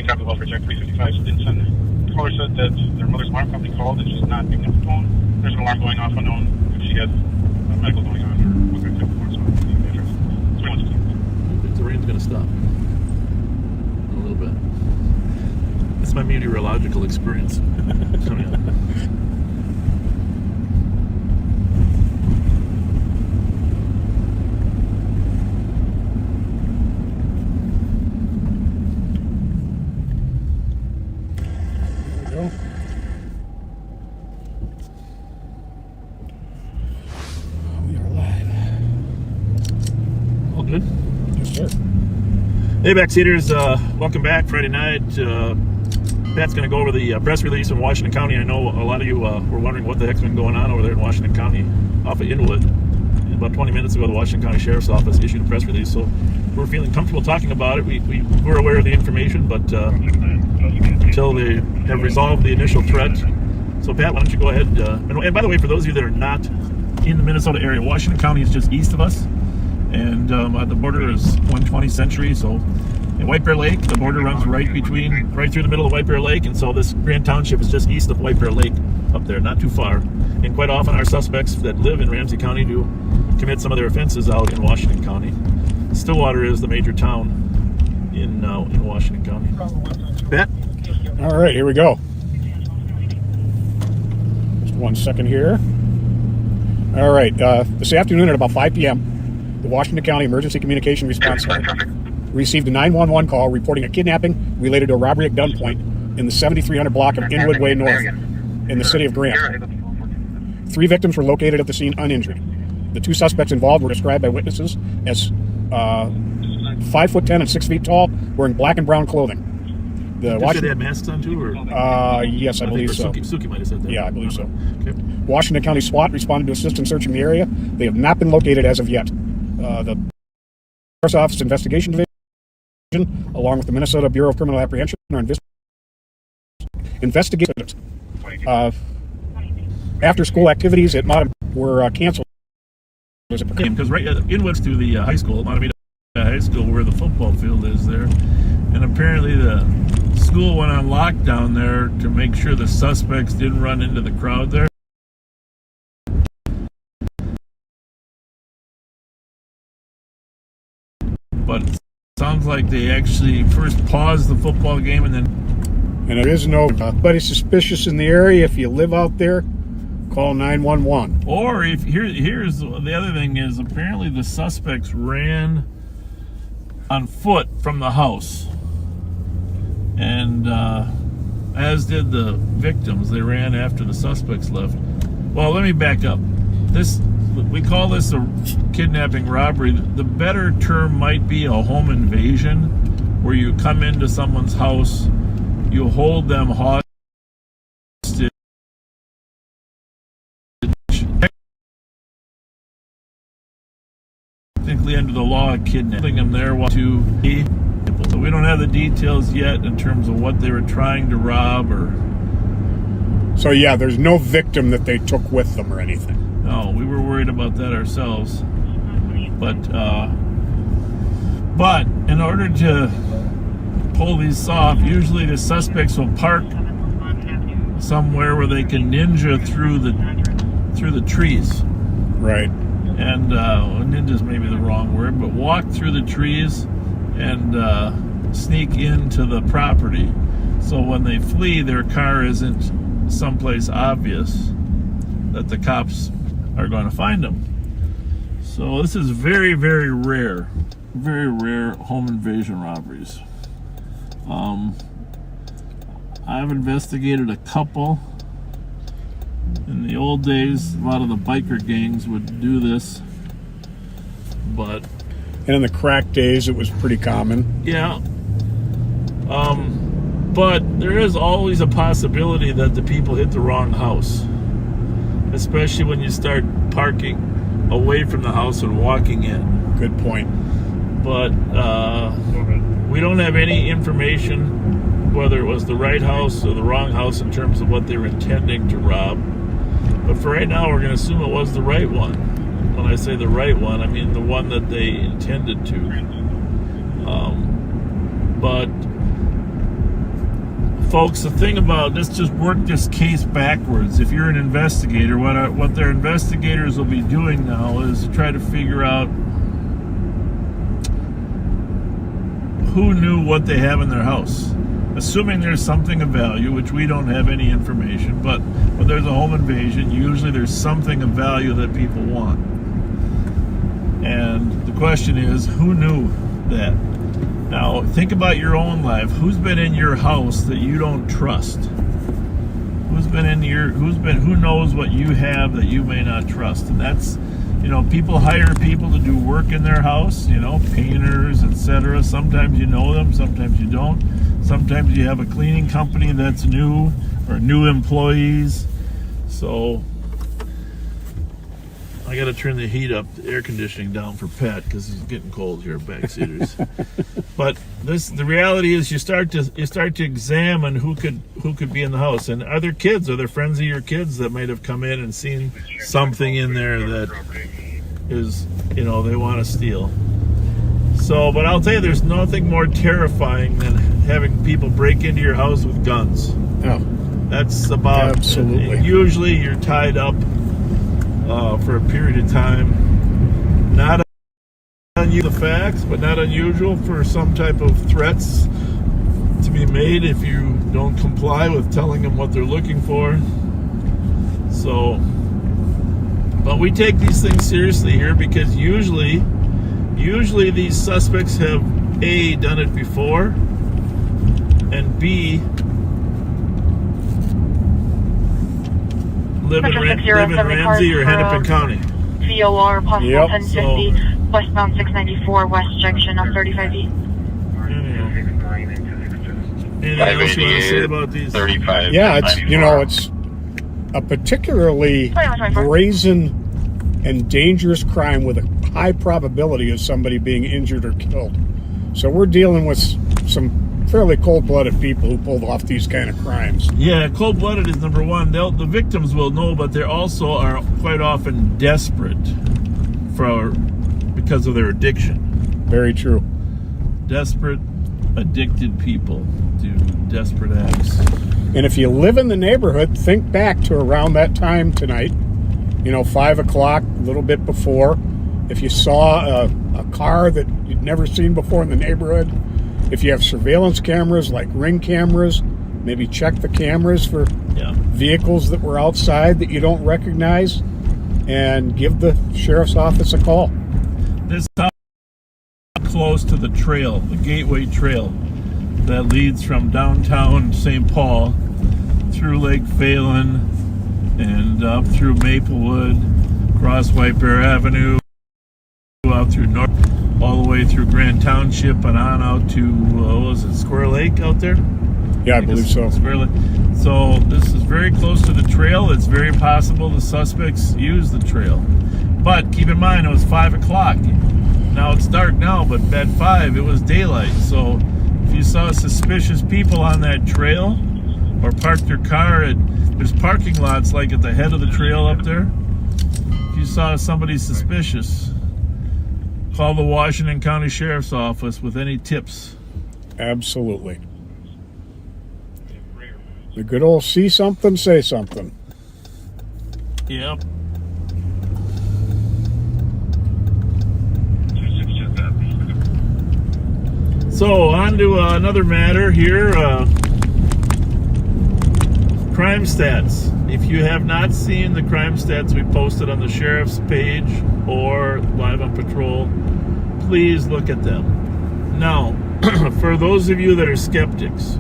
Copy well for check 355 Stinson. The caller said that their mother's alarm company called and she's not picking up the phone. There's an alarm going off unknown if she has medical going on or what kind of type of alarm. So the address. I think the rain's going to stop a little bit. It's my meteorological experience. Hey, backseaters, welcome back. Friday night. Pat's going to go over the press release in Washington County. I know a lot of you were wondering what the heck's been going on over there in Washington County off of Inwood. About 20 minutes ago, the Washington County Sheriff's Office issued a press release, so we're feeling comfortable talking about it. We were aware of the information, but until they have resolved the initial threat. So, Pat, why don't you go ahead? And by the way, for those of you that are not in the Minnesota area, Washington County is just east of us. And the border is 120th Century, so in White Bear Lake, the border runs right through the middle of White Bear Lake, and so this Grand Township is just east of White Bear Lake up there, not too far. And quite often our suspects that live in Ramsey County do commit some of their offenses out in Washington County. Stillwater is the major town in Washington County. Pat? All right, here we go. Just 1 second here. All right, this afternoon at about 5 p.m., the Washington County Emergency Communication Response Center received a 911 call reporting a kidnapping related to a robbery at gunpoint in the 7300 block of Inwood Way North in the city of Grant. 3 victims were located at the scene uninjured. The 2 suspects involved were described by witnesses as 5'10" and 6 feet tall, wearing black and brown clothing. Did they have masks on too? Or? Yes, I believe so. Suki might have said that. Yeah, I believe so. Okay. Washington County SWAT responded to assist in searching the area. They have not been located as of yet. The Sheriff's Office Investigation Division, along with the Minnesota Bureau of Criminal Apprehension, are investigating. After-school activities at Monotone were canceled. Because right inwards to the high school, Monotone High School, where the football field is there, and apparently the school went on lockdown there to make sure the suspects didn't run into the crowd there. But it sounds like they actually first paused the football game and then... And there is nobody suspicious in the area. If you live out there, call 911. Or if here's the other thing is apparently the suspects ran on foot from the house. And as did the victims. They ran after the suspects left. Well, let me back up. We call this a kidnapping robbery. The better term might be a home invasion, where you come into someone's house, you hold them hostage. Technically under the law of kidnapping them there to be. So we don't have the details yet in terms of what they were trying to rob or... So yeah, there's no victim that they took with them or anything. No, we were worried about that ourselves. But in order to pull these off, usually the suspects will park somewhere where they can ninja through the trees. Right. And ninja's maybe the wrong word, but walk through the trees and sneak into the property. So when they flee, their car isn't someplace obvious that the cops are going to find them. So this is very, very rare home invasion robberies. I've investigated a couple. In the old days, a lot of the biker gangs would do this, but... And in the crack days, it was pretty common. Yeah. But there is always a possibility that the people hit the wrong house, especially when you start parking away from the house and walking in. Good point. But we don't have any information whether it was the right house or the wrong house in terms of what they were intending to rob. But for right now, we're going to assume it was the right one. When I say the right one, I mean the one that they intended to. But folks, the thing about, let's just work this case backwards. If you're an investigator, what their investigators will be doing now is to try to figure out who knew what they have in their house. Assuming there's something of value, which we don't have any information, but when there's a home invasion, usually there's something of value that people want. And the question is, who knew that? Now, think about your own life. Who's been in your house that you don't trust? Who knows what you have that you may not trust? And that's, people hire people to do work in their house, painters, etc. Sometimes you know them, sometimes you don't. Sometimes you have a cleaning company that's new, or new employees. So I got to turn the heat up, the air conditioning down for Pat because he's getting cold here, backseaters. But the reality is, you start to examine who could be in the house, and are there kids? Are there friends of your kids that might have come in and seen something in there that is, they want to steal? So, but I'll tell you, there's nothing more terrifying than having people break into your house with guns. Oh, that's about absolutely. Usually, you're tied up for a period of time. Not unusual, the facts, but not unusual for some type of threats to be made if you don't comply with telling them what they're looking for. So, but we take these things seriously here because usually these suspects have A, done it before, and B, live in Ramsey or Hennepin County. VOR possible Yep. 1050 westbound 694 west junction of 35 feet. Anything else you want to say about these? 35. Yeah, it's a particularly brazen and dangerous crime with a high probability of somebody being injured or killed. So we're dealing with some fairly cold-blooded people who pulled off these kind of crimes. Yeah, cold-blooded is number one. The victims will know, but they also are quite often desperate because of their addiction. Very true. Desperate, addicted people do desperate acts. And if you live in the neighborhood, think back to around that time tonight, 5 o'clock, a little bit before. If you saw a car that you'd never seen before in the neighborhood, if you have surveillance cameras like Ring cameras, maybe check the cameras for vehicles that were outside that you don't recognize, and give the sheriff's office a call. This is close to the trail, the Gateway Trail, that leads from downtown St. Paul through Lake Phelan and up through Maplewood, across White Bear Avenue, out through North, all the way through Grand Township and on out to, Square Lake out there? Yeah, I believe so. Square Lake. So this is very close to the trail. It's very possible the suspects used the trail. But keep in mind, it was 5 o'clock. Now it's dark now, but at 5, it was daylight. So if you saw suspicious people on that trail or parked their car there's parking lots like at the head of the trail up there. If you saw somebody suspicious, call the Washington County Sheriff's Office with any tips. Absolutely. The good old see something, say something. Yep. So on to another matter here. Crime stats. If you have not seen the crime stats we posted on the sheriff's page or Live on Patrol, please look at them. Now, for those of you that are skeptics,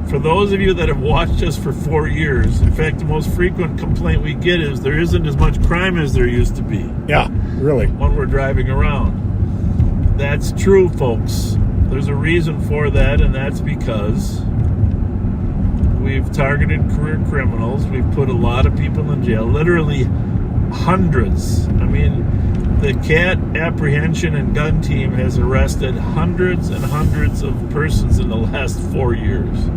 for those of you that have watched us for 4 years, in fact, the most frequent complaint we get is there isn't as much crime as there used to be. Yeah, really. When we're driving around. That's true, folks. There's a reason for that, and that's because we've targeted career criminals. We've put a lot of people in jail, literally hundreds. I mean, the CAT apprehension and gun team has arrested hundreds and hundreds of persons in the last 4 years.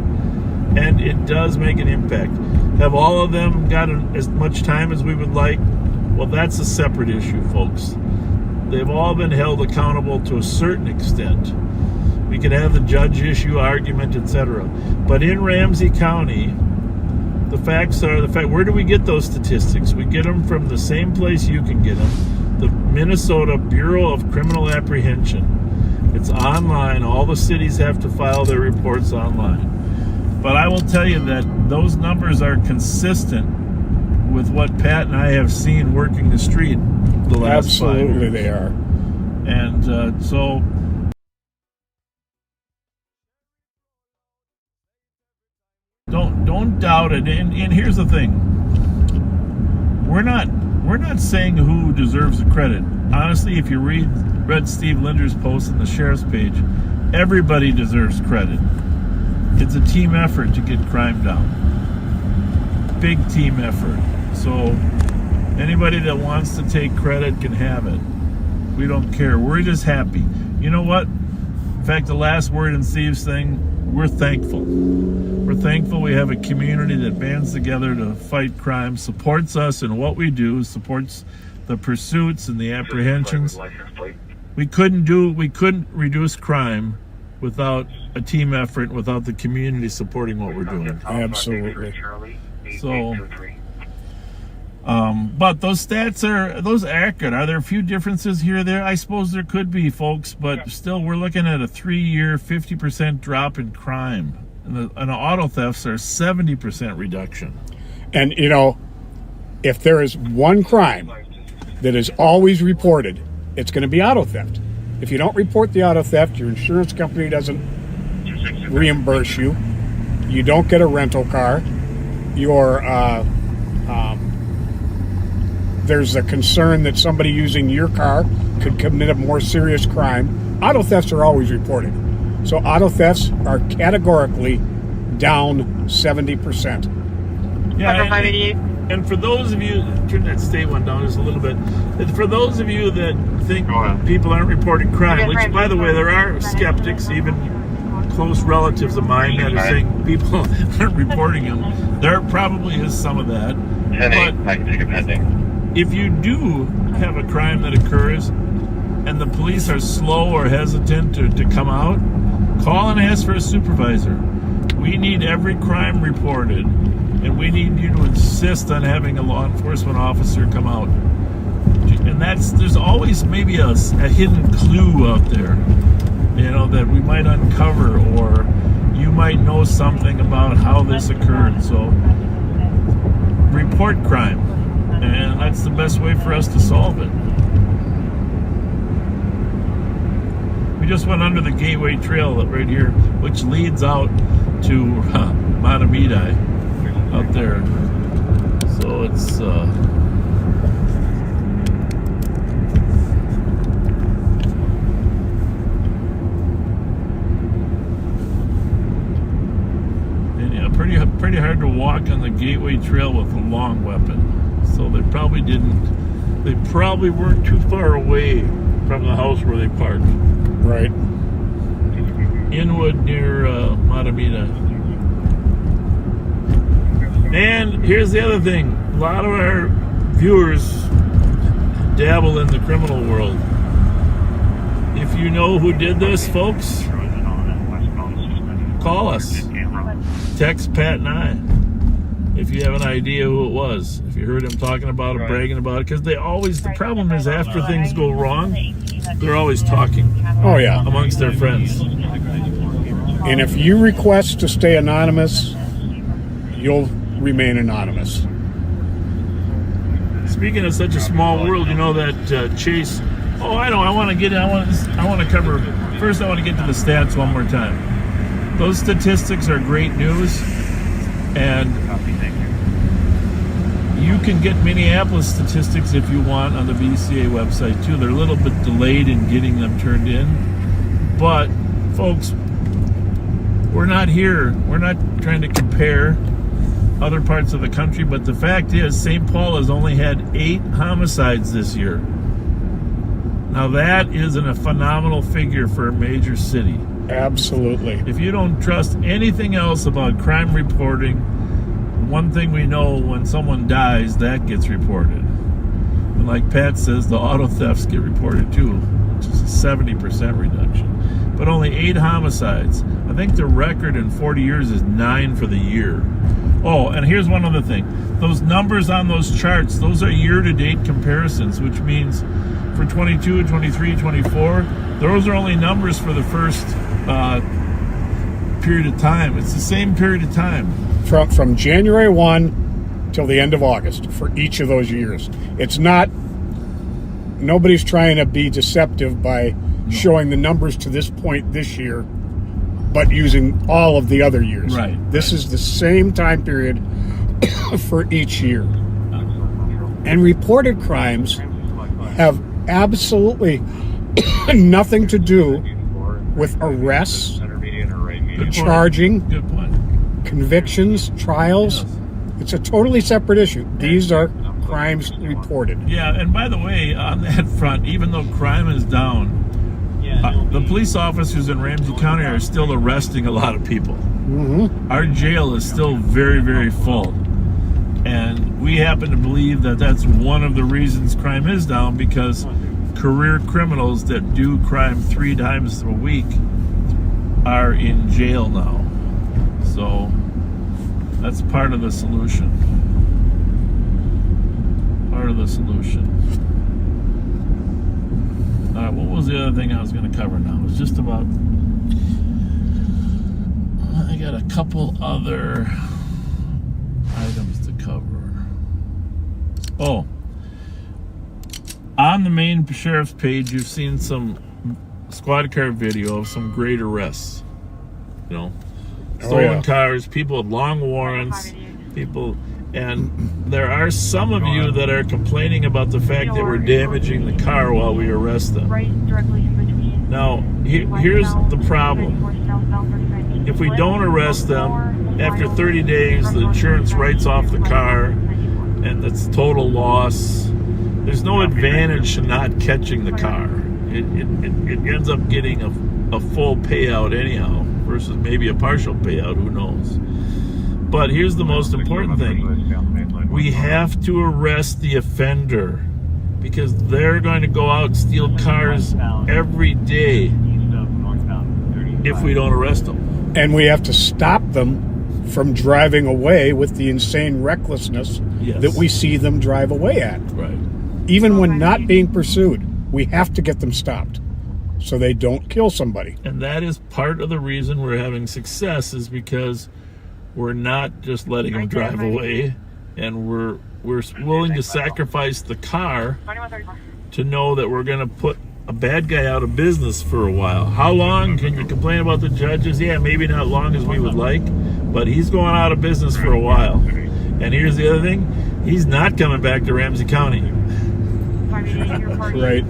And it does make an impact. Have all of them gotten as much time as we would like? Well, that's a separate issue, folks. They've all been held accountable to a certain extent. We could have the judge issue argument, etc. But in Ramsey County, the facts are the fact. Where do we get those statistics? We get them from the same place you can get them, the Minnesota Bureau of Criminal Apprehension. It's online. All the cities have to file their reports online. But I will tell you that those numbers are consistent with what Pat and I have seen working the street the last 5 years. Absolutely, they are. And so don't doubt it. And here's the thing: we're not saying who deserves the credit. Honestly, if you read Steve Linder's post on the sheriff's page, everybody deserves credit. It's a team effort to get crime down. Big team effort. So anybody that wants to take credit can have it. We don't care. We're just happy. You know what? In fact, the last word in Steve's thing, we're thankful. We're thankful we have a community that bands together to fight crime, supports us in what we do, supports the pursuits and the apprehensions. We couldn't reduce crime without a team effort, without the community supporting what we're doing. Absolutely. So, but those stats are accurate. Are there a few differences here or there? I suppose there could be, folks, but still we're looking at a 3-year 50% drop in crime. And the auto thefts are 70% reduction. And, you know, if there is one crime that is always reported, it's going to be auto theft. If you don't report the auto theft, your insurance company doesn't reimburse you. You don't get a rental car. There's a concern that somebody using your car could commit a more serious crime. Auto thefts are always reported. So auto thefts are categorically down 70%. Yeah, and for those of you, turn that state one down just a little bit. And for those of you that think people aren't reporting crime, which, by the way, there are skeptics, even close relatives of mine, that are saying people aren't reporting them. There probably is some of that. But if you do have a crime that occurs and the police are slow or hesitant to come out, call and ask for a supervisor. We need every crime reported, and we need you to insist on having a law enforcement officer come out. And there's always maybe a hidden clue out there, you know, that we might uncover, or you might know something about how this occurred. So report crime, and that's the best way for us to solve it. We just went under the Gateway Trail right here, which leads out to Monotone out there. So it's pretty hard to walk on the Gateway Trail with a long weapon. So they probably weren't too far away from the house where they parked. Right. Inwood near Monotone. And here's the other thing. A lot of our viewers dabble in the criminal world. If you know who did this, folks, call us. Text Pat and I if you have an idea who it was. If you heard him talking about it, bragging about it. Because the problem is after things go wrong, they're always talking. Oh, yeah. Amongst their friends. And if you request to stay anonymous, you'll remain anonymous. Speaking of such a small world, you know that Chase. Oh, I know. I want to get to the stats one more time. Those statistics are great news, and you can get Minneapolis statistics if you want on the VCA website too. They're a little bit delayed in getting them turned in, but folks, we're not trying to compare other parts of the country, but the fact is St. Paul has only had 8 homicides this year. Now that is a phenomenal figure for a major city. Absolutely. If you don't trust anything else about crime reporting, one thing we know: when someone dies, that gets reported. And like Pat says, the auto thefts get reported too, which is a 70% reduction. but only 8 homicides. I think the record in 40 years is 9 for the year. Oh, and here's one other thing. Those numbers on those charts, those are year-to-date comparisons, which means for 22, 23, 24, those are only numbers for the first period of time. It's the same period of time. From January 1 till the end of August for each of those years. It's not, nobody's trying to be deceptive by showing the numbers to this point this year, but using all of the other years. Right. This is the same time period for each year. And reported crimes have absolutely nothing to do with arrests, charging, Good point. convictions, trials. It's a totally separate issue. These are crimes reported. Yeah, and by the way, on that front, even though crime is down, the police officers in Ramsey County are still arresting a lot of people. Mm-hmm. Our jail is still very, very full. And we happen to believe that that's one of the reasons crime is down, because career criminals that do crime 3 times a week are in jail now. So that's part of the solution. Part of the solution. All right, what was the other thing I was going to cover now? It was just about... I got a couple other items to cover. Oh. On the main sheriff's page, you've seen some squad car video of some great arrests. You know, stolen cars, people with long warrants, people... And there are some of you that are complaining about the fact that we're damaging the car while we arrest them. Now, here's the problem. If we don't arrest them, after 30 days, the insurance writes off the car, and it's total loss. There's no advantage to not catching the car. It ends up getting a full payout anyhow, versus maybe a partial payout, who knows. But here's the most important thing. We have to arrest the offender, because they're going to go out and steal cars every day if we don't arrest them. And we have to stop them from driving away with the insane recklessness that we see them drive away at. Right. Even when not being pursued, we have to get them stopped so they don't kill somebody. And that is part of the reason we're having success, is because we're not just letting them drive away, and we're willing to sacrifice the car to know that we're going to put a bad guy out of business for a while. How long can you complain about the judges? Yeah, maybe not long as we would like, but he's going out of business for a while. And here's the other thing. He's not coming back to Ramsey County. Right.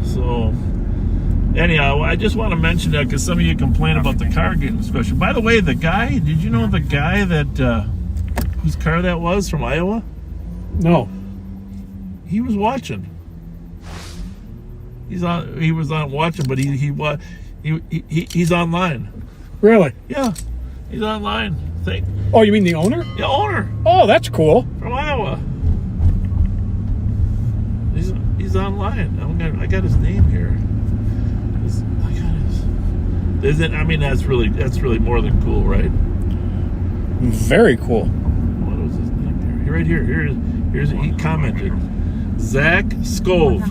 So... anyhow, I just want to mention that because some of you complain about the car getting special. By the way, the guy, did you know the guy that, whose car that was from Iowa? No. He was watching. He was on watching, but he's online. Really? Yeah, he's online. Oh, you mean the owner? The owner. Oh, that's cool. From Iowa. He's online. I got his name here. I mean, that's really more than cool, right? Very cool. What was his name here? Right here. Here's he commented. Zach Scove.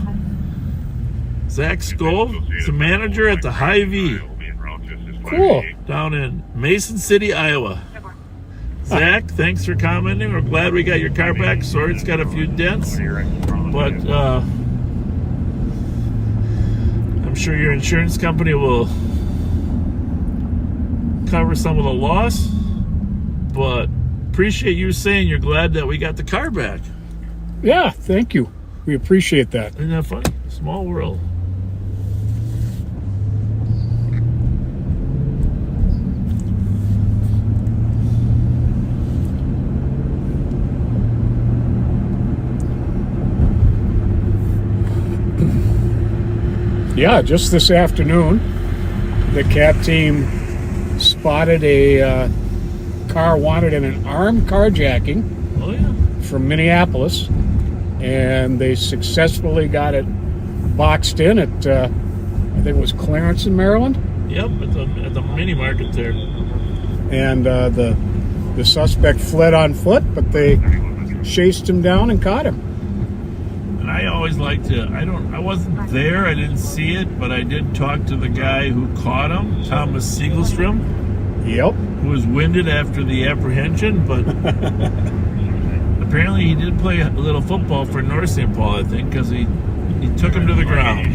Zach Scove is the manager at the Hy-Vee. Cool. Down in Mason City, Iowa. Zach, thanks for commenting. We're glad we got your car back. Sorry, it's got a few dents, but I'm sure your insurance company will cover some of the loss, but appreciate you saying you're glad that we got the car back. Yeah, thank you. We appreciate that. Isn't that funny? Small world. Yeah, just this afternoon, the CAT team spotted a car wanted in an armed carjacking from Minneapolis, and they successfully got it boxed in at I think it was Clarence in Maryland. Yep, at the mini market there. And the suspect fled on foot, but they chased him down and caught him. And I always like to, I wasn't there, I didn't see it, but I did talk to the guy who caught him, Thomas Siegelstrom, Yep. who was winded after the apprehension, but apparently he did play a little football for North St. Paul, I think, because he took him to the ground.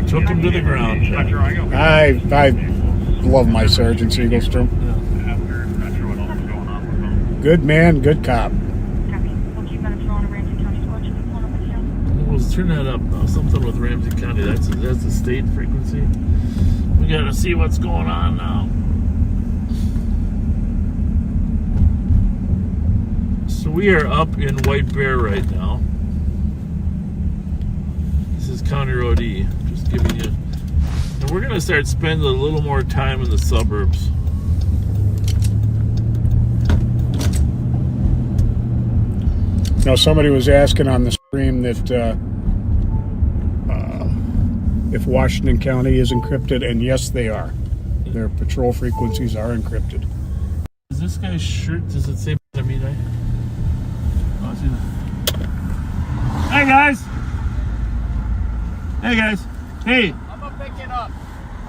Took him to the ground. I love my Sergeant Siegelstrom. Good man, good cop. We'll turn that up now. Something with Ramsey County. That's the state frequency. We got to see what's going on now. So we are up in White Bear right now. This is County Road E. Just giving you. And we're going to start spending a little more time in the suburbs. Now, somebody was asking on the stream that if Washington County is encrypted, and yes, they are. Their patrol frequencies are encrypted. Is this guy's shirt, does it say Monotone? Oh, it's either. Hey guys! Hey guys! Hey! I'm gonna pick it up.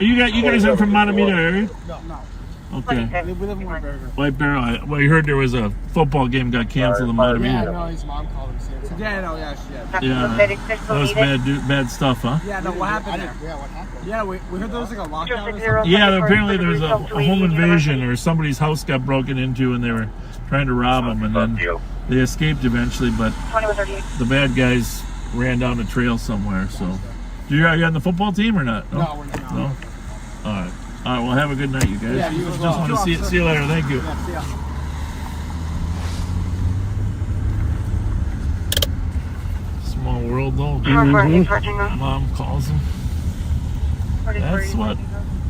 You guys are from Monotone area? No. Okay. We live in White Bear. White Bear. Well, you heard there was a football game got canceled in Monotone. Yeah, no, his mom called him saying something. Yeah, no, yeah, she Yeah. That was bad stuff, huh? Yeah, no, what happened there? Yeah, what happened? Yeah, we heard there was like a lockdown or something. Yeah, apparently there was a home invasion or somebody's house got broken into and they were trying to rob them, and then they escaped eventually, but the bad guys ran down the trail somewhere. So, are you on the football team or not? No, we're not. No? All right. All right, well, have a good night, you guys. Yeah, you as well. Just want to see you later. Thank you. Yeah, see ya. Small world, though. Mom calls him. That's what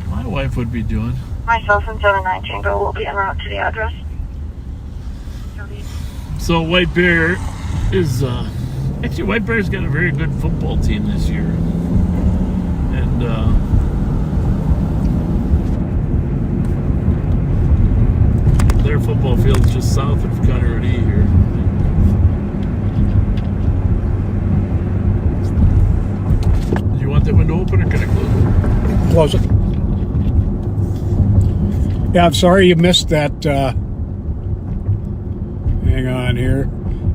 my wife would be doing. Myself and 719 Bill will be en route to the address. So White Bear is actually White Bear's got a very good football team this year, and their football field's just south of County Road E here. Do you want that window open or can I close it? Close it. Yeah, I'm sorry you missed that. Hang on here.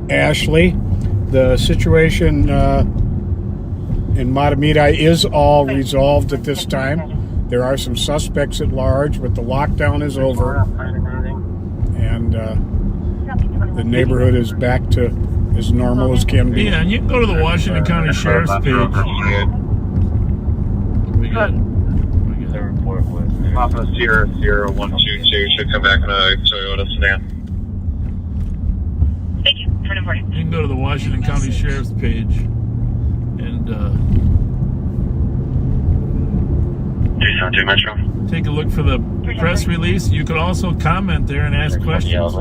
Ashley, the situation in Matamidi is all resolved at this time. There are some suspects at large, but the lockdown is over. And the neighborhood is back to as normal as can be. Yeah, and you can go to the Washington County Sheriff's page. We got The report was Papa Sierra 122 should come back in a Toyota sedan. Thank you. you can go to the Washington County Sheriff's page and 372 Metro. take a look for the press release. You could also comment there and ask questions.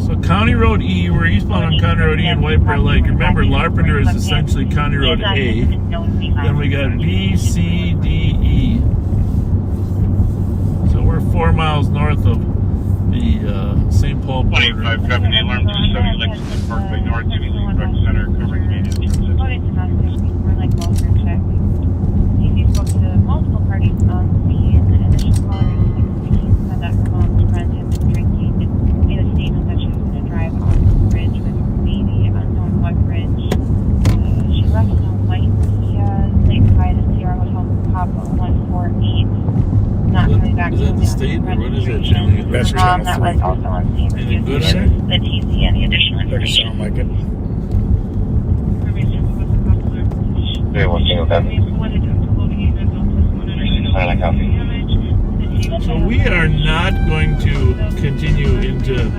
So County Road E, we're eastbound on County Road E and White Bear Lake. Remember, Larpenteur is essentially County Road A. Then we got B, C, D, E. So we're 4 miles north of the St. Paul border. 25 traffic alarm to 70 Lexington Parkway North, City Rec Center, covering main entrance. Multiple parties on the initial caller said that her mom's friend had been drinking, made a statement that she was going to drive off the bridge with her baby, unknown what bridge. She left on White Lakeside at Sierra Hotel Papa 148, not coming back Is to that the state or what is that channel? That's channel that 3. was also on scene. Anything good on it? The TC and the additional Doesn't information. sound like it. Yeah, one single pen. Silent copy. So we are not going to continue into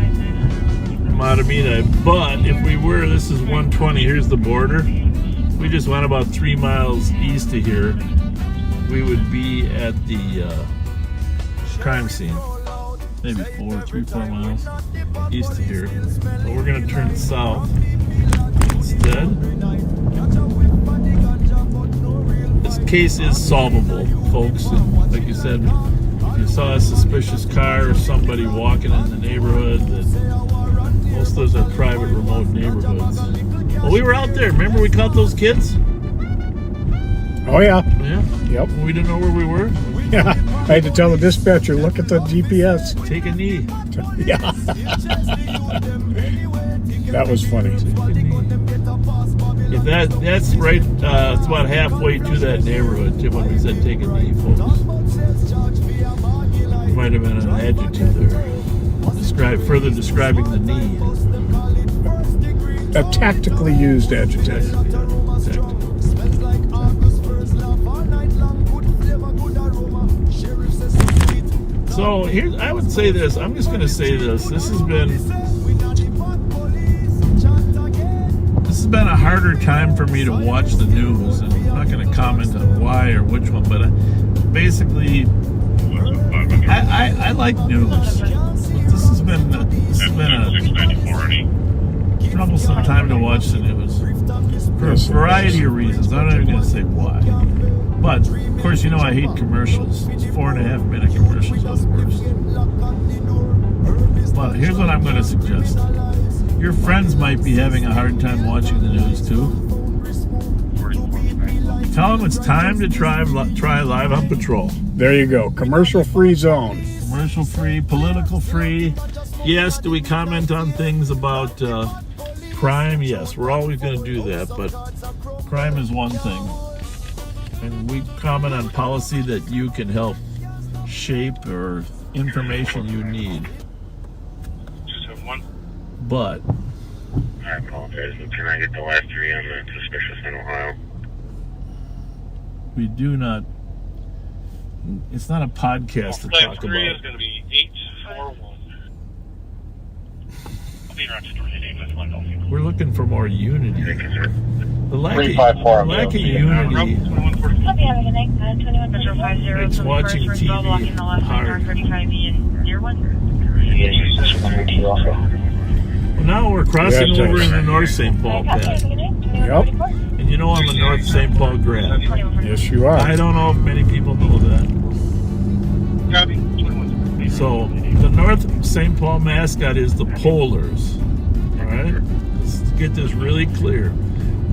Matamidi, but if we were, this is 120, here's the border. We just went about 3 miles east of here. We would be at the crime scene. Maybe 3, 4 miles east of here. But we're going to turn south. said. This case is solvable, folks. And like you said, if you saw a suspicious car or somebody walking in the neighborhood, that most of those are private, remote neighborhoods. Well, we were out there. Remember we caught those kids? Oh, yeah. Yeah. Yep. We didn't know where we were. Yeah. I had to tell the dispatcher, look at the GPS. Take a knee. Yeah. That was funny. If that's right, it's about halfway to that neighborhood when we said take a knee, folks. Might have been an adjective there. Further describing the knee. A tactically used adjective. Exactly. So here, I would say this. I'm just going to say this. This has been a harder time for me to watch the news, and I'm not going to comment on why or which one, but basically, I like news. But this has been a troublesome time to watch the news for a variety of reasons. I'm not even going to say why. But, of course, you know I hate commercials. It's 4.5-minute commercials are the worst. But here's what I'm going to suggest. Your friends might be having a hard time watching the news, too. Tell them it's time to try Live on Patrol. There you go. Commercial-free zone. Commercial-free, political-free. Yes, do we comment on things about crime? Yes, we're always going to do that, but crime is one thing. And we comment on policy that you can help shape or information you need. But I apologize. Can I get the last three on the suspicious in Ohio? we do not. It's not a podcast to talk about. Flag 3 is going to be 841. We're looking for more unity. The lack of unity makes watching TV hard. Well, now we're crossing over in the North St. Paul path. Yep. And you know I'm a North St. Paul grad. Yes, you are. I don't know if many people know that. So, the North St. Paul mascot is the Polars. Alright? Let's get this really clear.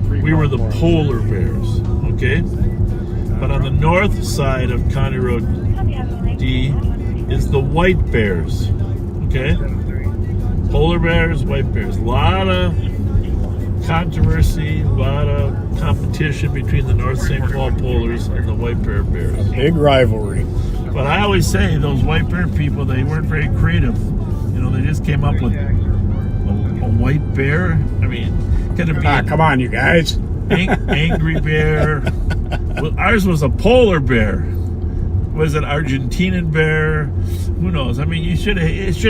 We were the polar bears. Okay? But on the north side of County Road D is the white bears. Okay? Polar bears, white bears. A lot of controversy, a lot of competition between the North St. Paul Polars and the white bear bears. A big rivalry. But I always say those white bear people, they weren't very creative. You know, they just came up with a white bear. I mean, could it be come on, you guys. angry bear? Well, ours was a polar bear. Was it Argentinian bear? Who knows? I mean, it should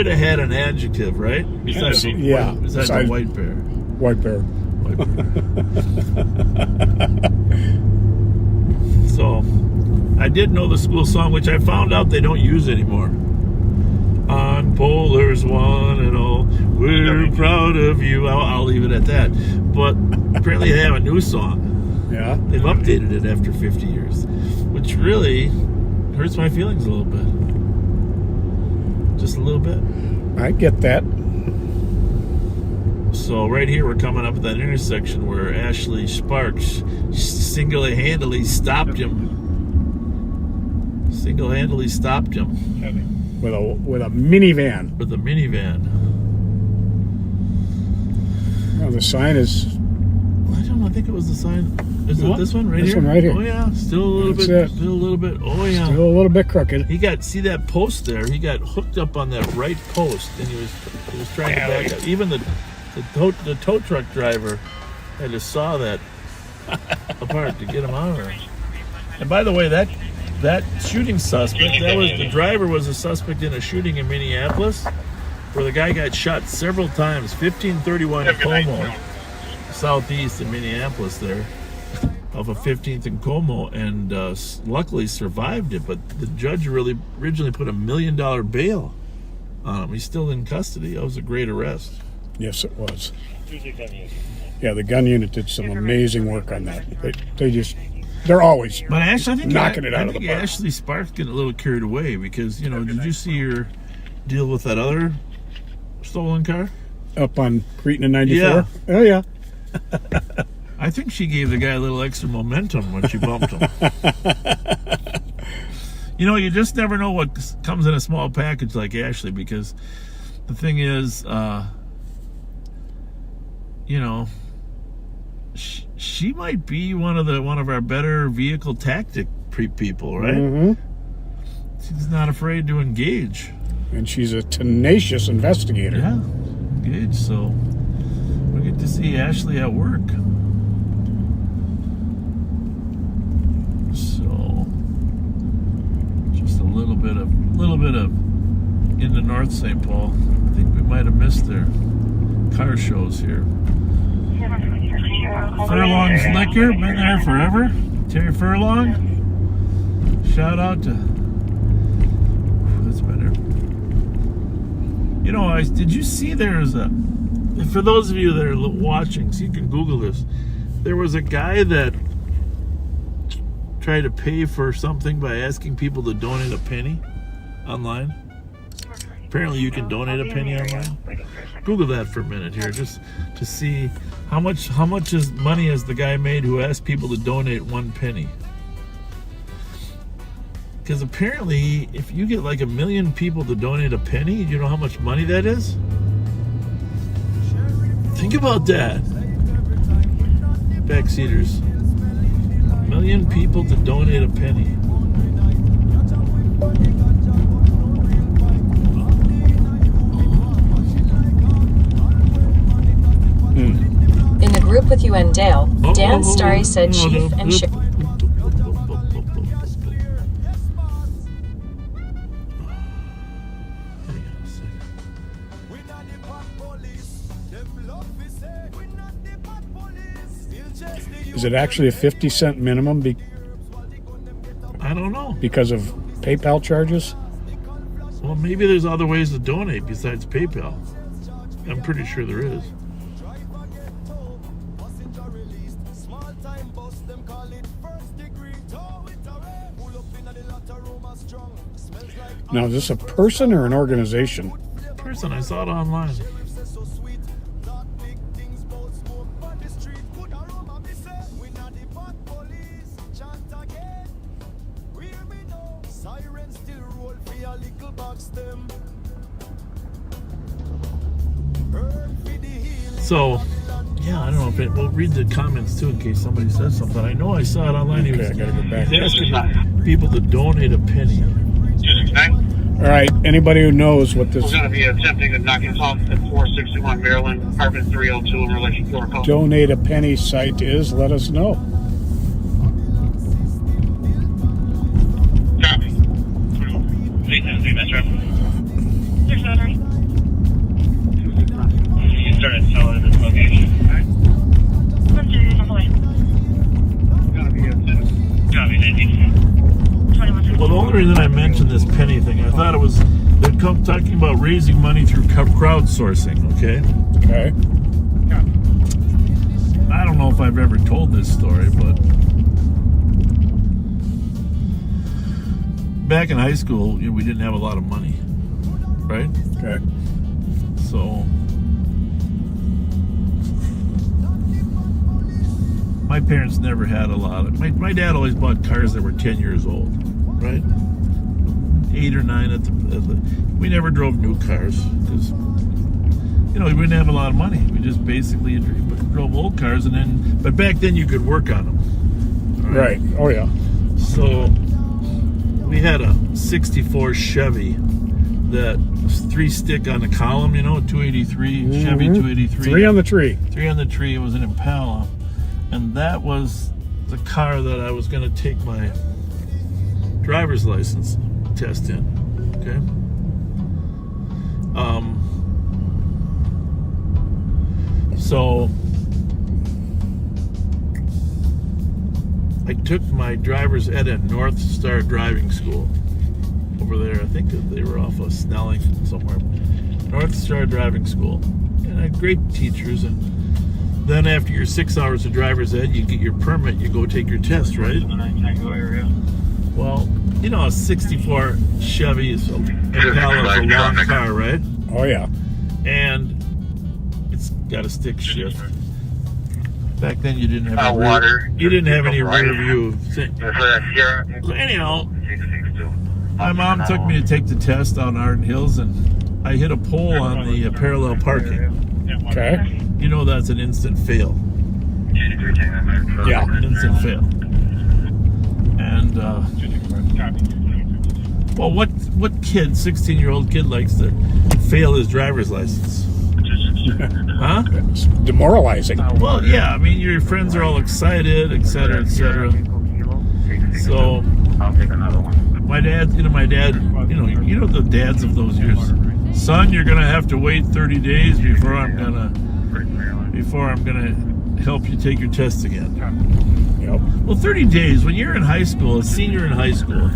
have had an adjective, right? Besides the white bear. White bear. White bear. So, I did know the school song, which I found out they don't use anymore. On Polars one and all, we're proud of you. I'll leave it at that. But apparently they have a new song. Yeah. They've updated it after 50 years, which really hurts my feelings a little bit. Just a little bit. I get that. So right here we're coming up at that intersection where Ashley Sparks single-handedly stopped him. With a minivan. With a minivan. Well, the sign is. I don't know. I think it was the sign. Is it this one right this here? This one right here. Oh yeah, still a little bit. Still a little bit. Oh yeah. Still a little bit crooked. He got see that post there. He got hooked up on that right post, and he was trying to back up. Even the tow truck driver had to saw that apart to get him out of there. And by the way, that shooting suspect, the driver was a suspect in a shooting in Minneapolis, where the guy got shot several times. 1531 Como, southeast in Minneapolis there, off of 15th and Como, and luckily survived it. But the judge originally put $1 million bail on him. He's still in custody. That was a great arrest. Yes, it was. Yeah, the gun unit did some amazing work on that. They're always But Ashley, I think knocking it out of the park. Ashley Sparks getting a little carried away because, you know, did you see her deal with that other stolen car? Up on Cretin and 94? Yeah. Oh, yeah. I think she gave the guy a little extra momentum when she bumped him. You know, you just never know what comes in a small package like Ashley, because the thing is, you know, she might be one of our better vehicle tactic people, right? Mm-hmm. She's not afraid to engage. And she's a tenacious investigator. Yeah, engage. So we get to see Ashley at work. So just a little bit of into North St. Paul. I think we might have missed their car shows here. Furlong's Liquor, been there forever. Terry Furlong. Shout out to that's better. You know, did you see there's a, for those of you that are watching, so you can Google this, there was a guy that tried to pay for something by asking people to donate a penny online. Apparently you can donate a penny online. Google that for a minute here, just to see how much money has the guy made who asked people to donate 1 penny. Because apparently, if you get like 1 million people to donate a penny, you know how much money that is? Think about that. Backseaters. 1 million people to donate a penny. In the group with you and Dale, Dan Starry said Chief and Sheriff. Is it actually a 50-cent minimum I don't know. because of PayPal charges? Well, maybe there's other ways to donate besides PayPal. I'm pretty sure there is. Now, is this a person or an organization? Person, I saw it online. So, yeah, I don't know if we'll read the comments too in case somebody says something. I know I saw it online. Okay, I gotta go back. He's asking people to donate a penny. 269. All right, anybody who knows what this We're going to be attempting to knock us off at 461 Maryland, apartment 302 in relation to our call. donate a penny site is, let us know. Copy. 373 Metro. There's no hurry. You started selling at this location. Let's do this all the way. Going to be attempting. Copy, 19. 21. Well, the only reason I mentioned this penny thing, I thought it was they're talking about raising money through crowdsourcing. Okay. Okay. I don't know if I've ever told this story, but back in high school, we didn't have a lot of money, right? Okay. So my parents never had a lot of. My dad always bought cars that were 10 years old, right? 8 or 9 at the. We never drove new cars because we didn't have a lot of money. We just basically drove old cars, but back then you could work on them. Right. Oh yeah. So we had a '64 Chevy that was 3-stick on the column, 283 Chevy 283. 3 on the tree. 3 on the tree. It was an Impala, and that was the car that I was going to take my driver's license test in. Okay. So I took my driver's ed at North Star Driving School over there. I think they were off of Snelling somewhere. North Star Driving School. And great teachers. And then after your 6 hours of driver's ed, you get your permit, you go take your test, right? Well, you know, a 64 Chevy is Impala is a long car, right? Oh, yeah. And it's got a stick shift. Back then, you didn't have you didn't have any rear view thing. So anyhow, my mom took me to take the test out in Arden Hills, and I hit a pole on the parallel parking. Okay. You know that's an instant fail. Yeah. Instant fail. And well, what kid, 16-year-old kid, likes to fail his driver's license? Huh? It's demoralizing. Well, yeah. I mean, your friends are all excited, etc., etc. So, my dad, you know the dads of those years. Son, you're gonna have to wait 30 days before I'm gonna help you take your test again. Yep. Well, 30 days when you're in high school, a senior in high school,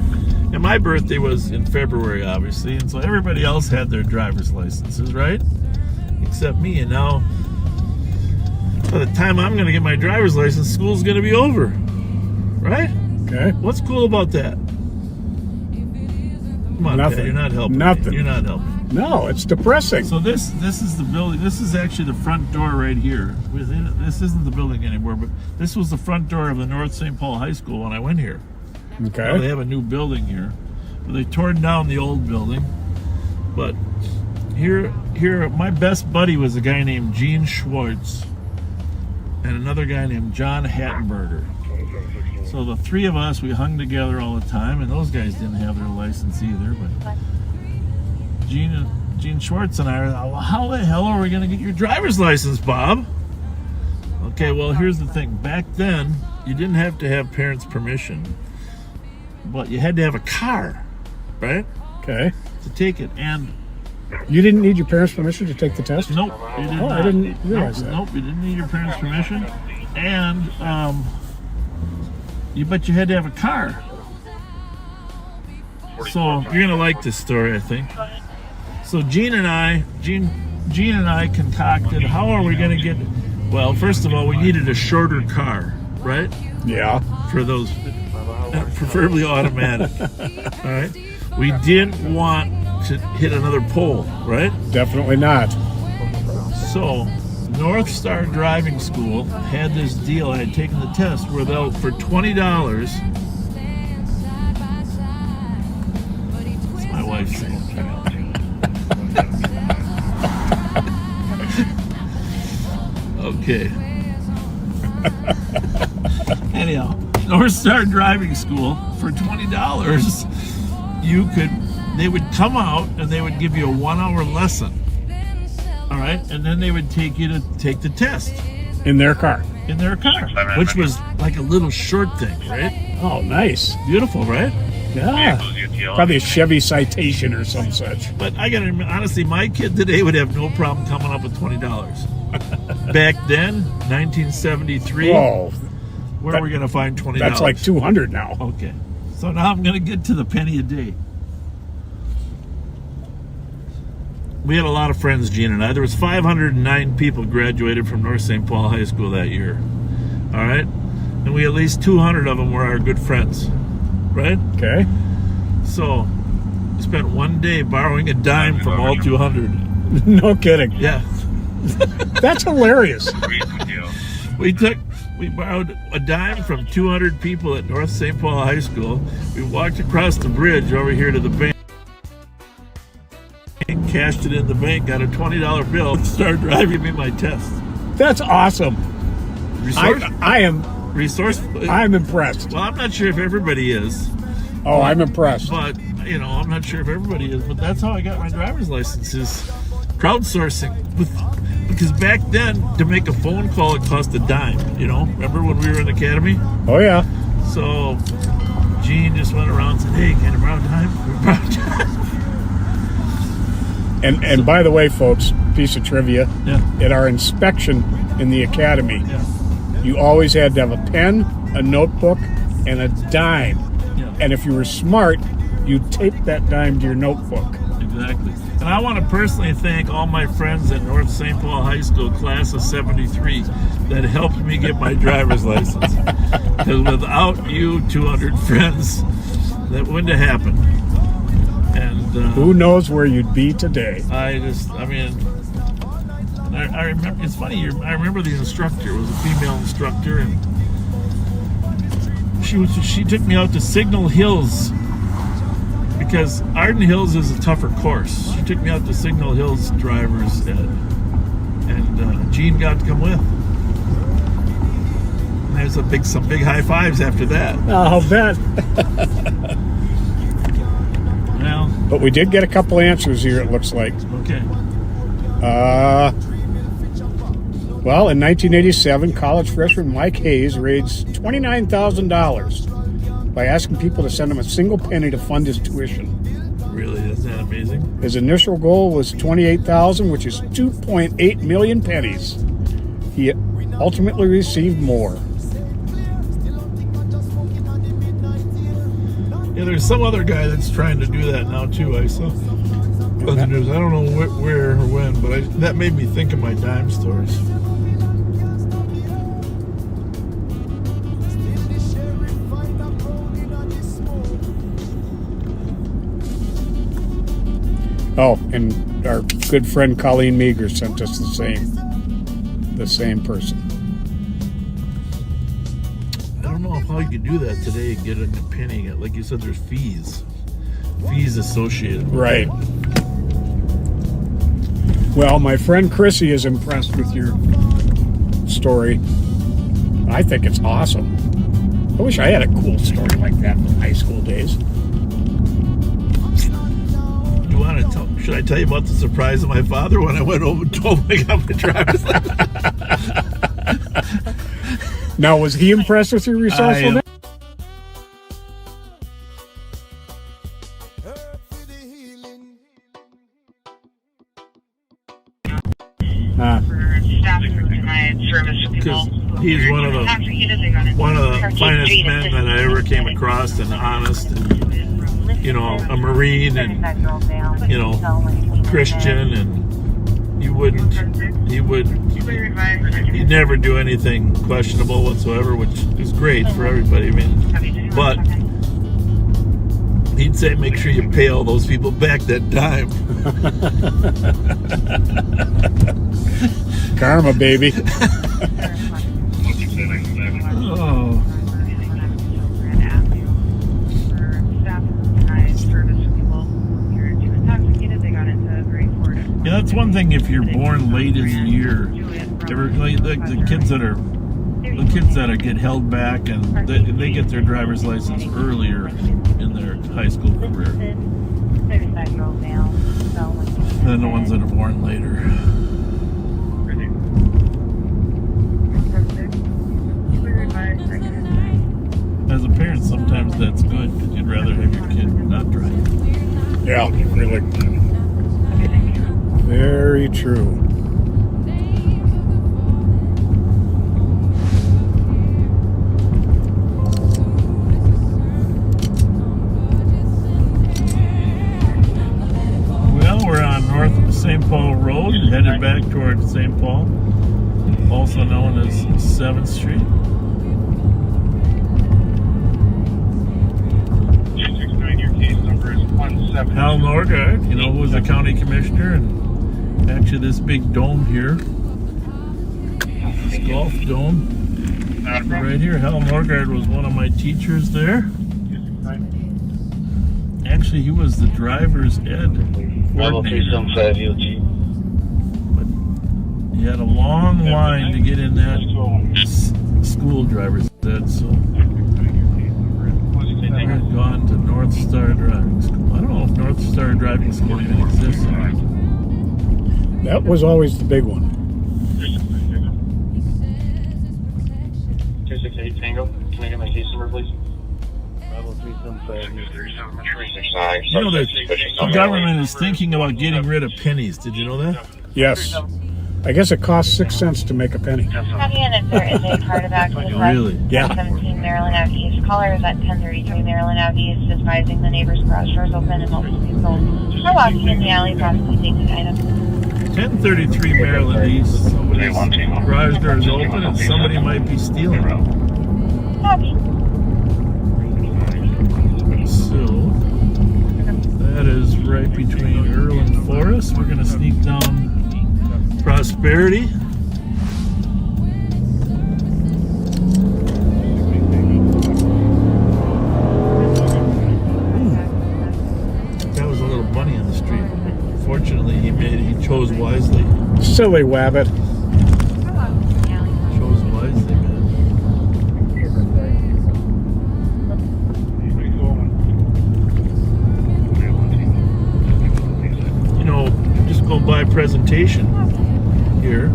and my birthday was in February, obviously, and so everybody else had their driver's licenses, right? Except me. And now, by the time I'm going to get my driver's license, school's going to be over, right? Okay. What's cool about that? Come on, Nothing. Dad, you're not helping. Nothing. Me. You're not helping. No, it's depressing. So this is the building. This is actually the front door right here. Within it, this isn't the building anymore, but this was the front door of the North St. Paul High School when I went here. Okay. Now they have a new building here. But they tore down the old building. But here, my best buddy was a guy named Gene Schwartz and another guy named John Hattenberger. So the three of us, we hung together all the time, and those guys didn't have their license either. But Gene Schwartz and I are, well, how the hell are we going to get your driver's license, Bob? Okay, well, here's the thing. Back then, you didn't have to have parents' permission, but you had to have a car, right? Okay. To take it. And You didn't need your parents' permission to take the test? nope, you did Oh, not. I didn't realize that. Nope, you didn't need your parents' permission. And but you had to have a car. So you're gonna like this story, I think. So Gene and I concocted, how are we gonna get? Well, first of all, we needed a shorter car, right? Yeah. For those, preferably automatic. All right. We didn't want to hit another pole, right? Definitely not. So, North Star Driving School had this deal. I had taken the test where they'll, for $20. It's my wife saying. Okay. Anyhow, North Star Driving School for $20. They would come out and they would give you a 1 hour lesson. All right. And then they would take you to take the test. In their car. In their car. Which was like a little short thing, right? Oh, nice. Beautiful, right? Yeah. Probably a Chevy Citation or some such. But I gotta admit, honestly, my kid today would have no problem coming up with $20. Back then, 1973, Whoa. where are we gonna find $20? That's like $200 now. Okay. So now I'm gonna get to the penny a day. We had a lot of friends, Gene and I. There was 509 people graduated from North St. Paul High School that year. All right? And we at least 200 of them were our good friends. Right? Okay. So, we spent one day borrowing a dime from all 200. No kidding. Yeah. That's hilarious. We borrowed a dime from 200 people at North St. Paul High School. We walked across the bridge over here to the bank, cashed it in the bank, got a $20 bill, and started driving me my test. That's awesome. Resourceful. I'm impressed. Well, I'm not sure if everybody is. Oh, I'm impressed. But, I'm not sure if everybody is. But that's how I got my driver's license, is crowdsourcing. Because back then, to make a phone call, it cost a dime. Remember when we were in academy? Oh, yeah. So, Gene just went around and said, hey, can I borrow a dime? And by the way, folks, piece of trivia, Yeah. at our inspection in the academy, Yeah. you always had to have a pen, a notebook, and a dime. Yeah. And if you were smart, you taped that dime to your notebook. Exactly. And I want to personally thank all my friends at North St. Paul High School, class of 73, that helped me get my driver's license. Because without you 200 friends, that wouldn't have happened. And who knows where you'd be today? I remember, it's funny, I remember the instructor. It was a female instructor, and she took me out to Signal Hills, because Arden Hills is a tougher course. She took me out to Signal Hills driver's ed, and Gene got to come with. And there's some big high fives after that. I'll bet. Well, but we did get a couple answers here, it looks like. Okay. Well, in 1987, college freshman Mike Hayes raised $29,000 by asking people to send him a single penny to fund his tuition. Really? Isn't that amazing? His initial goal was $28,000, which is 2.8 million pennies. He ultimately received more. Yeah, there's some other guy that's trying to do that now too. I saw on the news. I don't know where or when, but that made me think of my dime stores. Oh, and our good friend Colleen Meager sent us the same person. I don't know how you could do that today and get a penny. Like you said, there's fees associated with right. it. Well, my friend Chrissy is impressed with your story. I think it's awesome. I wish I had a cool story like that from high school days. You want to tell? Should I tell you about the surprise of my father when I went over and told him I got my driver's license? Now, was he impressed with your resourcefulness? Because he's one of the finest men that I ever came across, and honest, and a Marine, and Christian, and he'd never do anything questionable whatsoever, which is great for everybody. I mean, but he'd say, make sure you pay all those people back that dime. Karma, baby. Oh. Yeah, that's one thing. If you're born late in the year, the kids that get held back, and they get their driver's license earlier in their high school career than the ones that are born later. As a parent, sometimes that's good, because you'd rather have your kid not drive. Yeah, really. Very true. Well, we're on North St. Paul Road, headed back toward St. Paul, also known as 7th Street. Hal Norgard, who was a county commissioner, and actually this big dome here, this golf dome right here. Hal Norgard was one of my teachers there. Actually, he was the driver's ed coordinator. But he had a long line to get in that school driver's ed, so I had gone to North Star Driving School. I don't know if North Star Driving School even exists anymore. That was always the big one. 268 Tango. Can I get my case number, please? The government is thinking about getting rid of pennies. Did you know that? Yes. I guess it costs 6 cents to make a penny. Copy, and if there is a card of access, Really? Yeah. 17 Maryland Ave East. Caller is at 1033 Maryland Ave East, advising the neighbor's garage doors open and most people are walking in the alley, possibly taking items. 1033 Maryland East. Somebody's garage door is open and somebody might be stealing. Copy. So that is right between Earl and Forest. We're gonna sneak down Prosperity. That was a little bunny on the street. Fortunately, he chose wisely. Silly wabbit. Chose wisely, man. You know, just going by presentation here.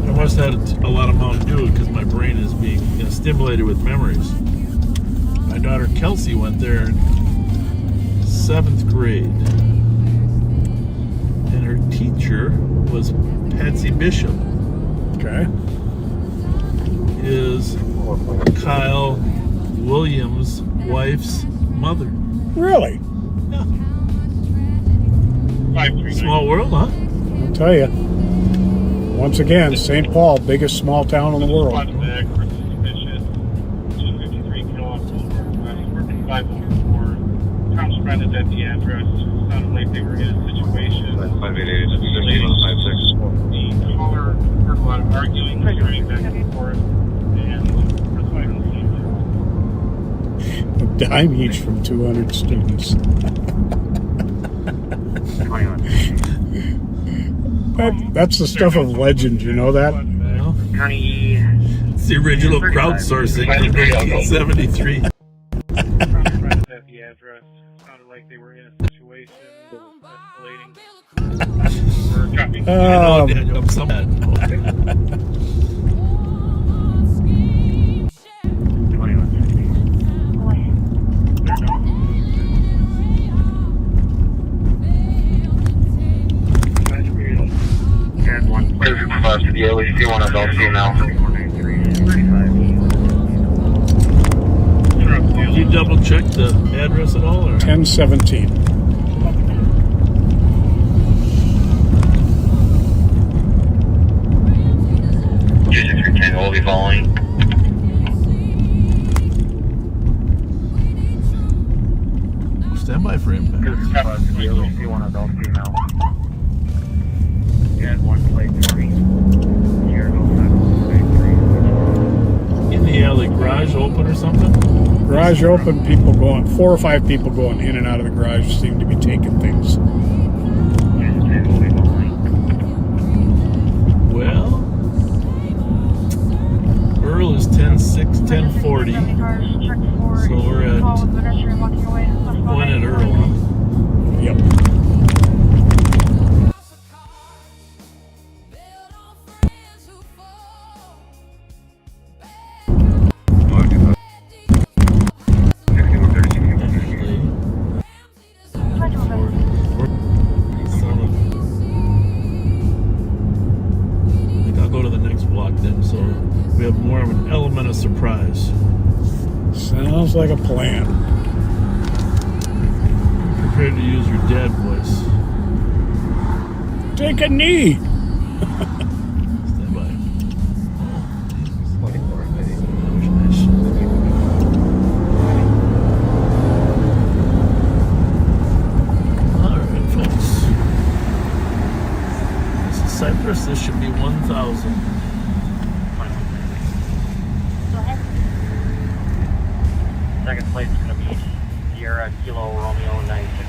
I must have had a lot of Mountain Dew because my brain is being stimulated with memories. My daughter Kelsey went there in 7th grade, and her teacher was Patsy Bishop. Okay. Is Kyle Williams' wife's mother. Really? Yeah. 539. Small world, huh? I'll tell you. Once again, St. Paul, biggest small town in the world. Back versus Commission, 253 Kilowatt Boulevard. He's working 504. Tom's friend is at the address. Sounded like they were in a situation. 588, The caller heard a lot of arguing, screaming back and forth, and that's why I don't see him. A dime each from 200 students. That's the stuff of legend, you know that? Well, County. it's the original crowdsourcing from 1973. Tom's friend is at the address. Sounded like they were in a situation that was escalating. We're copying. I know, Daniel, I'm so mad. Yeah, we see one adult female. Did you double check the address at all? Or? 1017. Jesus, your 10 will be following. Stand by for impact. Yeah, we see one adult female. Yeah, one plate 20. In the alley, garage open or something? Garage open, people going, 4 or 5 people going in and out of the garage seem to be taking things. Well, Burrill is 10:40. So we're at one at Earl, huh? Yep. We have more of an element of surprise. Sounds like a plan. Prepared to use your dad voice. Take a knee. Stand by. Alright, folks. This is Cypress. This should be 1,000. Second place is going to be Sierra Kilo Romeo 96.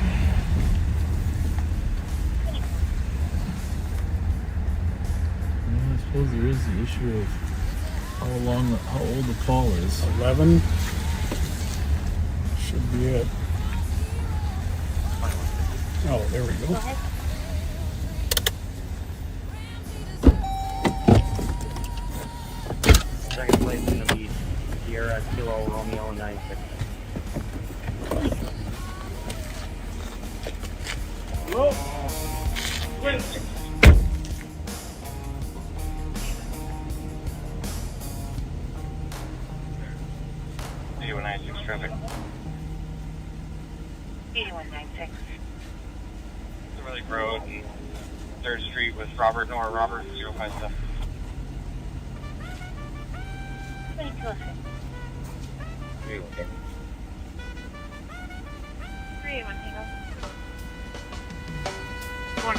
I suppose there is the issue of how old the call is. 11. Should be it. Oh, there we go. Second place is going to be Sierra Kilo Romeo 96. Hello? Wait. traffic. 8196. Silver Lake Road and 3rd Street with Robert, Nora Robert, 057. 2206. 381 Tango. 1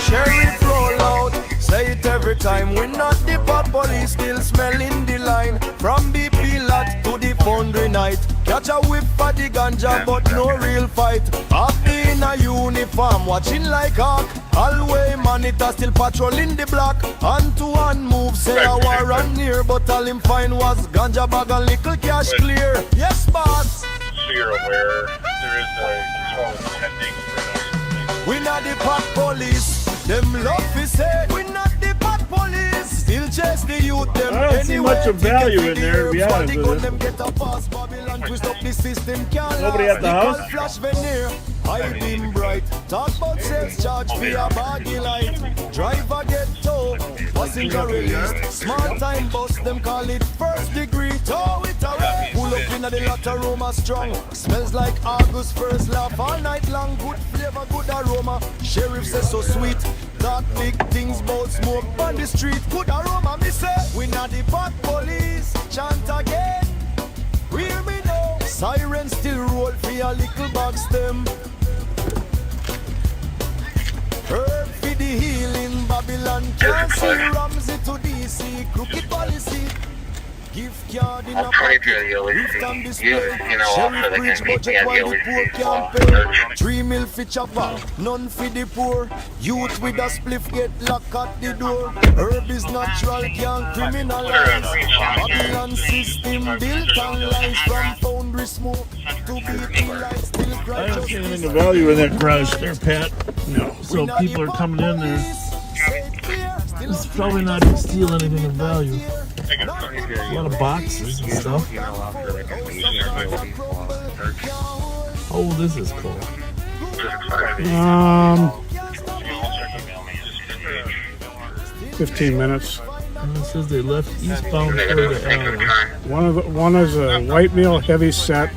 Sheriff roll out, say it every time. We not the pot police, still smelling the line. From BP lot to the foundry night. Catch a whip for the ganja, but no real fight. After in a uniform, watching like hawk. Always monitor, still patrolling the block. Hand to hand move, say a war run near. But all him find was ganja bag and little cash clear. Yes, boss. So you're aware there is a call pending for We not the pot police. Them love to say we not the pot police. Still chase the youth them. I don't see much of value in there, to be honest with you. Get a pass, Babylon twist up the system. Can't Nobody at the house? Flash veneer, hiding bright. Talk about sales charge for a baggy light. Driver get towed, passenger released. Smart time bus, them call it first degree. Tow it away. Pull up in the latter room a strong. Smells like August first laugh all night long. Good flavor, good aroma. Sheriff says so sweet. Talk big things about smoke on the street. Good aroma, me say. We not the pot police. Chant again. Hear me now. Sirens still roll for a little bag stem. Herb for the healing. Babylon can't see Ramsey to DC. Crooked policy. Gift card in a pocket. Rift on display. Sheriff bridge budget while the poor can't pay. 3 mil for chopper, none for the poor. Youth with a spliff get locked at the door. Herb is natural, can't criminalize. Babylon system built on lies from foundry smoke to BP lights still cry. I don't see anything of value in that garage there, Pat. No. So people are coming in there. It's probably not going to steal anything of value. A lot of boxes and stuff. Oh, this is cool. 15 minutes. It says they left eastbound for the alley. One is a white male heavy set,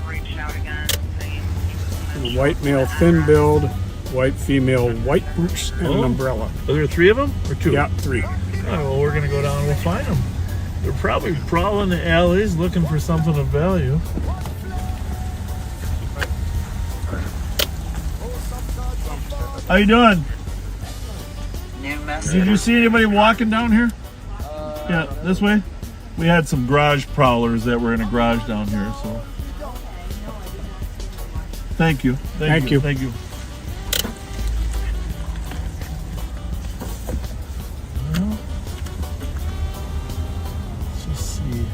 white male thin build, white female white boots, and an umbrella. Are there 3 of them or 2? Yeah, 3. Oh, well, we're gonna go down and we'll find them. They're probably prowling the alleys looking for something of value. How you doing? Did you see anybody walking down here? Yeah, this way. We had some garage prowlers that were in a garage down here, so. Thank you. Thank you. Thank you. Well, let's just see.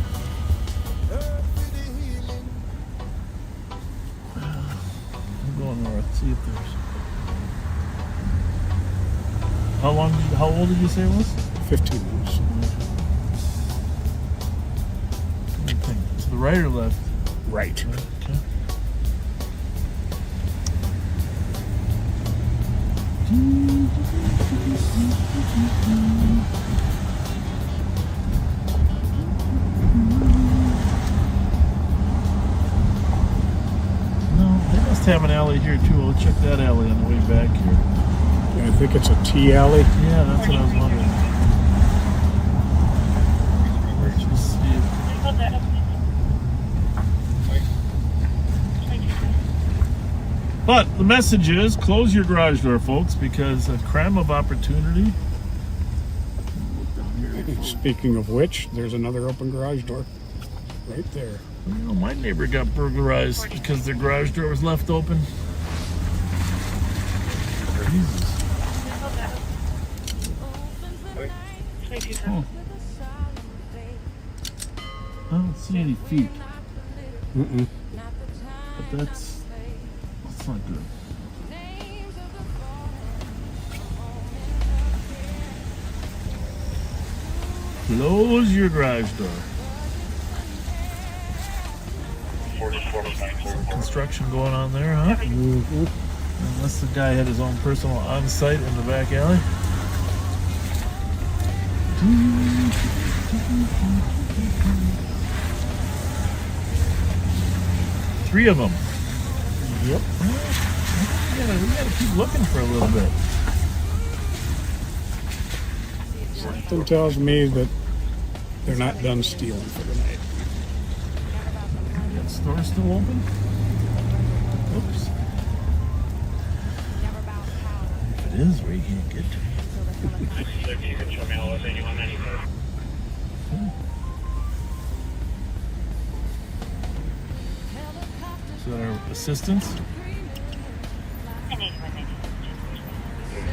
I'm going north. See if there's. How old did you say it was? 15 minutes. To the right or left? Right. Okay. No, they must have an alley here too. We'll check that alley on the way back here. I think it's a T alley. Yeah, that's what I was wondering. Let's just see if... But the message is, close your garage door, folks, because a crime of opportunity. Speaking of which, there's another open garage door right there. You know, my neighbor got burglarized because their garage door was left open. Jesus. Oh. I don't see any feet. Mm-mm. But that's not good. Close your garage door. Some construction going on there, huh? Mm-hmm. Unless the guy had his own personal on-site in the back alley. Three of them. Yep. We gotta keep looking for a little bit. Something tells me that they're not done stealing for the night. That store still open? Oops. If it is, where you can't get to. Is that our assistants?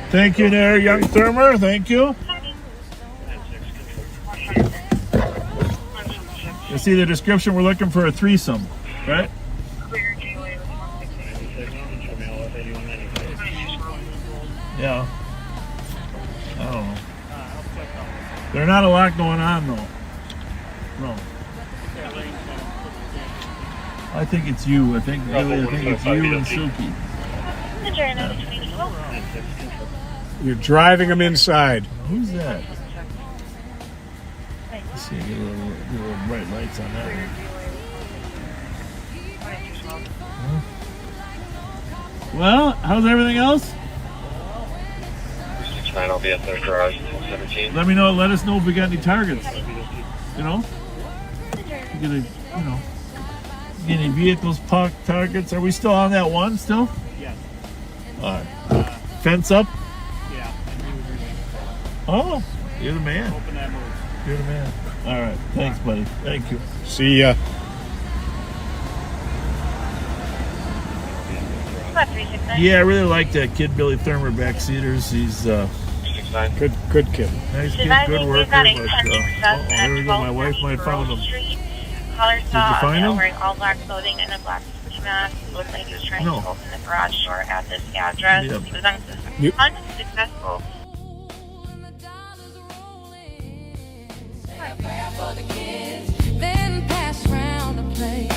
Thank you there, young Thermer. Thank you. You see the description, we're looking for a threesome, right? Yeah. I don't know. There's not a lot going on though. No. I think it's you. I think it's you and Suki. You're driving them inside. Who's that? Let's see, get a little bright lights on that one. Huh? Well, how's everything else? 69, I'll be at the garage 17. Let me know. Let us know if we got any targets. You know, get any vehicles parked targets. Are we still on that one still? Yes. All right. Fence up. Yeah. Oh, you're the man. Open that move. You're the man. All right. Thanks, buddy. Thank you. See ya. Yeah, I really like that kid, Billy Thermer, backseaters. He's good kid. Nice kid, good worker. But there we go. My wife might find him. Caller saw you find him? wearing all black clothing and a black face mask. It looked like he was trying to open the garage door at this address. Yep. He was unsuccessful. Then pass round a plate.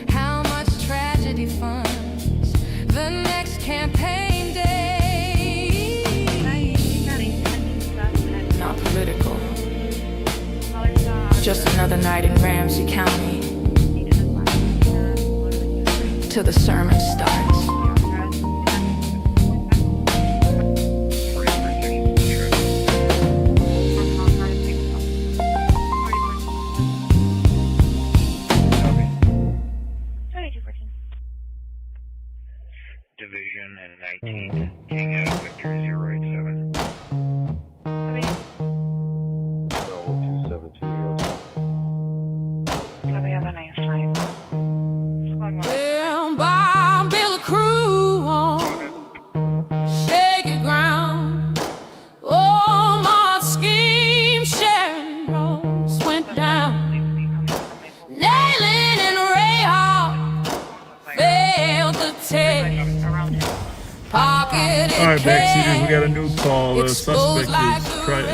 How much tragedy funds the next campaign day? Not political. Just another night in Ramsey County till the sermon starts. Division and 19, King Ave, Victor 087. Well, Bob, build a crew on shaky ground. Oh, my scheme, Sharon Rose went down. Nailing and Ray Hawk failed the test. All right, backseaters, we got a new call. The suspect is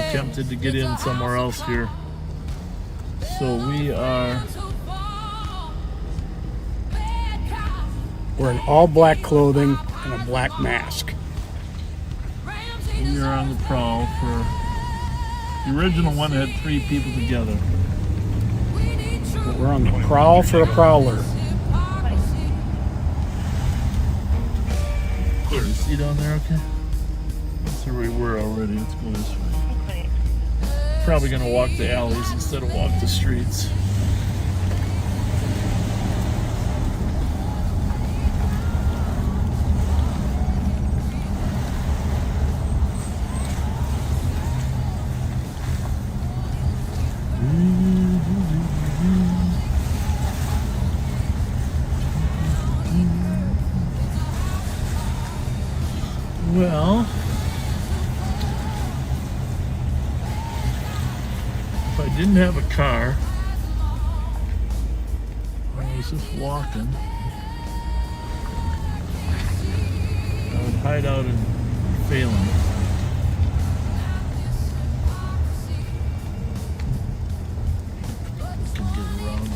attempted to get in somewhere else here. So we are wearing all black clothing and a black mask. We are on the prowl for the original one had 3 people together. But we're on the prowl for a prowler. You see down there, okay? That's where we were already. Let's go this way. Probably gonna walk the alleys instead of walk the streets. Well, if I didn't have a car, I was just walking, I would hide out in Phelan. Can get around.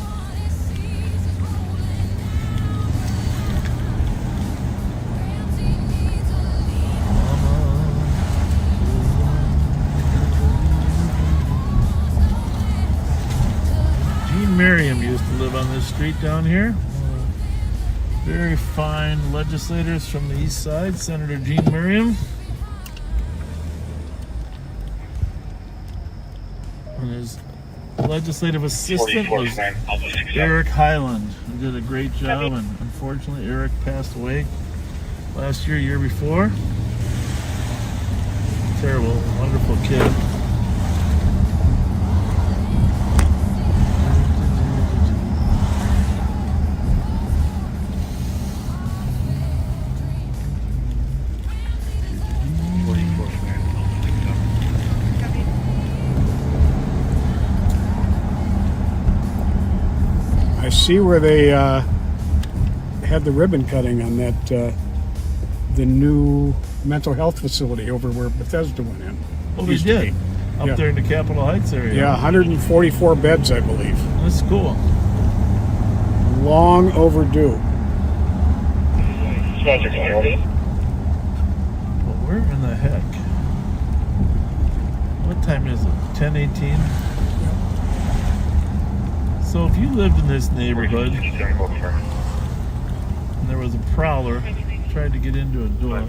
Merriam used to live on this street down here. Very fine legislators from the east side, Senator Gene Merriam. And his legislative assistant was Eric Highland, who did a great job, and unfortunately Eric passed away last year before. Terrible, wonderful kid. I see where they had the ribbon cutting on that the new mental health facility over where Bethesda went in. Oh, they did? Up there in the Capitol Heights area. Yeah, 144 beds, I believe. That's cool. Long overdue. But where in the heck? What time is it? 10:18? So if you lived in this neighborhood and there was a prowler tried to get into a door.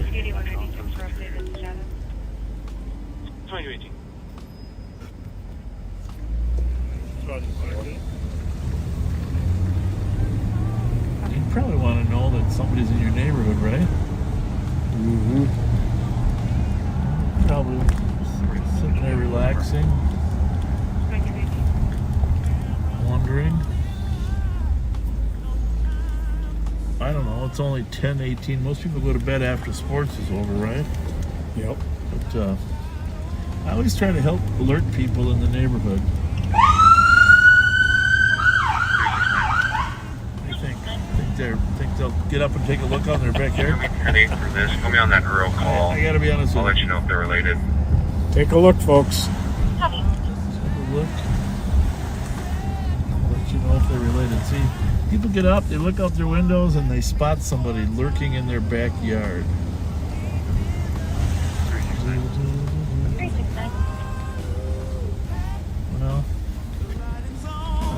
You probably want to know that somebody's in your neighborhood, right? Mm-hmm. Probably sitting there relaxing, wondering. I don't know, it's only 10:18. Most people go to bed after sports is over, right? Yep. But I always try to help alert people in the neighborhood. What do you think? Think they'll get up and take a look on their backyard? For this, put me on that Burrill call. I gotta be honest I'll with let you know if they're related. Take a look, folks. Take a look. Let you know if they're related. See, people get up, they look out their windows, and they spot somebody lurking in their backyard. Well, I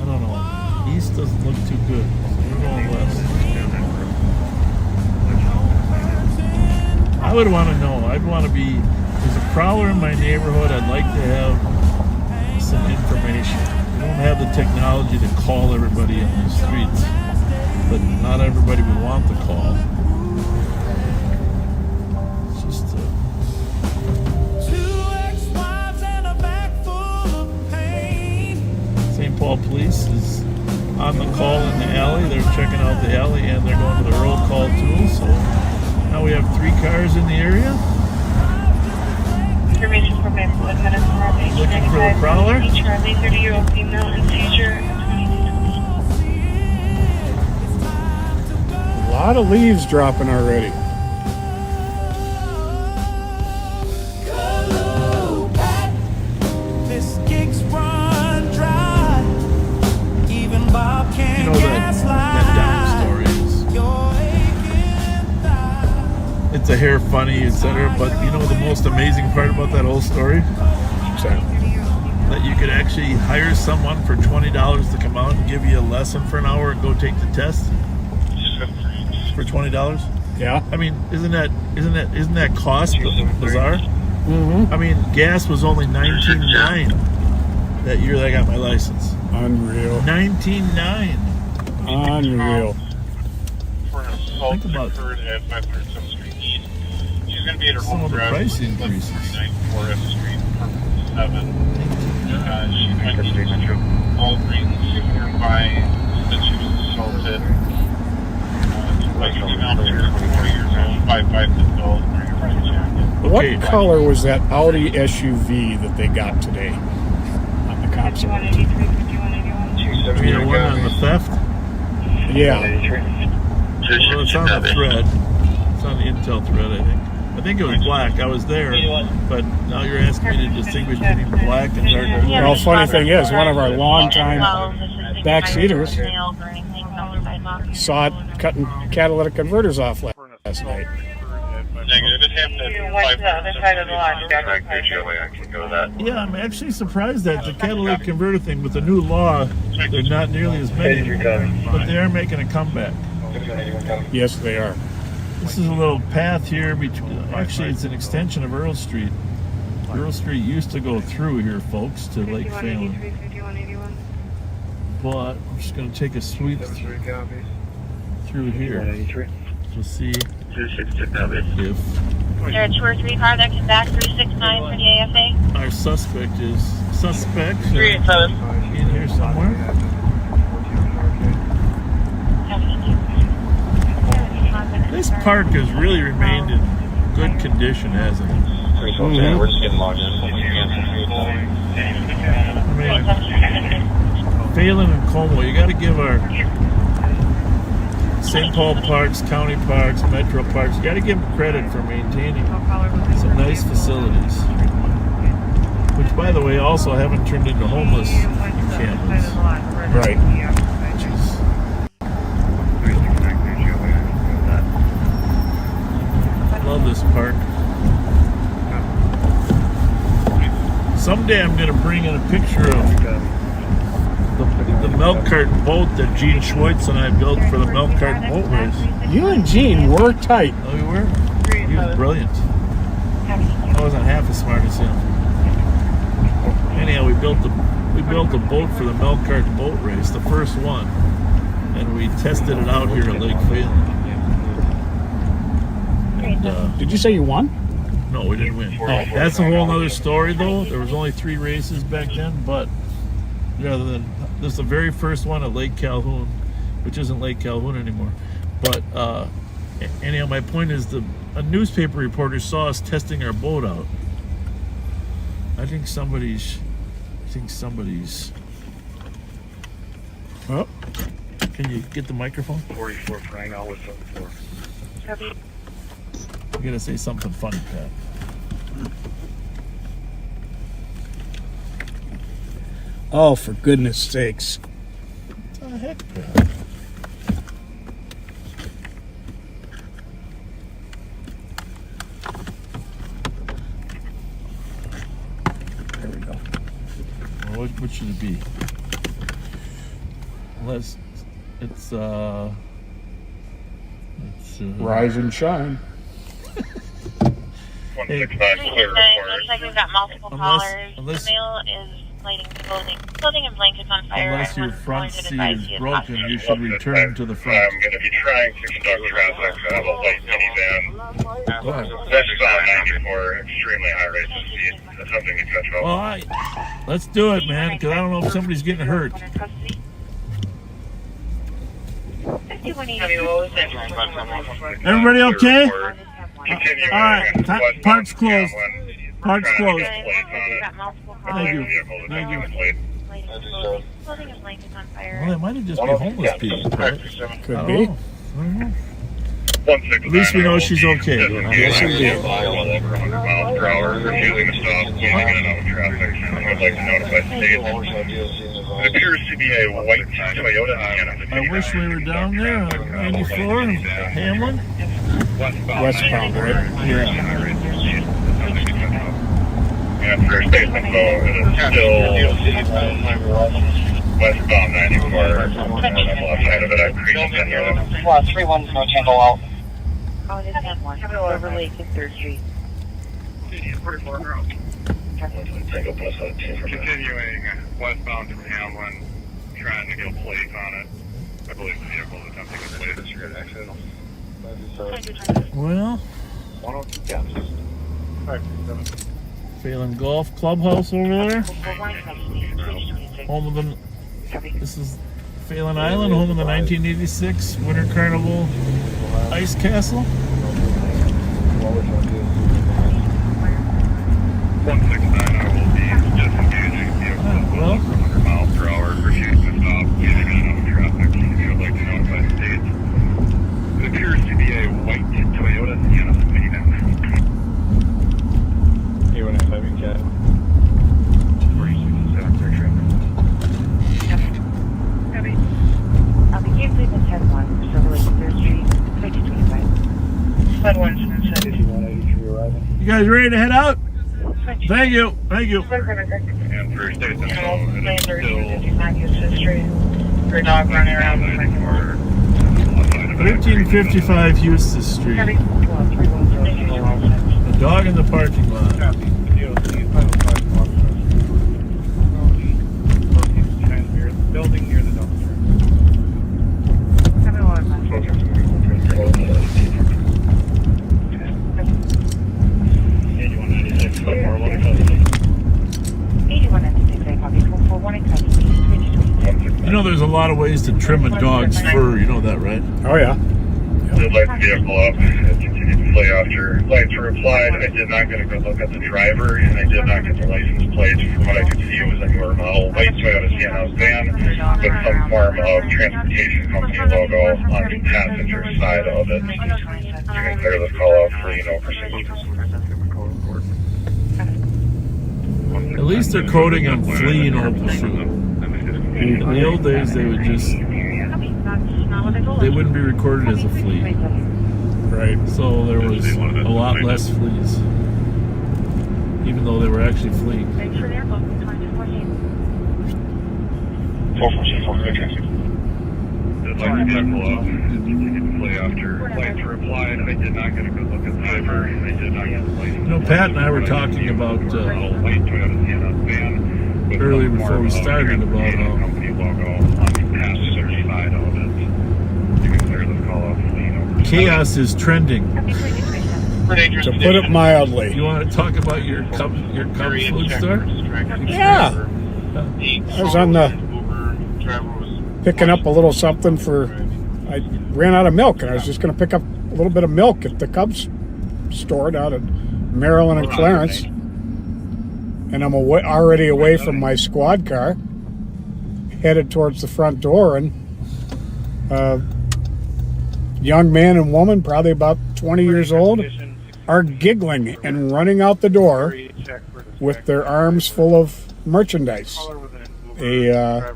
don't know. East doesn't look too good. So we're going west. I would want to know. I'd want to be. There's a prowler in my neighborhood. I'd like to have some information. We don't have the technology to call everybody in the streets, but not everybody would want the call. It's just St. Paul Police is on the call in the alley. They're checking out the alley and they're going to the roll call too. So now we have 3 cars in the area. Information program for the Pennington Looking for the prowler. Charlie, 30-year-old female in seizure. A lot of leaves dropping already. This kicks run dry. Even Bob You can't know that Darrin story is. It's a hair funny, etc. But you know the most amazing part about that whole story? That you could actually hire someone for $20 to come out and give you a lesson for an hour and go take the test for $20. Yeah. I mean, isn't that cost bizarre? Mm-hmm. I mean, gas was only $19.9 that year that I got my license. Unreal. $19.9. Unreal. For an assault Think about occurred at 500 Summer Street East. She's going to be at her some home of the address, price increases. 394 F Street, Purple 7. She went to Walgreens nearby, said she was assaulted. Like a female, 4 years old, 5'5" adult, wearing a red jacket. What Okay. color was that Audi SUV that they got today on the cop side? 5183, 5181. 301 on the theft? Yeah. Well, it's on the thread. It's on the Intel thread, I think. I think it was black. I was there, but now you're asking me to distinguish between the black and dark. Well, funny thing is, one of our longtime backseaters saw it cutting catalytic converters off last night. Negative. went to the other side of the lot. I can go to that. Yeah, I'm actually surprised that the catalytic converter thing with the new law, they're not nearly as many, but they are making a comeback. Yes, they are. This is a little path here between. Actually, it's an extension of Earl Street. Earl Street used to go through here, folks, to Lake Phelan. But I'm just going to take a sweep through here to see if Is there a 2 or 3 car that can back 369 for the AFA? our suspect is in here somewhere. This park has really remained in good condition, hasn't it? Mm-hmm. We're just getting logged in. Phelan and Como, you got to give our St. Paul Parks, County Parks, Metro Parks, you got to give them credit for maintaining some nice facilities. Which, by the way, also haven't turned into homeless encampments. Right. Which is love this park. Someday I'm going to bring in a picture of the milk carton boat that Gene Schweitz and I built for the milk carton boat race. You and Gene were tight. Oh, we were? He was brilliant. I wasn't half as smart as him. Anyhow, we built a boat for the milk carton boat race, the first one, and we tested it out here at Lake Phelan. And, Did you say you won? no, we didn't win. That's a whole other story, though. There was only 3 races back then, but rather than this is the very first one at Lake Calhoun, which isn't Lake Calhoun anymore. But anyhow, my point is a newspaper reporter saw us testing our boat out. I think somebody's. Oh, Can you get the microphone? 44 crying out with 74. You gotta say something funny, Pat. oh, for goodness sakes. What the heck, Pat? There we go. Well, what should it be? Unless it's Rise and shine. 165 clear Looks report. like we've got multiple callers. unless- The male is lighting clothing and blankets on fire. Unless your and front caller did seat advise is he broken, hostage. you should return to the front. I'm going to be trying to conduct traffic. I have a white minivan. That's on 94, extremely high rate of speed. That's something you touch Well, let's do it, man, because I don't know if somebody's getting hurt. Everybody okay? All right, park's closed. Park's closed. Thank you. Thank you. Clothing and blankets on fire. Well, it might have just been homeless people. Right? Could I be. don't know. At least we know she's okay. Yes, indeed. Over 100 miles per hour, refusing to stop, pulling in and out of traffic. I'd like to notify state. It appears to be a white Toyota Sienna. I wish we were down there on 94 in Hamlin. Westbound, right? Yeah. And first base info, it is still westbound 94. On the left side of it, I appreciate that here. 3-1, no handle out. Oh, it is that one. Over Lake and 3rd Street. Continuing westbound to Hamlin, trying to get a plate on it. I believe the vehicle is attempting to plate this year accident. Well, Phelan Golf Clubhouse over there. Home of the. This is Phelan Island, home of the 1986 Winter Carnival Ice Castle. 169, I will be disengaging vehicle Well. 100 miles per hour, refusing to stop, using it out of traffic. If you would like to notify state. It appears to be a white Toyota Sienna minivan. A1F cat. 46 traffic. The case leaving 10-1, so Lake and 3rd Street, 2225. 10-1, You guys ready to head out? Thank you. Thank you. And for states and so, and it's still Your dog running around the second floor. 1355 Houston Street. A dog in the parking lot. Building near the dumpster. You know, there's a lot of ways to trim a dog's fur. You know that, right? Oh, yeah. the light vehicle up and continued to play after lights were applied. I did not get a good look at the driver, and I did not get the license plate. From what I could see, it was a newer model white Toyota Sienna van with some form of transportation company logo on the passenger side of it. You can clear this call out for, procedure. At least they're coding on flea and overshoot. In the old days, they would they wouldn't be recorded as a flea. Right. So there was a lot less fleas, even though they were actually fleeing. The light vehicle up and continued to play after lights were applied. I did not get a good look at the driver, and I did not get the license. Pat and I were talking about white Toyota Sienna van with earlier some before form we of started about transportation company logo on the passenger side of it. You can clear this call out for chaos is trending. To put it mildly. You want to talk about your Cubs food store? Yeah. I was on the picking up a little something for. I ran out of milk, and I was just going to pick up a little bit of milk at the Cubs store down at Maryland and Clarence. And I'm already away from my squad car, headed towards the front door, and young man and woman, probably about 20 years old, are giggling and running out the door with their arms full of merchandise. A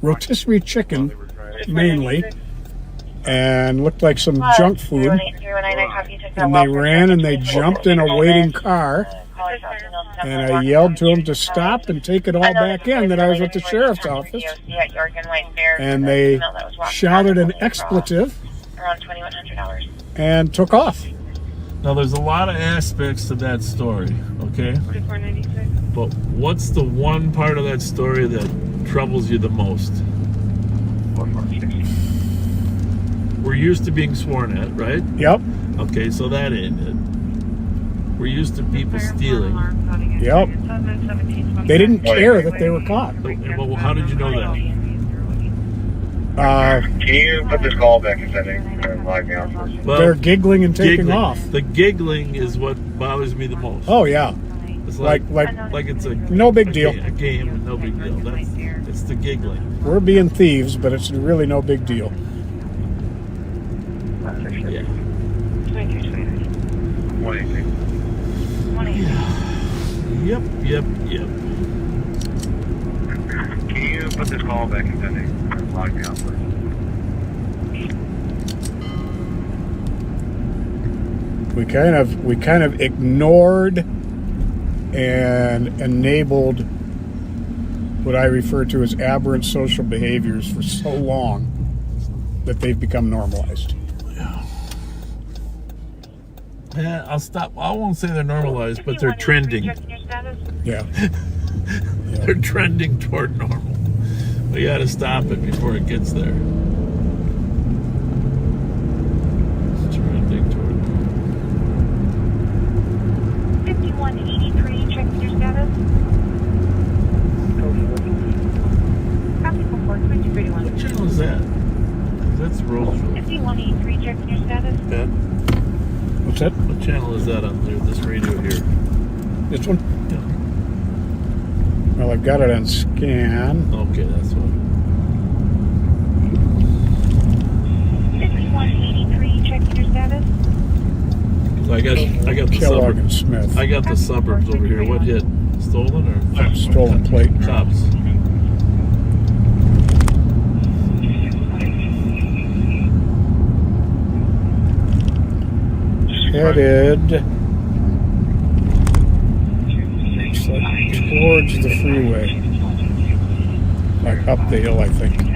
rotisserie chicken, mainly, and looked like some junk food. And they ran and they jumped in a waiting car. And I yelled to them to stop and take it all back in, that I was at the sheriff's office. And they shouted an expletive and took off. Now, there's a lot of aspects to that story, okay? But what's the one part of that story that troubles you the most? We're used to being sworn at, right? Yep. Okay, so that ain't it. We're used to people stealing. Yep. They didn't care that they were caught. Well, how did you know that? Can you put this call back in setting and log me out first? Well, they're giggling and taking off. The giggling is what bothers me the most. Oh, yeah. It's like it's a no big deal. A game, no big deal. It's the giggling. We're being thieves, but it's really no big deal. Yeah. Yep. Can you put this call back in setting and log me out first? We kind of ignored and enabled what I refer to as aberrant social behaviors for so long that they've become normalized. Yeah, I'll stop. I won't say they're normalized, but they're trending. Yeah. They're trending toward normal. We got to stop it before it gets there. Trending toward normal. 5183, check your status. What channel is that? That's Roseville. 5183, check your status. Pat? What's that? What channel is that on there? This radio here? This one? Yeah. Well, I've got it on scan. Okay, that's what. 5183, check your status. I got the Kellogg suburbs. and Smith. I got the suburbs over here. What hit? Stolen or Stolen plate. cops? Headed towards the freeway. Like up the hill, I think.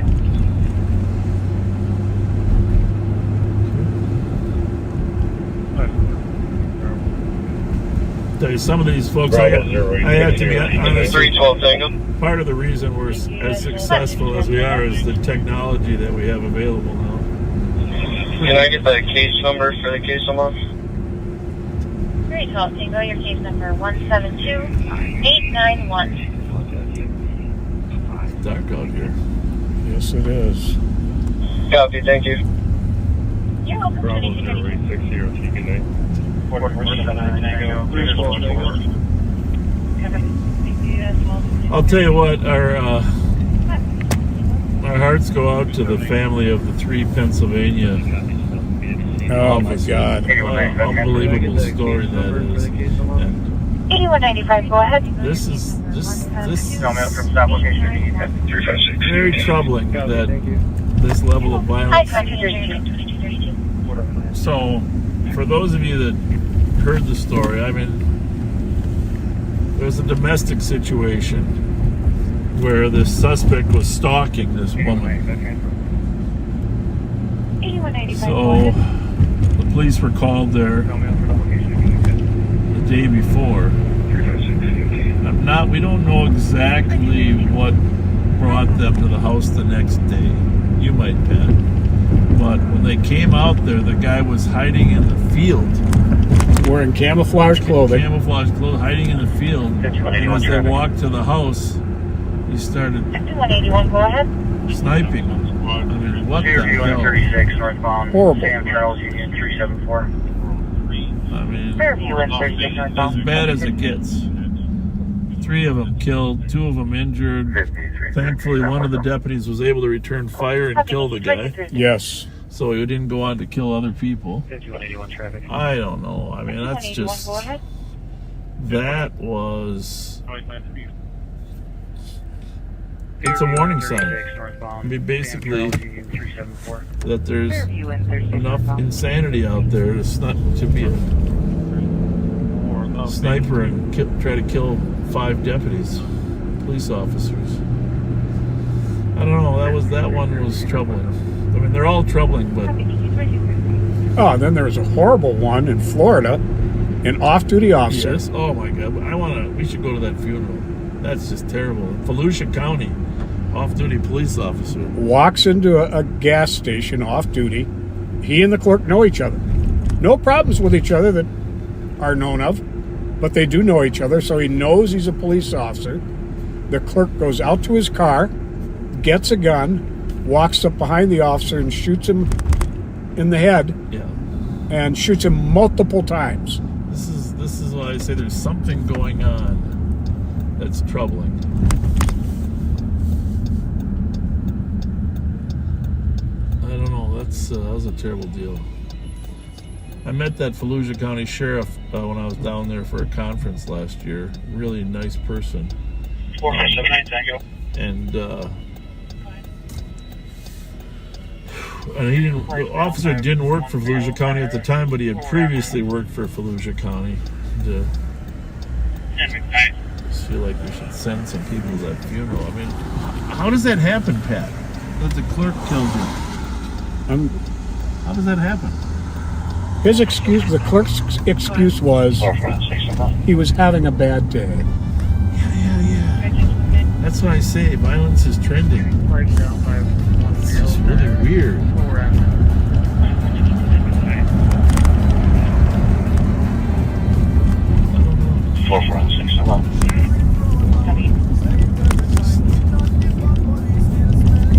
Tell you, some of these folks, I have to be honest, 312 Tango. part of the reason we're as successful as we are is the technology that we have available now. Can I get the case number for the case I'm on? 312 Tango, your case number 172891. It's dark out here. Yes, it is. Copy, thank you. You're welcome. 2230. I'll tell you what, our hearts go out to the family of the 3 Pennsylvania. Oh my God! Unbelievable story that is. And 8195, go ahead. this is very troubling that this level of violence. So, for those of you that heard the story, I mean, there was a domestic situation where the suspect was stalking this woman. So, the police were called there the day before. We don't know exactly what brought them to the house the next day. You might bet. But when they came out there, the guy was hiding in the field. Wearing camouflage clothing. Hiding in the field. And as they walked to the house, he started 181, go ahead. sniping them. I mean, what the hell? 36 northbound. Horrible. Sam Charles Union 374. I mean, Fairview and 36 as northbound. bad as it gets. 3 of them killed, 2 of them injured. Thankfully, one of the deputies was able to return fire and kill the guy. Yes. So he didn't go on to kill other people. 5181 traffic. I don't know. I mean, that's just... That was... It's a warning sign. I mean, basically, that there's enough insanity out there to be a sniper and try to kill 5 deputies, police officers. I don't know. That one was troubling. I mean, they're all troubling, but Oh, and then there was a horrible one in Florida, an off-duty officer. yes. Oh my God! We should go to that funeral. That's just terrible. Volusia County, off-duty police officer. Walks into a gas station off-duty. He and the clerk know each other. No problems with each other that are known of, but they do know each other, so he knows he's a police officer. The clerk goes out to his car, gets a gun, walks up behind the officer and shoots him in the head, and shoots him multiple times. This is why I say there's something going on that's troubling. I don't know. That was a terrible deal. I met that Volusia County sheriff when I was down there for a conference last year. Really nice person. 4579 Tango. And the officer didn't work for Volusia County at the time, but he had previously worked for Volusia County. I just feel like we should send some people to that funeral. I mean, how does that happen, Pat? That the clerk killed him? How does that happen? His excuse, the clerk's excuse was he was having a bad day. Yeah. That's why I say violence is trending. It's just really weird.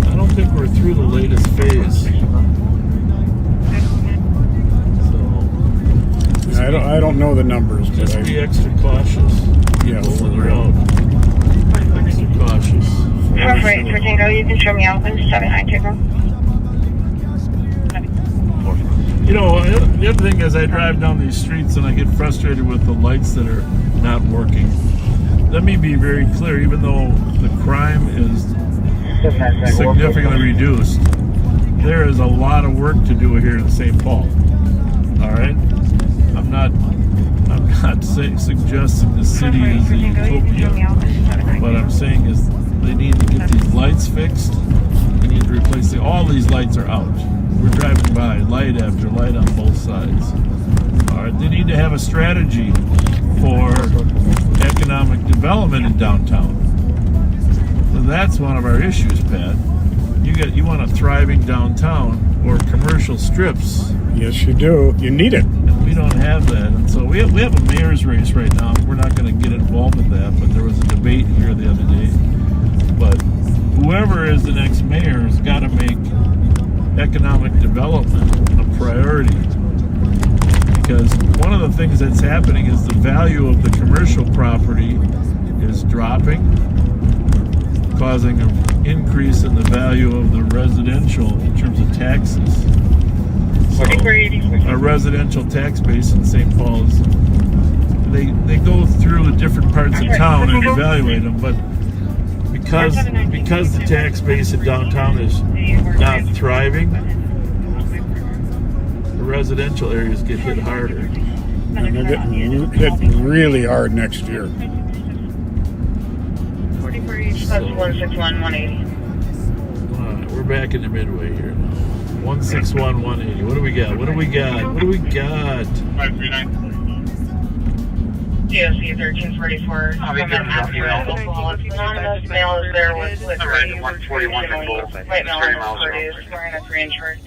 I don't think we're through the latest phase. So I don't know the numbers, but just be extra cautious. Yeah, when you're out. Extra cautious. Right, for Tango, you can show me out, please. 79 Tango. You know, the other thing is I drive down these streets and I get frustrated with the lights that are not working. Let me be very clear, even though the crime is significantly reduced, there is a lot of work to do here in St. Paul. All right? I'm not suggesting the city is a utopia. What I'm saying is they need to get these lights fixed. They need to replace all these lights are out. We're driving by light after light on both sides. All right, they need to have a strategy for economic development in downtown. So that's one of our issues, Pat. You want a thriving downtown or commercial strips. Yes, you do. You need it. And we don't have that. And so we have a mayor's race right now. We're not going to get involved with that, but there was a debate here the other day. But whoever is the next mayor has got to make economic development a priority. Because one of the things that's happening is the value of the commercial property is dropping, causing an increase in the value of the residential in terms of taxes. So our residential tax base in St. Paul's, they go through the different parts of town and evaluate them, but because the tax base in downtown is not thriving, the residential areas get hit harder. And they're getting hit really hard next year. That's 161, 180. All right, we're back in the midway here now. 161, 180. What do we got? 539. GOC 1344. Anonymous mail is there with All right, 141 in both. white mail 30 is miles an produced. We're in a 3-inch short.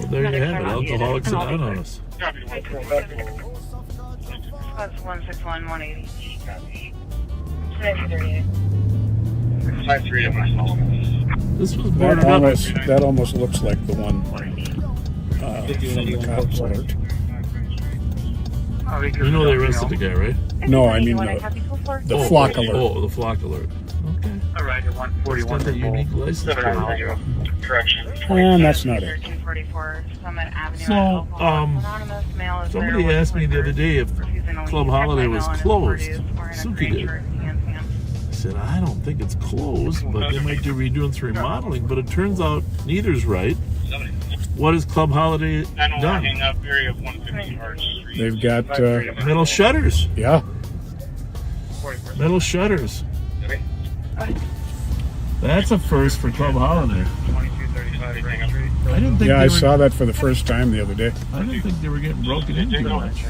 Well, there you have it. Alcoholics Anonymous. Copy. That's 161, 180. 1938. 538. This was boarded up. That almost looks like the one from the cops alert. You know they arrested the guy, right? No, I mean the flock alert. Oh, the flock alert. Okay. All right, It's 141 got that unique license plate. Correction. And that's not it. 1344 Summit Avenue. So, Anonymous mail is somebody there asked me the other day if Club Holiday was closed. Suki did. I said, I don't think it's closed, but they might be redoing some remodeling. But it turns out neither's right. What has Club Holiday done? Hang up area of 150 Arch Street. They've got, Metal shutters. yeah. Metal shutters. That's a first for Club Holiday. 2235 Graham Street. I didn't think Yeah, they I were, saw that for the first time the other day. I didn't think they were getting broken into much.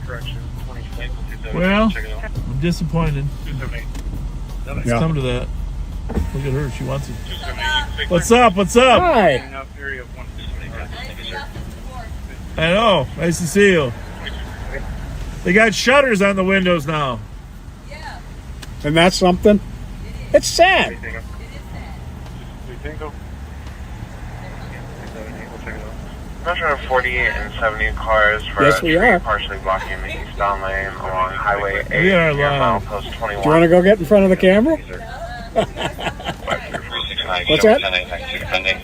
Correction. 26. Well, Check it out. I'm disappointed. 278. It's Yeah. come to that. Look at her. She wants it. 278. What's up? What's up? Hi. Hang up area of 150. Thank you, sir. I know. Nice to see you. They got shutters on the windows now. And that's something? It's sad. We think of. 148 and 70 cars for Yes, we are. partially blocking the eastbound lane along Highway 8 We are near live. milepost 21. Do you want to go get in front of the camera? What's that?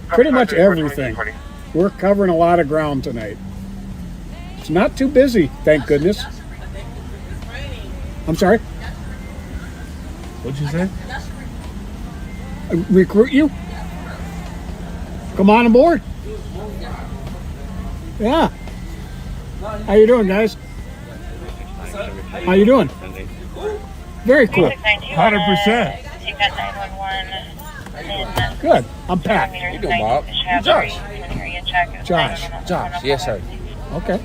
Pretty much everything. We're covering a lot of ground tonight. It's not too busy, thank goodness. I'm sorry? What'd you say? Recruit you? Come on aboard. Yeah. How you doing, guys? How you doing? Very cool. 100%. Take that 911. Good. I'm Pat. How you doing, Bob? Josh. Josh. Josh, yes, sir. Okay.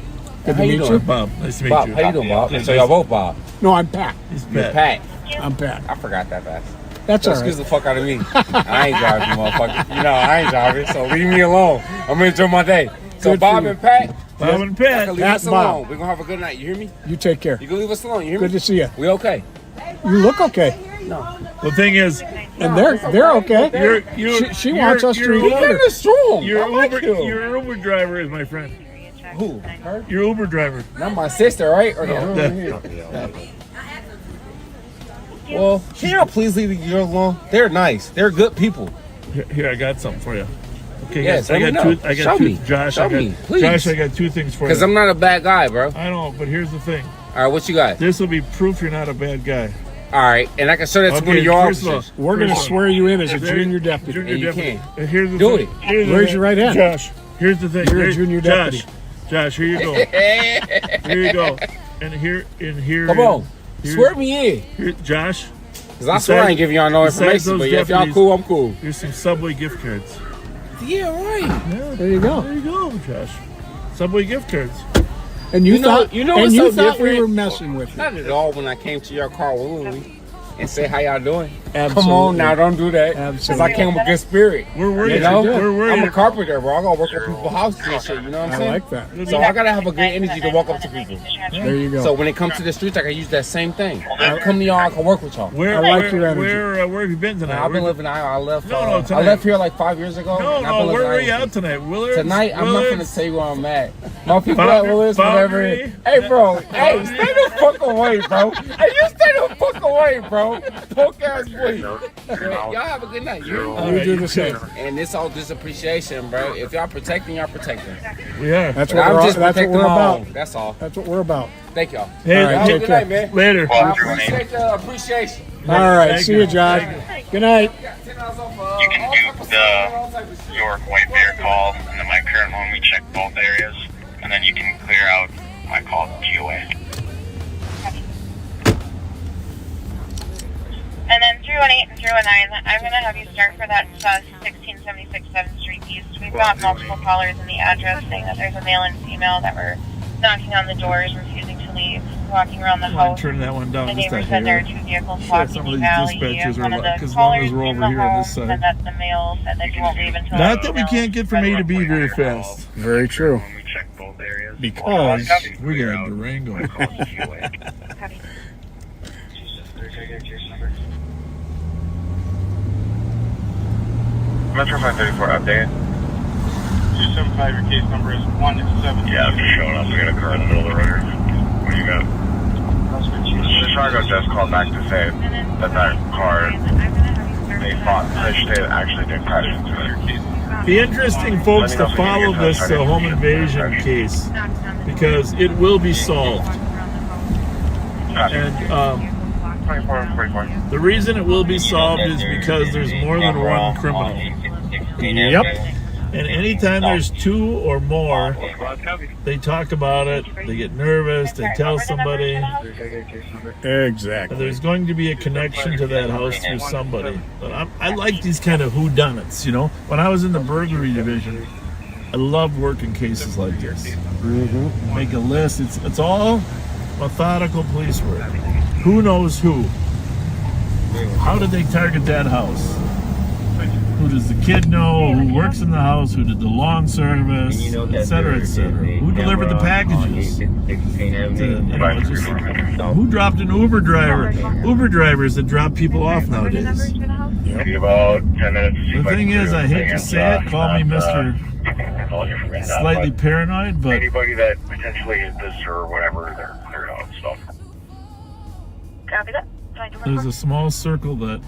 Good How to you meet doing? you. Bob, nice to meet Bob, you. how you doing, Bob? Yeah, So y'all both Bob. No, I'm Pat. He's You're Pat. Pat. I'm Pat. I forgot that fast. That's So all excuse right. the fuck out of me. I ain't driving, motherfucker. You know, I ain't driving, so leave me alone. I'm gonna enjoy my day. So Good Bob for you. and Pat, Bob and y'all Pat. can leave Pat us and Bob. alone. We're gonna have a good night. You hear me? You take care. You can leave us alone. You hear Good me? to see you. We okay? You look okay. The thing is, And they're okay. She wants us to you're leave. Uber, You're strong. your I like Uber, you. your Uber driver is my friend. Who? Her? Your Uber driver. Not my sister, right? Or no? Well, can y'all please leave the girls alone? They're nice. They're good people. Here, I got something for you. Okay, Yes, I let me got know. two. I got Show two. me. Josh, Show I got, me, please. Josh, I got two things for you. Because I'm not a bad guy, bro. I know, but here's the thing. All right, what you got? This will be proof you're not a bad guy. All right, and I can show that to one of your first of all, officers. We're going to first of all, swear you in as a There- junior deputy. Junior And you deputy. can. And here's the Do thing. it. Here's the Where's thing. your right hand? Josh, here's the thing. You're a Here- junior Josh, deputy. Josh, here you go. Here you go. And here. Come on. Here, Swear me in. Here, Josh. Because I swear I ain't giving y'all no information, but if y'all cool, I'm cool. Here's some Subway gift cards. Yeah, right. Yeah, there you go. There you go, Josh. Subway gift cards. And you thought we different? were messing with you. Not at all when I came to your car with Louie and say how y'all doing. Absolutely. Come on now, don't do that. Because I came with good spirit. We're worried. You know, we're worried. I'm a carpenter, bro. I gotta work with people's houses and shit. You know what I'm saying? I like that. So I gotta have a good energy to walk up to people. There you go. So when it comes to the streets, I can use that same thing. I come to y'all, I can work with y'all. Where have you been tonight? I've been living. I left. No, I left here like 5 years ago. No, where were you out tonight? Willards? Tonight, I'm not gonna tell you where I'm at. My people Boundary, at Willards, whatever. Boundary. Hey, bro. Hey, stay the fuck away, bro. Hey, you stay the fuck away, bro. Punk ass boy. Y'all have a good night. You do the same. And it's all this appreciation, bro. If y'all protecting, y'all protecting. We are. That's what we're about. That's all. That's what we're about. Thank y'all. Hey, all right, have a good night, man. Later. I appreciate the appreciation. All right. See you, Josh. Good night. You can do the York White Bear call, and then my current one, we check both areas, and then you can clear out my call to GOA. And then 318 and 319, I'm going to have you start for that 1676 7th Street East. We've got multiple callers in the address saying that there's a male and female that were knocking on the doors, refusing to leave, walking around the house. Turn that one down. The just neighbor said there are two vehicles blocking the alley. One of the as long as callers we're in over the here on home this side. said that the male said that he won't leave until... Not that we can't get from A to B very fast. Very true. We check both areas. Because we got a Durango. Metro 534 update. 275, your case number is 170. Yeah, I'm just showing up. We got a car in the middle of the road. What do you got? Chicago just called back to say that car they actually did crash into it. Be interesting, folks, to follow this home invasion case because it will be solved. And 24. the reason it will be solved is because there's more than one criminal. Yep. And anytime there's two or more, they talk about it, they get nervous, they tell somebody. Exactly. There's going to be a connection to that house through somebody. But I like these kind of whodunits, you know. When I was in the burglary division, I loved working cases like this. Mm-hmm. Make a list. It's all methodical police work. Who knows who? How did they target that house? Who does the kid know? Who works in the house? Who did the lawn service? Etc. etc. Who delivered the packages? Who dropped an Uber driver? Uber drivers that drop people off nowadays. Yep. About 10 minutes. The thing is, I hate to say it, call me Mr. Slightly paranoid, but anybody that potentially is this or whatever, they're out stuff. Copy that. there's a small circle that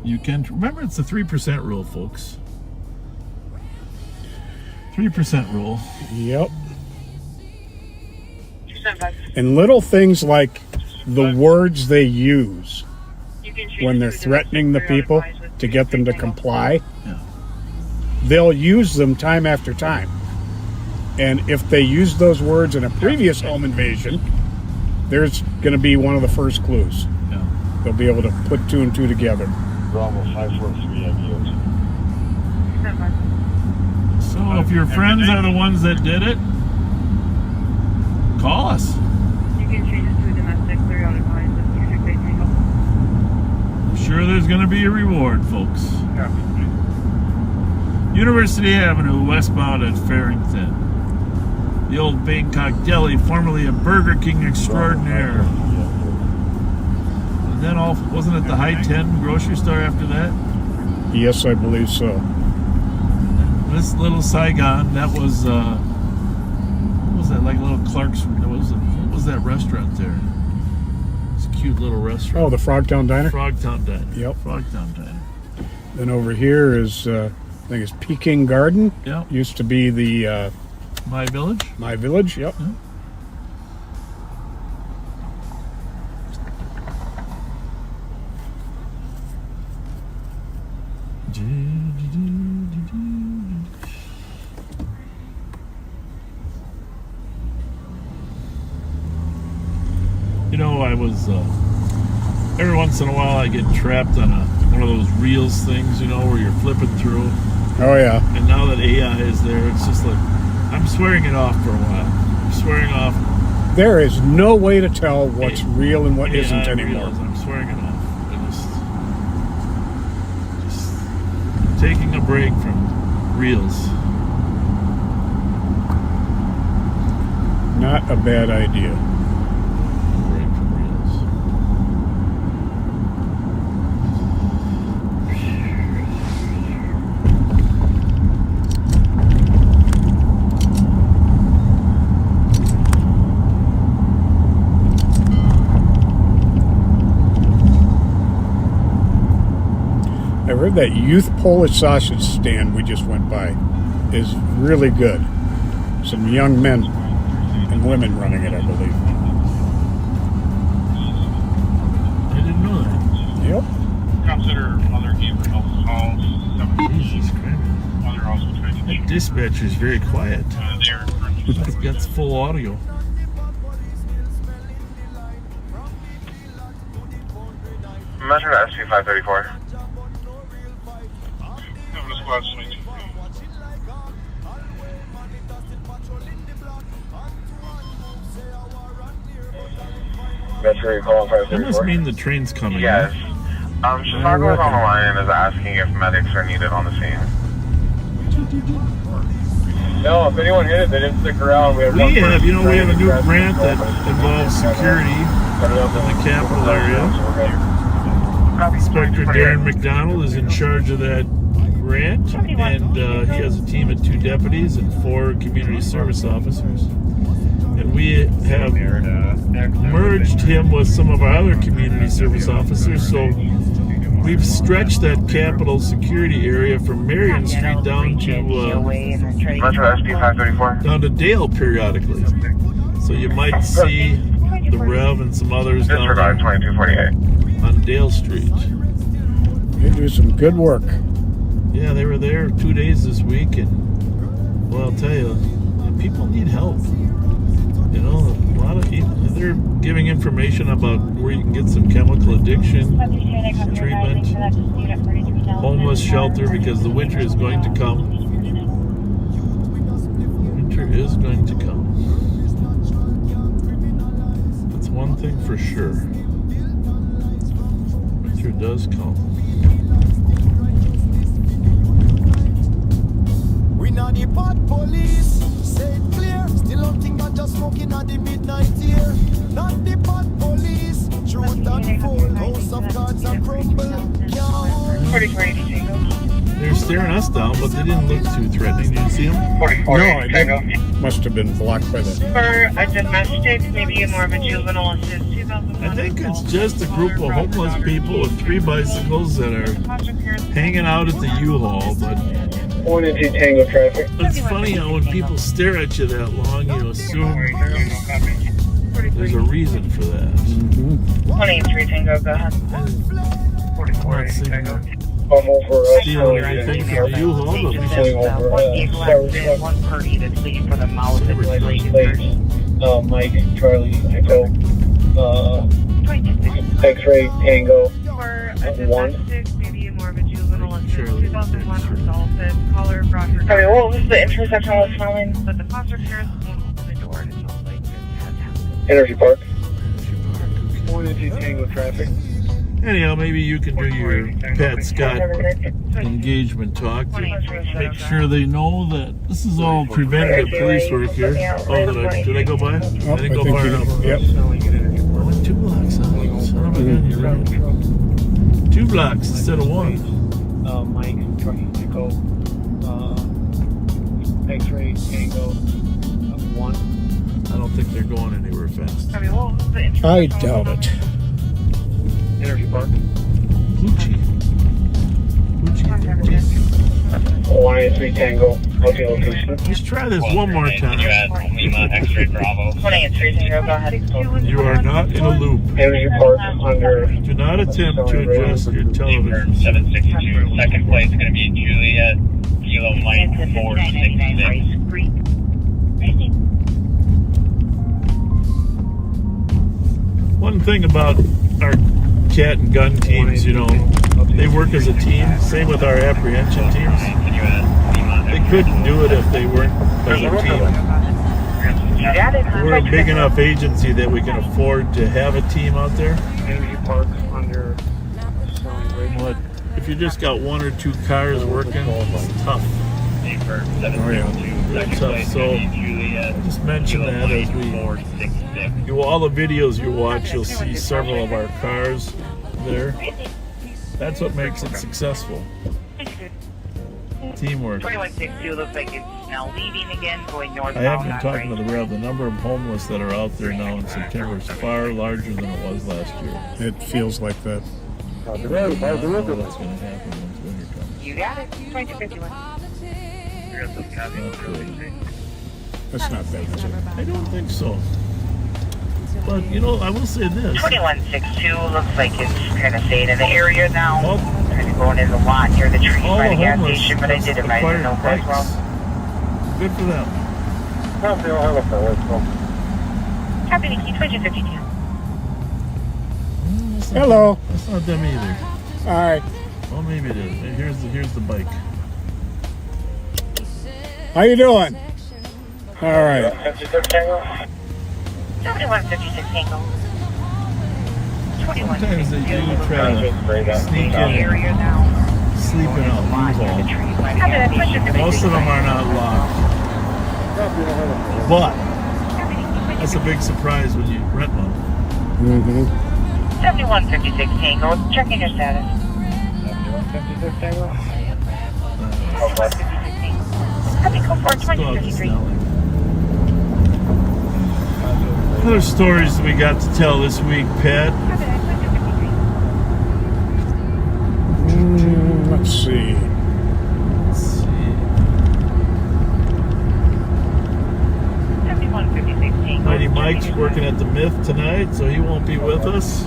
you can remember. It's the 3% rule, folks. 3% rule. Yep. And little things like the words they use when they're threatening the people to get them to comply, they'll use them time after time. And if they use those words in a previous home invasion, there's going to be one of the first clues. Yeah. They'll be able to put two and two together. Bravo 543 ideas. So if your friends are the ones that did it, call us. You can change it to a domestic, clear out advice with music based makeup. I'm sure there's going to be a reward, folks. University Avenue, westbound at Farrington. The old Bangkok Deli, formerly a Burger King extraordinaire. And then wasn't it the High 10 grocery store after that? Yes, I believe so. This little Saigon, that was, what was that, like a little Clark's, what was that restaurant there? It's a cute little restaurant. Oh, the Frogtown Diner? Frogtown Diner. Yep. Frogtown Diner. Then over here is, I think it's Peking Garden. Yep. Used to be the... My Village? My Village, yep. Yeah. I was, every once in a while I get trapped on one of those reels things, you know, where you're flipping through. Oh, yeah. And now that AI is there, it's just like, I'm swearing it off for a while. I'm swearing off. There is no way to tell what's real and what isn't anymore. I'm swearing it off. I just taking a break from reels. Not a bad idea. Break from reels. I heard that youth Polish sausage stand we just went by is really good. Some young men and women running it, I believe. I didn't know that. Yep. Consider other gamer calls. Jesus Christ. They're also trying to That dispatcher is very quiet. they're That's full audio. Metro to SP 534. Nova Squad 22. Metro call That 534. must mean the train's coming. Yes. Chicago's on the line is asking if medics are needed on the scene. No, if anyone hit it, they didn't stick around. We have a new grant that involves security in the capital area. Inspector Darrin McDonald is in charge of that grant, and he has a team of 2 deputies and 4 community service officers. And we have merged him with some of our other community service officers, so we've stretched that capital security area from Marion Street down to Metro SP 534. down to Dale periodically. So you might see the Rev and some others down Disregard 2248. on Dale Street. They do some good work. Yeah, they were there 2 days this week, and well, I'll tell you, people need help. You know, a lot of they're giving information about where you can get some chemical addiction treatment, homeless shelter, because the winter is going to come. Winter is going to come. That's one thing for sure. Winter does come. We not the pot police, say it clear. Still hunting and just smoking at the midnight here. Not the pot police, truth and full. House of cards and crumble. They're staring us down, but they didn't look too threatening. Did you see them? No, I didn't. Must have been blocked by the... For a domestic, maybe more of a juvenile assist. I think it's just a group of homeless people with 3 bicycles that are hanging out at the U-Haul, but 1-2 Tango traffic. it's funny how when people stare at you that long, you assume there's a reason for that. 183 Tango, go ahead. I'm not saying I'm over stealing anything from the U-Haul, but we should. One party that's leaving for the mouth and Mike, Charlie, Echo, X-Ray, Tango, For a 1. domestic, maybe more of a juvenile assist. Charlie, 2001 sure. assaulted. Caller brought her. Sorry, what was the intersection I was following? But the foster care won't open the door and it sounds like it has happened. Energy Park. 1-2 Tango traffic. Anyhow, maybe you can do your Pat Scott engagement talk to make sure they know that this is all preventative police work here. Oh, did I go by? I didn't go far enough. Yep. I went 2 blocks. Son of a gun, you're right. 2 blocks instead of 1. Mike, Charlie, Echo, X-Ray, Tango, 1. I don't think they're going anywhere fast. I doubt it. Energy Park. Poochie. 183 Tango, hotel location. Let's try this one more time. X-ray Bravo. 183 Tango, go ahead. You are not in a loop. Energy Park under. Do not attempt to adjust your television. 762. Second place is going to be Juliet, Kilo Mike 466. One thing about our cat and gun teams, you know, they work as a team. Same with our apprehension teams. They couldn't do it if they weren't as a team. We're a big enough agency that we can afford to have a team out there. But if you just got one or two cars working, it's tough. It's tough. So just mention that as we do all the videos you watch, you'll see several of our cars there. That's what makes it successful. Teamwork. 2162 looks like it's now leaving again, going northbound. I have been talking to the Rev. The number of homeless that are out there now in September is far larger than it was last year. It feels like that. I don't know what's going to happen once winter comes. You got it. 2251. That's not bad, is it? I don't think so. But, you know, I will say this. 2162 looks like it's kind of staying in the area now. Well, kind of going in the lot near the trees all by the the gas homeless station, but I did advise them no acquired as well. bikes. Good for them. Copy, Nikki, 2252. Hello. That's not them either. All right. Well, maybe it is. Here's the bike. How you doing? All right. 7156 Tango. Sometimes they do try to sneak in Area now. sleeping out U-Haul. Most of them are not locked. But that's a big surprise when you rent one. Mm-hmm. 7156 Tango. Checking your status. 7156 Tango. Copy, code 42053. Other stories we got to tell this week, Pat. Let's see. Mighty Mike's working at the Myth tonight, so he won't be with us.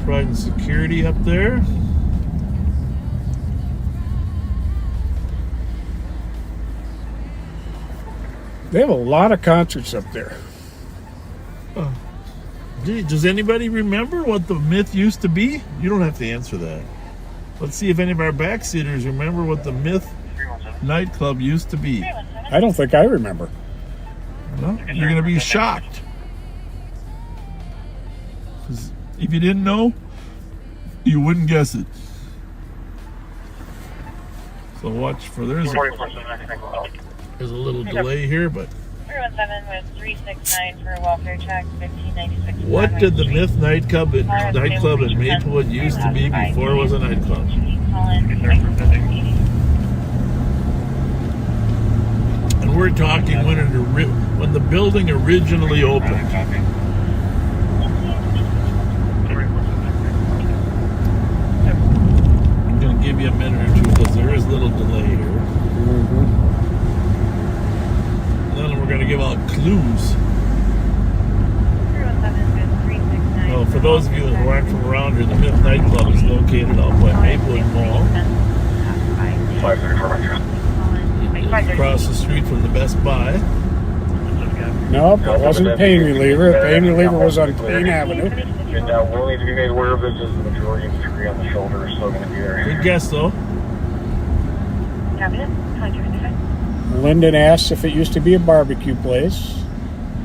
Providing security up there. They have a lot of concerts up there. Does anybody remember what the Myth used to be? You don't have to answer that. Let's see if any of our backseaters remember what the Myth nightclub used to be. I don't think I remember. Well, you're going to be shocked. 'Cause if you didn't know, you wouldn't guess it. So watch for there's a little delay here, but 317 with 369 for a welfare check, 1596. what did the Myth nightclub at Maplewood used to be before it was a nightclub? And we're talking when the building originally opened. I'm going to give you a minute or two because there is a little delay here. Then we're going to give out clues. Well, for those of you who aren't from around here, the Myth nightclub is located out by Maplewood Mall. Across the street from the Best Buy. Nope, it wasn't Pain Reliever. Pain Reliever was on Queen Avenue. And we'll need to be made aware of this as the majority of the tree on the shoulder is still going to be there. Good guess, though. Lyndon asks if it used to be a barbecue place.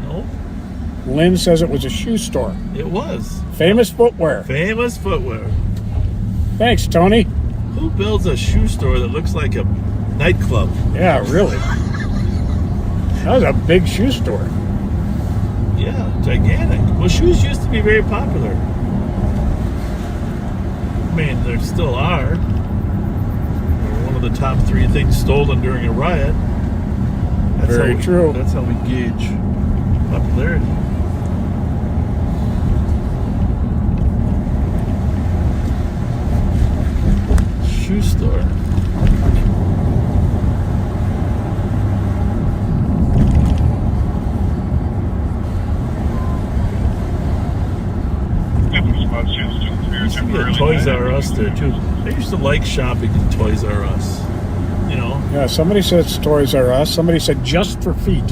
No. Lynn says it was a shoe store. It was. Famous footwear. Famous footwear. Thanks, Tony. Who builds a shoe store that looks like a nightclub? Yeah, really. That was a big shoe store. Yeah, gigantic. Well, shoes used to be very popular. I mean, there still are. They're one of the top 3 things stolen during a riot. That's Very true. That's how we gauge popularity. Shoe store. Used to be a Toys R Us there too. I used to like shopping in Toys R Us. You know. Yeah, somebody said it's Toys R Us. Somebody said Just for Feet.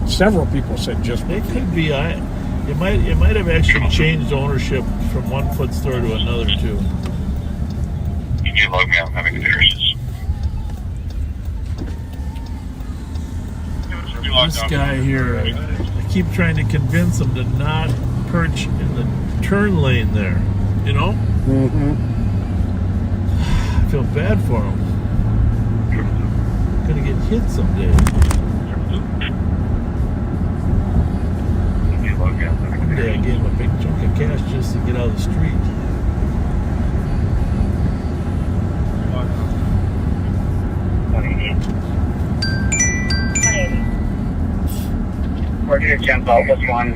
Several people said just It could be. It might have actually changed ownership from one foot store to another too. Can you log me out? I'm having computers. This guy here, I keep trying to convince him to not perch in the turn lane there. You know? Mm-hmm. I feel bad for him. Gonna get hit someday. One day I gave him a big chunk of cash just to get out of the street. We're going to jump out with one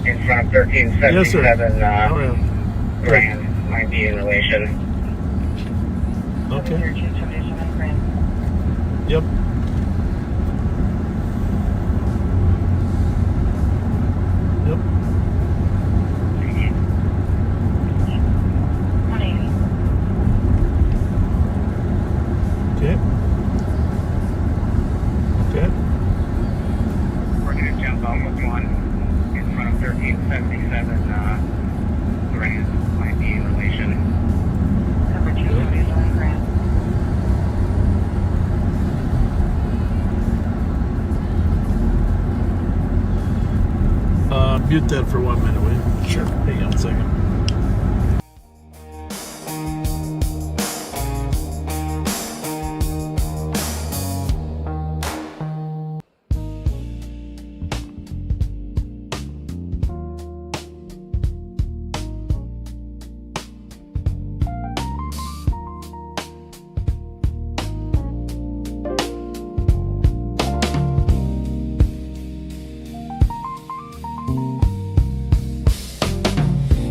in front of 1377 Yes, sir. Grand. Might be in relation. Okay. Yep. Yep. Okay. Okay. We're going to jump out with one in front of 1377 Grand. Might be in relation. Number 277 Grand. Mute that for 1 minute, will you? Sure. Hang on a second.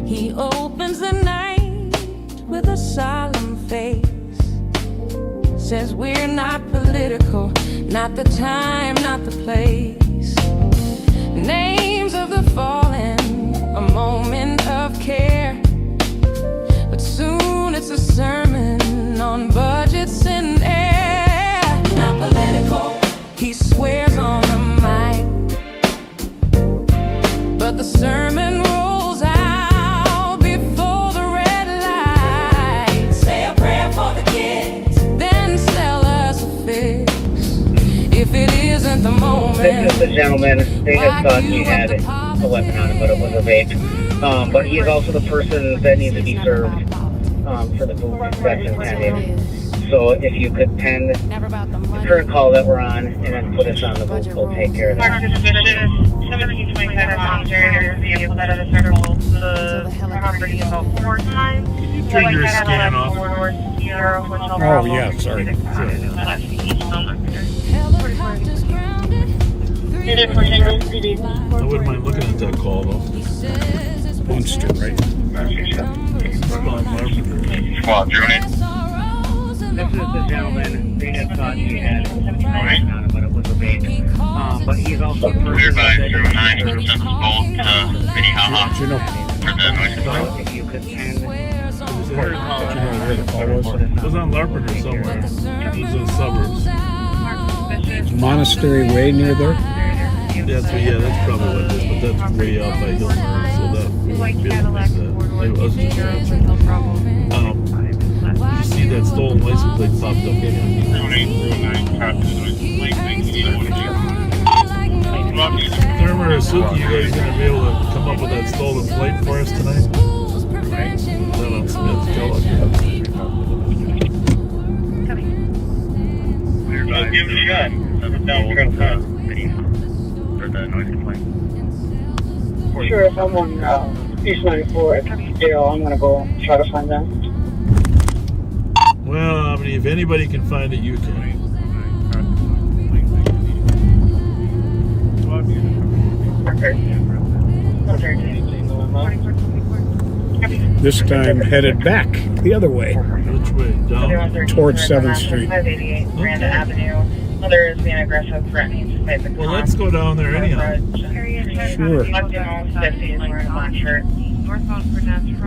He opens the night with a solemn face. Says we're not political, not the time, not the place. Names of the fallen, a moment of care. But soon it's a sermon on budgets and air. Not political, he swears on the mic. But the sermon rolls out before the red light. Say a prayer for the kids, then sell us a fix. If it isn't the moment. This is the gentleman. They had thought he had a weapon on him, but it was a vape. But he is also the person that needs to be served for the booth inspection pending. So if you could pen the current call that we're on and then put us on the booth, we'll take care of that. 1725 officer, vehicle that has circled the property about 4 times. Can you turn your scan off? Oh, yeah, sorry. I wouldn't mind looking at that call though. Munster, right? Squad, journey. This is the gentleman. They had thought he had a weapon on him, but it was a vape. But he's also the person Weird by that 09, send us both to Minnehaha Do you know, for the noise complaint. if you could pen do you know where the call was? It was on Larpenteur somewhere. It was in the suburbs. Monastery Way near there? That's probably what it is, but that's way out by Hillsborough, so that we wouldn't be able to miss that. It was just did you see that stolen license plate popped up? 0809, copy the noise complaint. Thank you. Therma or Suki, you guys gonna be able to come up with that stolen plate for us tonight? Not on Smith, Kellogg. Let's give it a shot. For the noise complaint. Sure, if I'm on East 94 at Dale, I'm going to go try to find that. Well, I mean, if anybody can find it, you can. This time headed back the other way. Which way? Down? Towards 7th Street. 588 Miranda Avenue. Mother is being aggressive, threatening to fight the Well, let's go down there anyhow. Sure.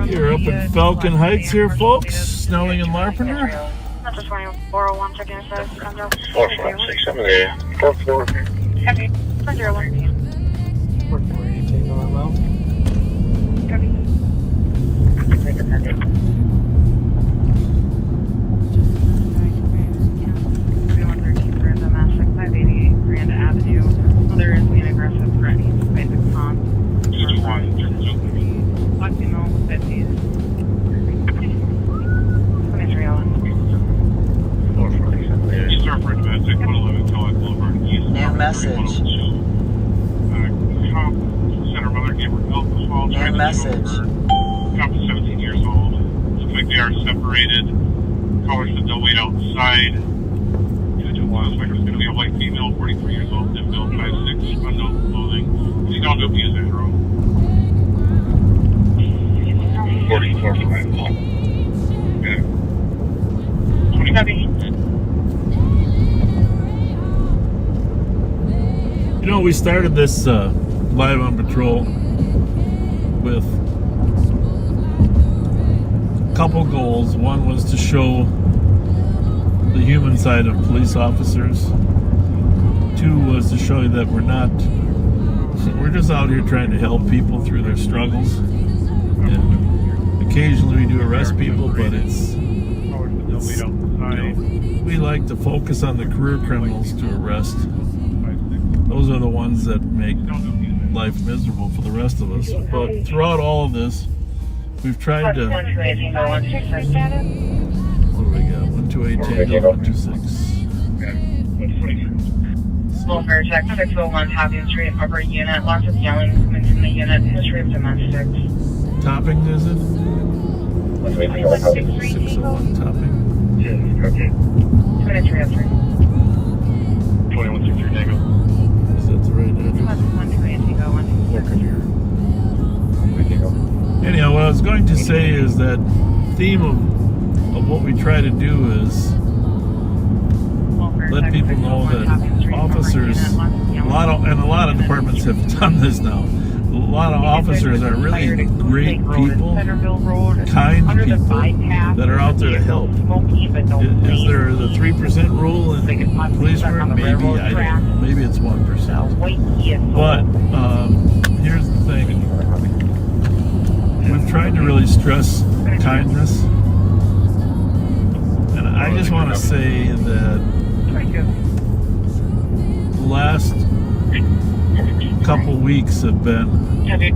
You're up in Falcon Heights here, folks. Snowing in Larpenteur. 456, I'm there. 44. Copy. You know, we started this live on patrol with a couple goals. One was to show the human side of police officers. Two was to show you that we're just out here trying to help people through their struggles. And occasionally we do arrest people, but it's you know, we like to focus on the career criminals to arrest. Those are the ones that make life miserable for the rest of us. But throughout all of this, we've tried to... What do we got? 128 Tango, 126. Welfare check 601 Topping Street, upper unit. Lots of yelling coming from the unit. History of domestic. Topping, is it? 601 Topping. Yeah, okay. 2303. 2163 Tango. Is that the right address? 128 Tango, 126. Anyhow, what I was going to say is that theme of what we try to do is let people know that officers, a lot of departments have done this now. A lot of officers are really great people, kind people that are out there to help. Is there the 3% rule in police work? Maybe, I don't know. Maybe it's 1%. But here's the thing. We've tried to really stress kindness. And I just want to say that the last couple weeks have been a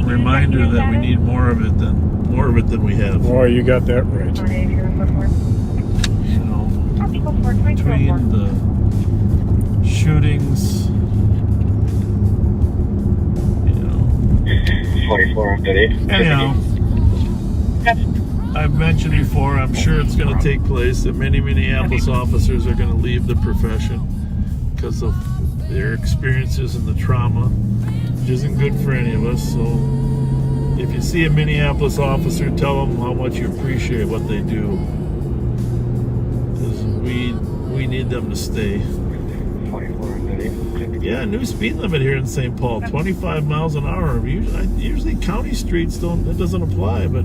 reminder that we need more of it than we have. Boy, you got that right. You know, between the shootings, you know. 24 on 38. Anyhow, I've mentioned before, I'm sure it's going to take place that many Minneapolis officers are going to leave the profession because of their experiences and the trauma, which isn't good for any of us. So if you see a Minneapolis officer, tell them how much you appreciate what they do, because we need them to stay. Yeah, new speed limit here in St. Paul, 25 miles an hour. Usually county streets that doesn't apply, but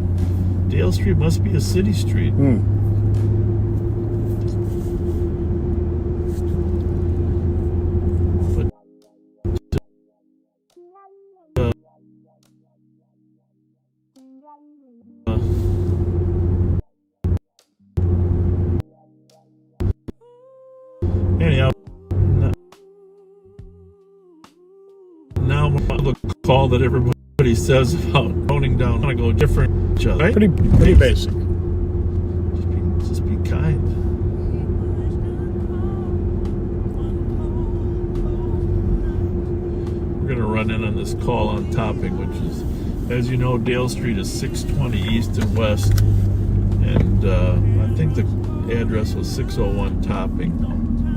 Dale Street must be a city street. Anyhow, now the call that everybody says about toning down, I go different each other. Right? Pretty basic. Just be kind. We're gonna run in on this call on Topping, which is, as you know, Dale Street is 620 east and west, and I think the address was 601 Topping.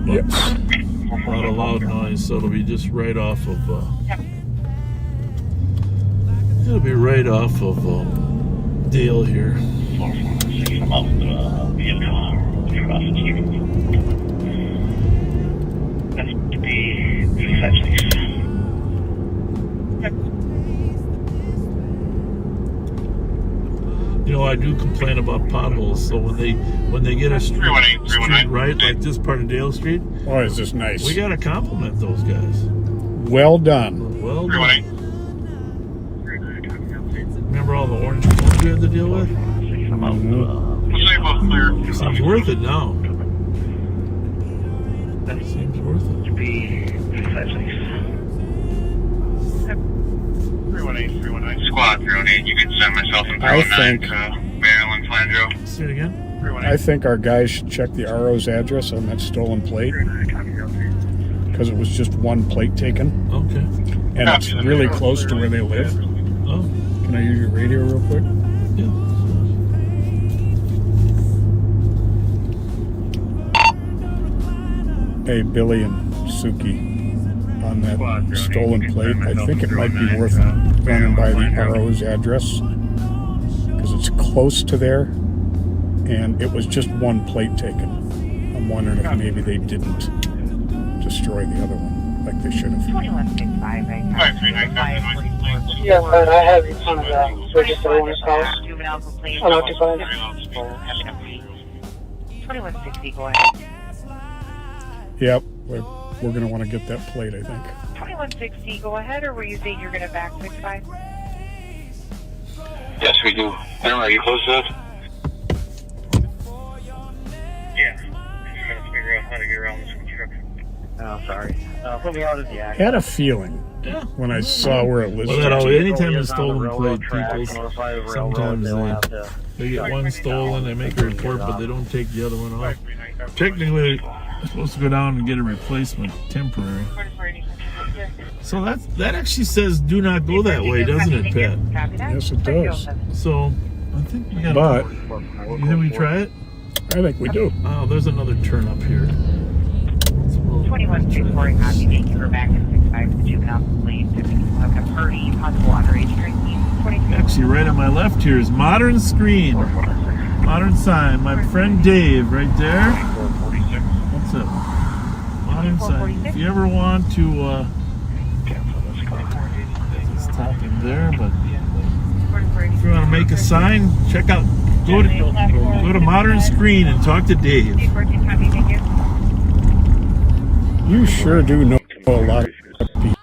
But a lot of loud noise, so it'll be just right off of. It'll be right off of Dale here. That's to be essentially. You know, I do do complain about potholes. So when they get a street right, like this part of Dale Street, oh, is this nice? we gotta compliment those guys. Well done. Well done. Remember all the orange cones we had to deal with? Seems worth it now. Seems worth it. 318. Squad 318. You can send myself and I think. Maryland Flandreau. Say it again. I think our guys should check the RO's address on that stolen plate because it was just one plate taken. Okay. And it's really close to where they live. Oh. Can I use your radio real quick? Yeah. Hey, Billy and Suki, on that stolen plate, I think it might be worth running by the RO's address because it's close to there, and it was just one plate taken. I'm wondering if maybe they didn't destroy the other one like they should have. 2165, Yeah, but I have one of the registered owner's calls. Unoccupied. 2160, go ahead. Yep, we're going to want to get that plate, I think. 2160, go ahead, or were you saying you're going to back 65? Yes, we do. Darrin, are you close to it? Yeah. I'm trying to figure out how to get around this construction. Oh, sorry. Put me out of the act. Had a feeling when I saw where it listed. Well, anytime it's stolen plate, people sometimes they get one stolen, they make a report, but they don't take the other one off. Technically, they're supposed to go down and get a replacement, temporary. So that actually says do not go that way, doesn't it, Pat? Yes, it does. So I think we got. But you think we try it? I think we do. Oh, there's another turn up here. 2164, copy. Thank you for back at 65 for juvenile complaint. Have a party, possible underage drinking. Actually, right on my left here is Modern Screen. Modern Sign. My friend Dave, right there. What's up? Modern Sign. If you ever want to, it's talking there, but if you want to make a sign, check out. Go to Modern Screen and talk to Dave. You sure do know a lot of people.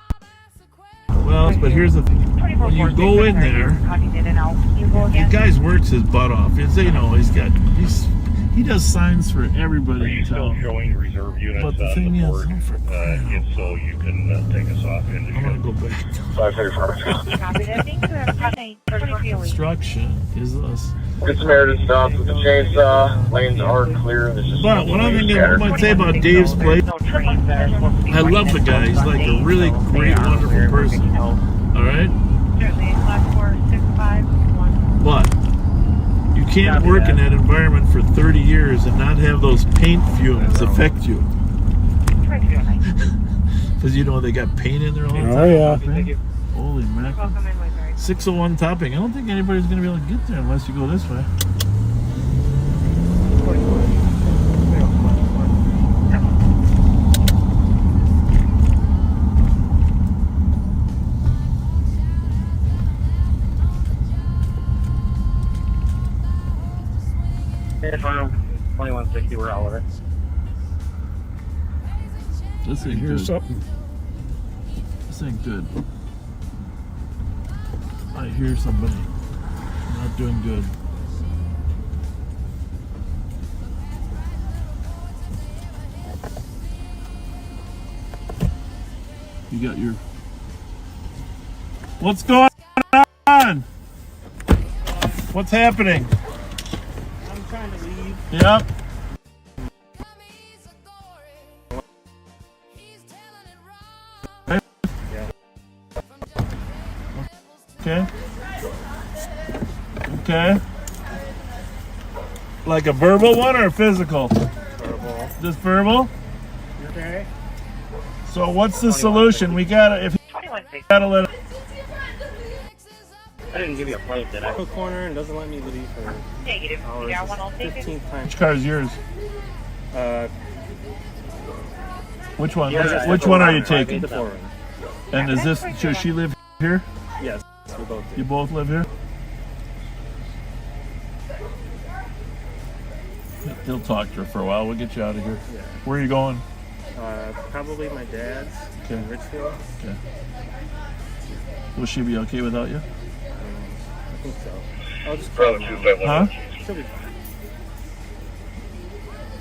Well, but here's the thing. When you go in there, the guy works his butt off. It's, you know, he does signs for everybody in town. Showing reserve units but the thing is, if so, you can take us off into I'm going to go back. 534. Construction is us. Good Samaritan stops with the chainsaw. Lanes are clear. But what I might say about Dave's place, I love the guy. He's like a really great, wonderful person. All right? But you can't work in that environment for 30 years and not have those paint fumes affect you. Because, you know, they got paint in there all the time. Oh, yeah. Holy mackerel. 601 topping. I don't think anybody's going to be able to get there unless you go this way. It's around 2160, we're all of it. This ain't Here's good. something. This ain't good. I hear somebody not doing good. You got your... What's going on? What's happening? I'm trying to leave. Yep. Okay. Okay. Like a verbal one or a physical? Verbal. Just verbal? Okay. So what's the solution? We gotta, gotta let it. I didn't give you a plate, did I? A corner and doesn't let me leave for Negative. hours. Yeah, one, I'll take it. 15th time. Which car is yours? Which one? Yeah, Which one are you taking? The forward. And is this, does she live here? Yes, we both do. You both live here? He'll talk to her for a while. We'll get you out of here. Yeah. Where are you going? Probably my dad's in Richfield. Okay. Will she be okay without you? I think so. I'll just Bro, call her. 251. Huh? She'll be fine.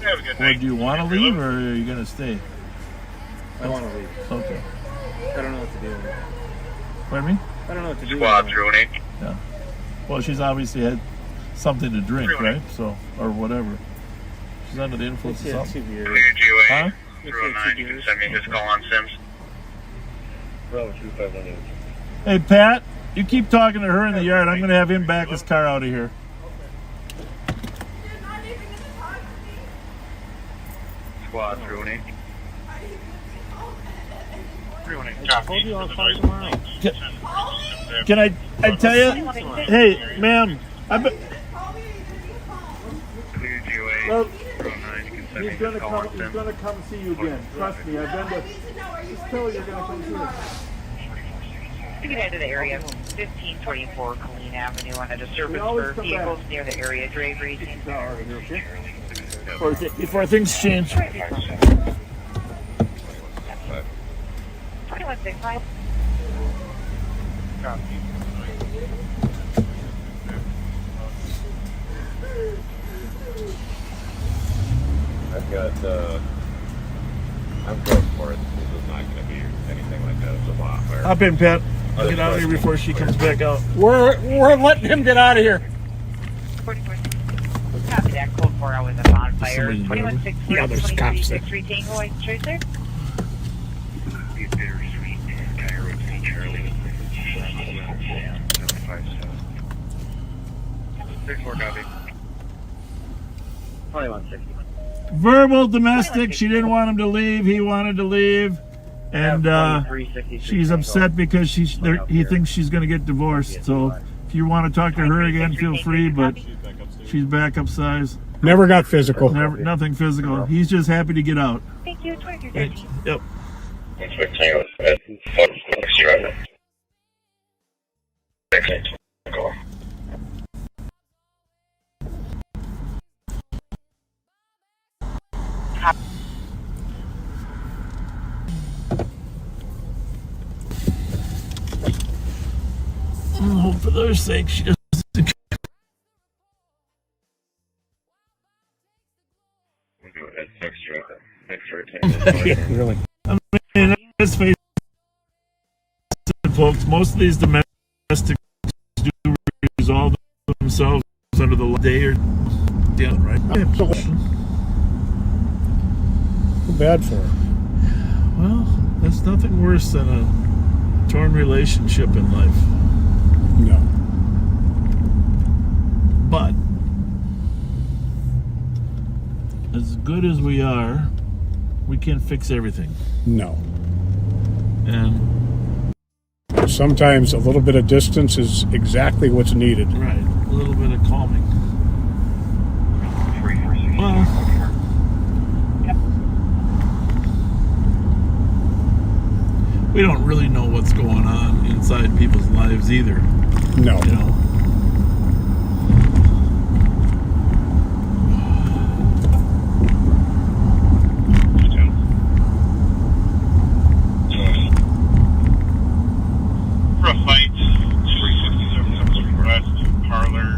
Have a good Well, night. do you want to leave or are you going to stay? I want to leave. Okay. I don't know what to do. Pardon me? I don't know what to do. Squad ruining. Yeah. Well, she's obviously had something to drink, right? So, or whatever. She's under the influence of She had something. 2 beers. Clear GOA. Huh? 209, you can send me his call on Sims. Bro, 251. Hey, Pat, you keep talking to her in the yard. I'm going to have him back his car out of here. Squad ruining. I told you I'll call you tomorrow. Can I tell you? Hey, ma'am, Clear GOA. well, 209, you can send me he's his going to call come. on He's Sims. going to come see you again. Trust me. I've been to. Just tell her you're going to come see her. To get into the area, 1524 Colleen Avenue on a disturbance always for come vehicles back. near the area draperies. Before things change. 2165. I've got, I'm going for it. This is not going to be anything like that. It's a lot. Hop in, Pat. I'll get out of here before she comes back out. We're letting him get out of here. 44. Copy that. Code 4 hours of bonfire. Somebody 2160. Yeah, there's cops there. 2363 Tango White Tracer. Be bittersweet. Cairo St. Charlie. 757. 64 copy. 2160. Verbal domestic. She didn't want him to leave. He wanted to leave. And she's upset because he thinks she's going to get divorced. So if you want to talk to her again, feel free. But she's back upsize. Never got physical. Nothing physical. He's just happy to get out. Thank you. 2313. Yep. Hope for their sake she doesn't. Really. I mean, let's face it, folks. Most of these domestics do resolve themselves under the day or yeah, right? Too bad for her. Well, that's nothing worse than a torn relationship in life. No. But as good as we are, we can't fix everything. No. And sometimes a little bit of distance is exactly what's needed. right, a little bit of calming. Well, we don't really know what's going on inside people's lives either. No. You know. For a fight, 267 West Parlor.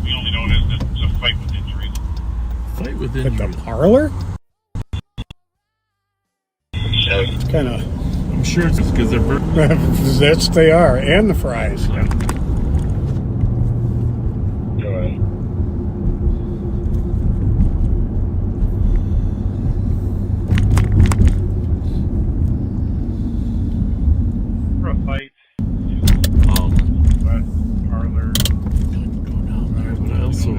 We only know it as it's a fight with injuries. Fight with At injuries. the parlor? It's kind of. I'm sure it's because they're burnt. That's they are, and the fries. For a fight, West Parlor. Go down there, but I also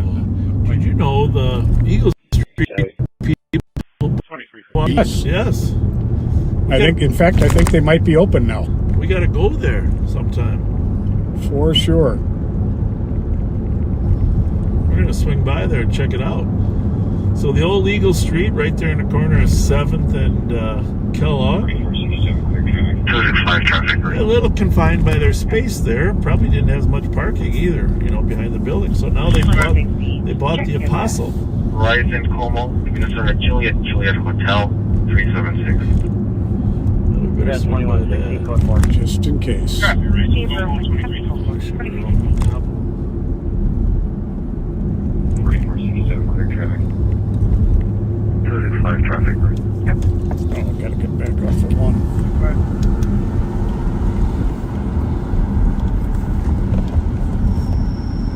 did you know the Eagle Street people? 23. Yes. I think they might be open now. We got to go there sometime. For sure. We're gonna swing by there and check it out. So the old Eagle Street, right there in the corner of 7th and Kellogg. 265 traffic. A little confined by their space there. Probably didn't have as much parking either, you know, behind the building. So now they bought the Apostle. Rise in Como, Minnesota, Juliet Hotel, 376. We better swing by that. Just in case. Traffic, right? Clear traffic. 265 traffic. Yep. Oh, gotta get back off at 1.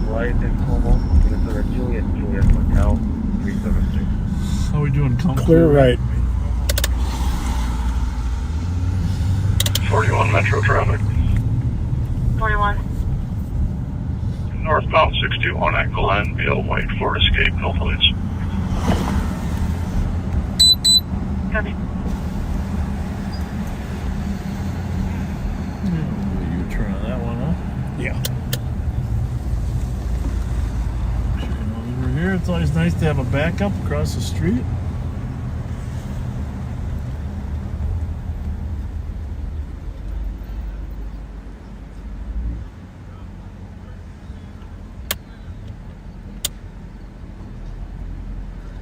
Rise in Como, Minnesota, Juliet Hotel, 376. How are we doing? Clear right. 41 Metro traffic. 41. Northbound 61 at Glenville, wait for escape, no police. Copy. You turn on that one, huh? Yeah. Over here, it's always nice to have a backup across the street.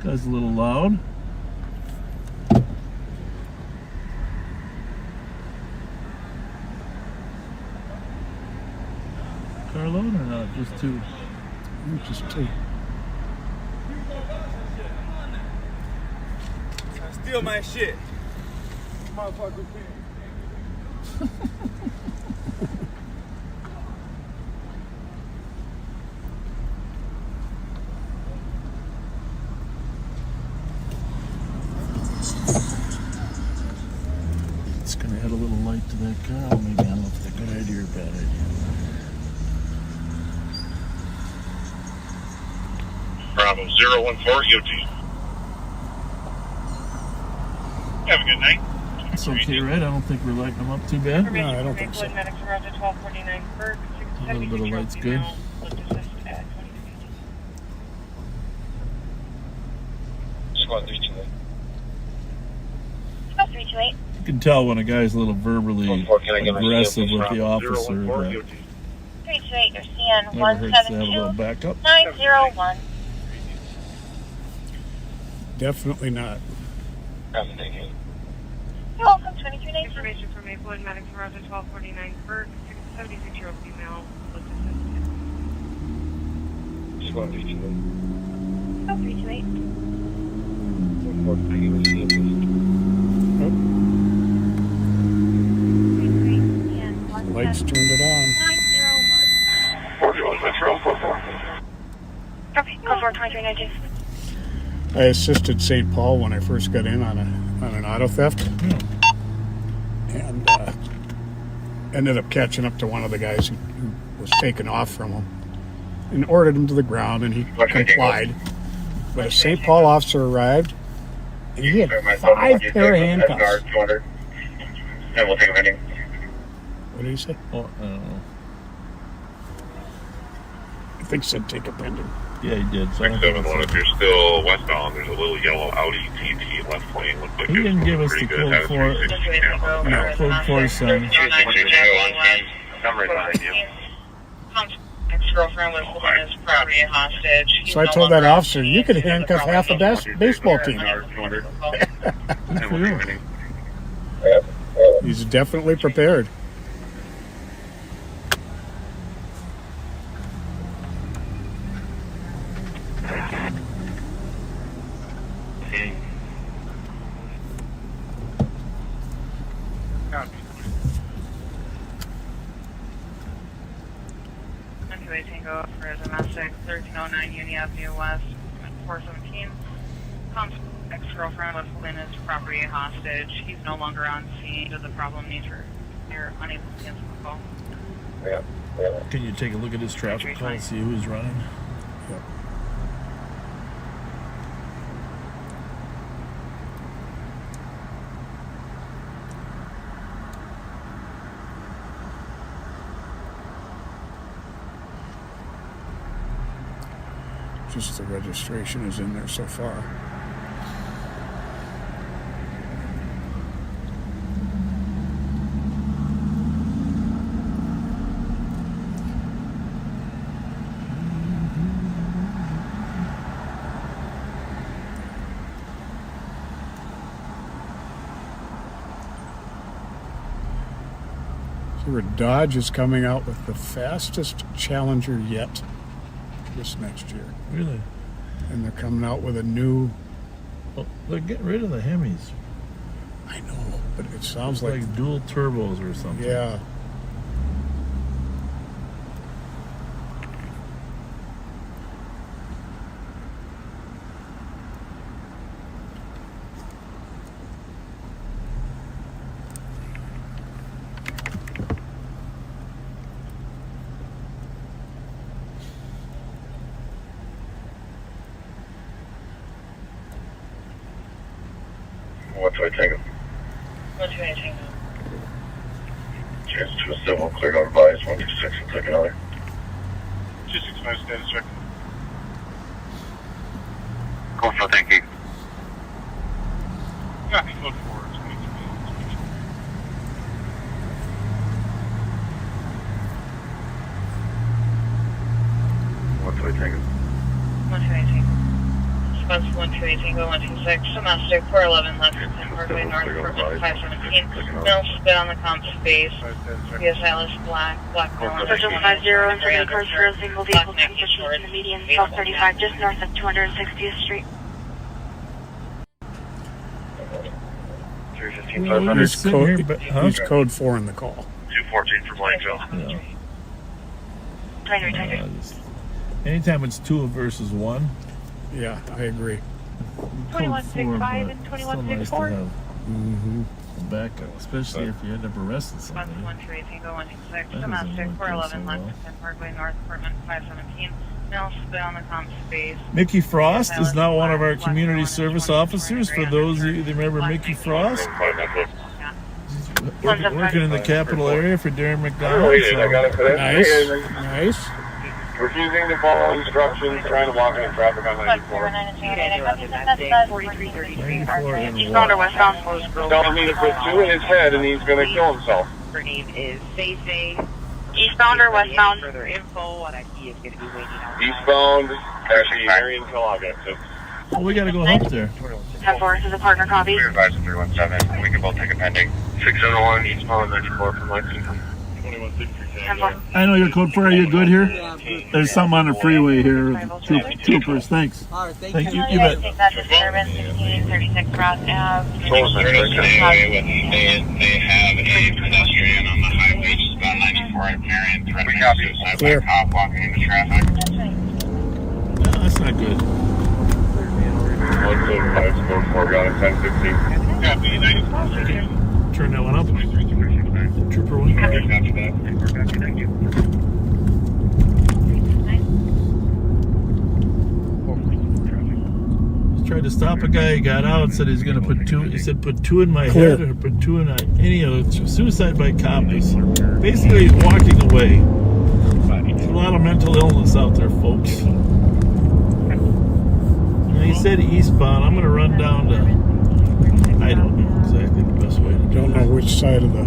Guy's a little loud. Car load or not? Just two? Just two. Steal my shit. Motherfucker. It's gonna add a little light to that car. Maybe I don't know if it's a good idea or a bad idea. Bravo 014 EOT. Have a good night. It's okay, right? I don't think we're lighting them up too bad. No, I don't think so. Medics arrived at 1249 Burke. A little bit of light's good. Squad 328. Oh, 328. You can tell when a guy's a little verbally aggressive with the officer. 328, you're CN Never hurts to have a little backup. 901. Definitely not. You're welcome, 2319. Information from Maplewood, medics arrived at 1249 Burke. 76-year-old female with assistant. Squad 328. Oh, 328. Lights turned it on. 901. 41 Metro 44. Okay, go for 2319. I assisted St. Paul when I first got in on an auto theft, and ended up catching up to one of the guys who was taken off from him, and ordered him to the ground, and he complied. But a St. Paul officer arrived, and he had 5 pair of handcuffs. And we'll take a heading. What did he say? Oh, I don't know. I think he said take a pending. Yeah, he did. So 671, if you're still westbound, there's a little yellow Audi TT left lane. Looks like he didn't give us the code for it. No, code for his son. Number behind you. Ex-girlfriend was holding his property hostage. So I told that officer, you could handcuff half a baseball team. He's definitely prepared. Tango for a domestic 1309 Uni Avenue West 417. Ex-girlfriend was holding his property hostage. He's no longer on scene. Does the problem nature? You're unable to answer the call. Can you take a look at his traffic call and see who's running? Yep. Just the registration is in there so far. Here, Dodge is coming out with the fastest Challenger yet this next year. Really? And they're coming out with a new... Well, they're getting rid of the Hemis. I know, but it sounds like dual turbos or something. Yeah. What's I taking? What's your name? Chance to a civil, cleared on Vries, 126, and take another. 265 status check. Code for thank you. Copy, code 4, 23. What's I taking? 128. Response 128, go 126. Domestic 411 left, 10 Parkway North, Portland 517. Mill spit on the comp space. Yes, Atlas black, Portland. Social 50 and 3 cars for a single vehicle transition in the median, South 35, just north of 260th Street. Who's code 4 in the call? 214 for Blankville. Yeah. 23. Anytime it's 2 versus 1. Yeah, I agree. 2165 and 2164. Mm-hmm. Backup, especially if you end up arresting Response somebody. 128, go 126. That Domestic doesn't work 411 so left, well. 10 Parkway North, Portland 517. Mill spit on the comp space. Mickey Frost is now one of our community service officers. For those of you that remember Mickey Frost, working in the capital area for Darrin McDonald. So. Nice. Refusing to follow instructions, trying to walk into traffic on 94. 4333. Eastbound or westbound? Telling me to put 2 in his head and he's going to kill himself. Her name is Say. Eastbound or westbound? Further info, what he is going to be waiting on. Eastbound, actually, Marion Kellogg exit. Well, we got to go up there. 10-4, this is a partner copy. Clear advisor 317. We can both take a pending. 601 eastbound, 94 from Lexington. 2163. 10-4. I know your code 4. Are you good here? There's something on the freeway here. Troopers, thanks. Alright, thank Thank you. you. You bet. Take that disturbance, 1636 Cross Ave. They have a pedestrian on the highway just about 94 at Marion, threatening suicide by a cop walking into traffic. No, that's not good. 175 code 4, got it, 1016. Copy, 94. Turn that one up. Trooper 1. Copy that. Thank you. Tried to stop a guy, he got out, said he's going to put 2. He said put 2 in my head or put 2 in any of the suicide by cop is basically walking away. There's a lot of mental illness out there, folks. And he said eastbound. I'm going to run down to, I don't know exactly the best way to do it. Don't know which side of the...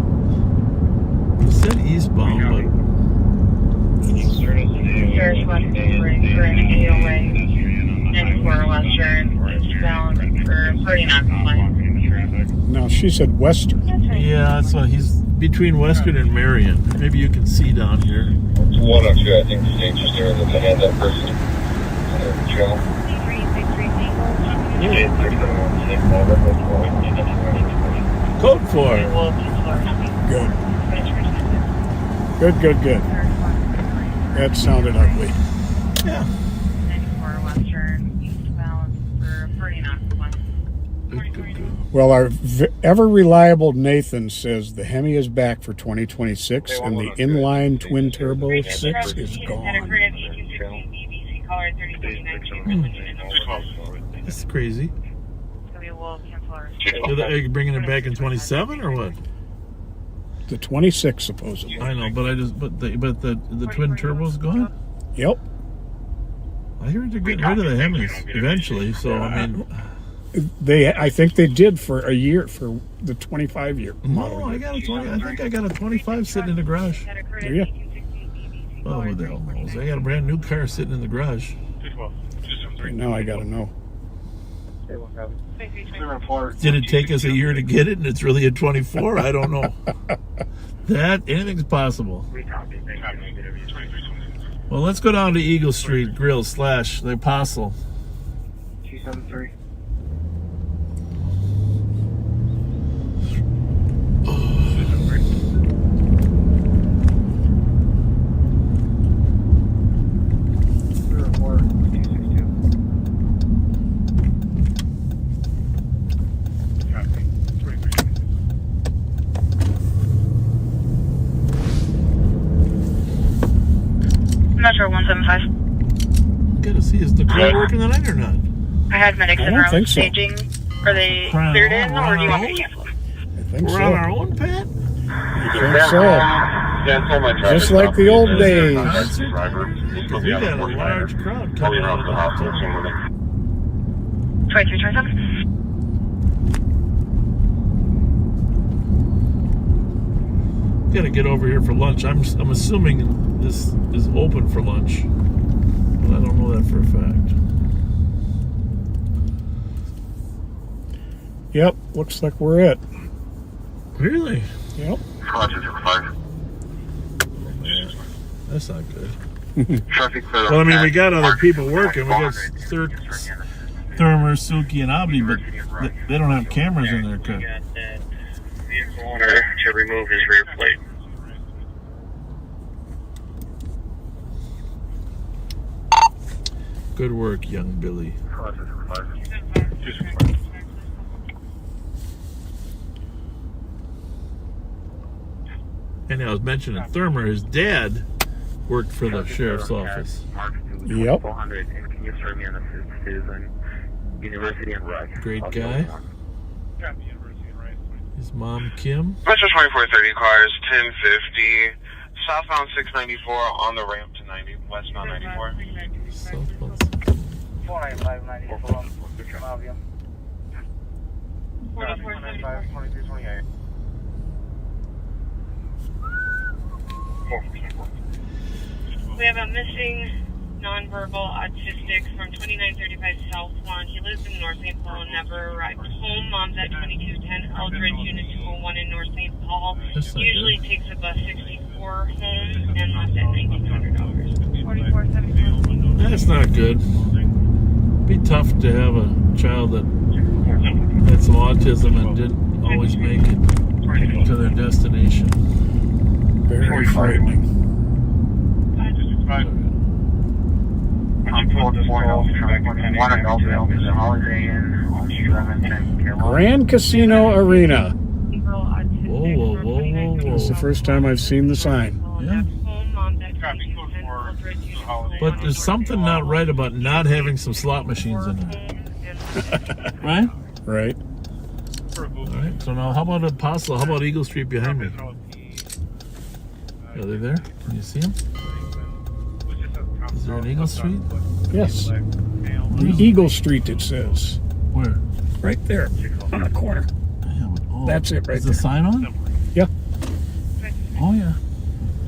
He said eastbound, but... Here's West Burrill, AOA. 94 Western, eastbound for pretty non-compliant. No, she said western. Yeah, that's what he's between Western and Marion. Maybe you can see down here. 102, I think the danger's there in the hand that person. Joe. Code 4. Good. That sounded ugly. Yeah. 94 Western, eastbound for pretty non-compliant. Good. Well, our ever reliable Nathan says the Hemi is back for 2026 and the inline twin turbo 6 is gone. That's crazy. So we will cancel our... Are you bringing it back in 27 or what? The 26 supposedly. I know, but the twin turbo's gone. Yep. I heard they're getting rid of the Hemis eventually. So I mean, I think they did for a year for the 25 year model. No, I got a 20. I think I got a 25 sitting in the garage. Do you? Oh, what the hell knows? I got a brand new car sitting in the garage. Now I gotta know. Did it take us a year to get it and it's really a 24? I don't know. Anything's possible. Well, let's go down to Eagle Street Grill / the Apostle. 273. Metro 175. Gotta see, is the crew working tonight or not? I had medics I in don't room think so. staging. Are they cleared in, or do you want me to cancel them? I think We're so. on our own, Pat? I think so. Just like the old days. Because we got a large crowd coming out of the hospital. 2327. Gotta get over here for lunch. I'm assuming this is open for lunch, but I don't know that for a fact. Yep, looks like we're it. Really? Yep. That's not good. Well, I mean, we got other people working. We got Thermer, Suki, and Abdi, but they don't have cameras in their car. Vehicle owner to remove his rear plate. Good work, young Billy. And I was mentioning Thermer, his dad worked for the sheriff's office. Yep. Great guy. His mom, Kim. Metro 2430 cars, 1050, southbound 694 on the ramp to 90, westbound 94. Southbound. 2328. We have a missing nonverbal autistic from 2935 South Lawn. He lives in North St. Paul and never arrived home. Mom's at 2210 Eldridge, Unit 201 in North St. Paul. Usually takes a bus 64 home and left at $1,900. 4474. That's not good. Be tough to have a child that had some autism and didn't always make it to their destination. Very frightening. Grand Casino Arena. Whoa. It's the first time I've seen the sign. Yeah. But there's something not right about not having some slot machines in there. Right? Right. Alright, so now how about Apostle? How about Eagle Street behind me? Are they there? Can you see them? Is there an Eagle Street? Yes. The Eagle Street, it says. Where? Right there, on the corner. That's it right Is there. the sign on? Yeah. Oh, yeah.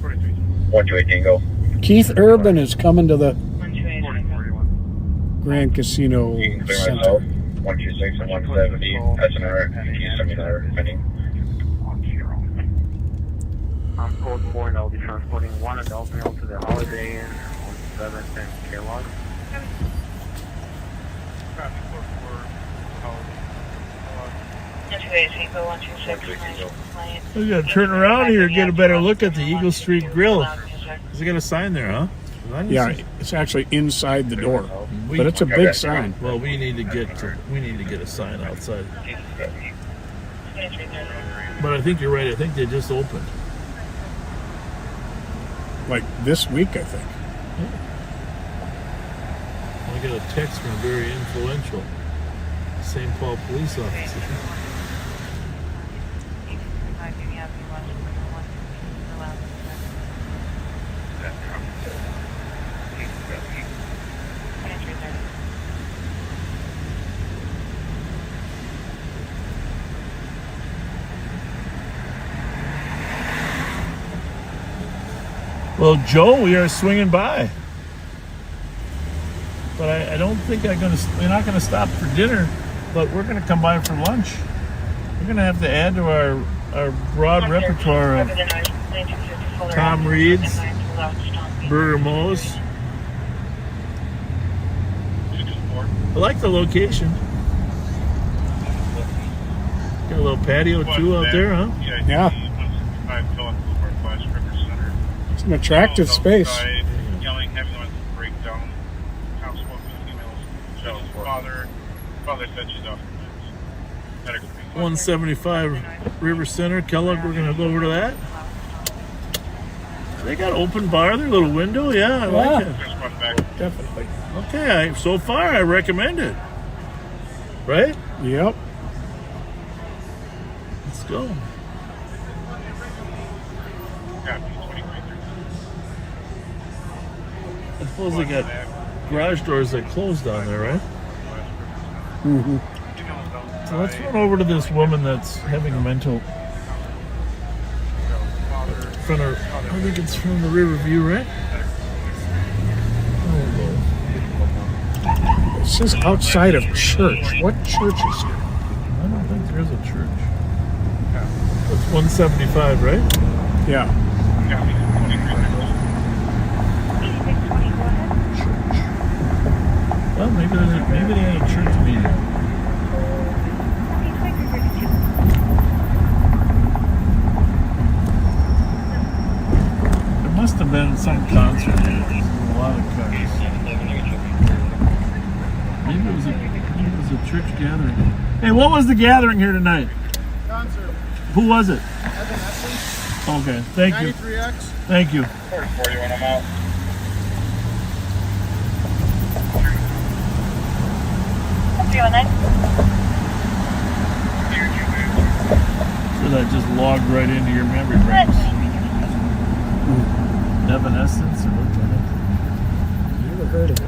128 Tango. Keith Urban is coming to the Grand Casino Center. 126 and 170. SNR, seminar, pending. I'm code 4 and I'll be transporting one adult male to the Holiday Inn on 7th and Kellogg. We gotta turn around here and get a better look at the Eagle Street Grill. Has it got a sign there, huh? Yeah, it's actually inside the door, but it's a big sign. Well, we need to get a sign outside. But I think you're right. I think they just opened. Like this week, I think. I got a text from a very influential St. Paul police officer. Well, Joe, we are swinging by. But I don't think we're not going to stop for dinner. but we're going to come by for lunch. We're going to have to add to our broad repertoire of Tom Reed's, Burrill. I like the location. Got a little patio too out there, huh? Yeah. It's an attractive space. Yelling, having them break down. Tom spoke with the females. Father said she's off the meds. 175 River Center, Kellogg. We're gonna go over to that. They got open bar, their little window. Yeah, I like it. Definitely. Okay, so far I recommend it. Right? Yep. Let's go. I suppose they got garage doors that closed down there, right? Mm-hmm. So let's run over to this woman that's having a mental. From her, I think it's from the Riverview, right? It says outside of church. What church is here? I don't think there's a church. It's 175, right? Yeah. Well, maybe they had a church meeting. There must have been some concert. A lot of cars. Maybe it was a church gathering. Hey, what was the gathering here tonight? Concert. Who was it? Okay, thank you. 93X. Thank you. 40 when I'm out. So that just logged right into your memory banks. Evanescence or what kind of? Never heard of it.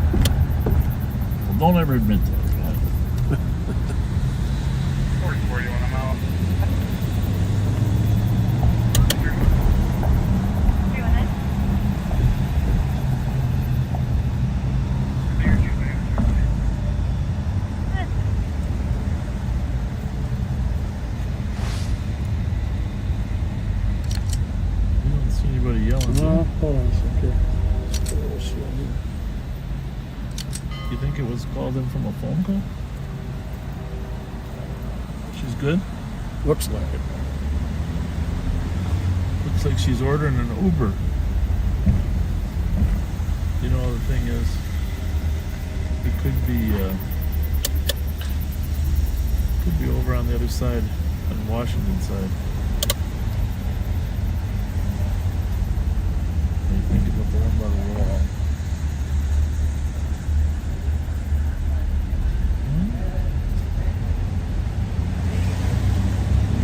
Well, don't ever admit that. 40 when I'm out. No, hold on a second. You think it was called in from a phone call? She's good? Looks like it. Looks like she's ordering an Uber. You know, the thing is, it could be over on the other side, on Washington side. What do you think about the one by the wall?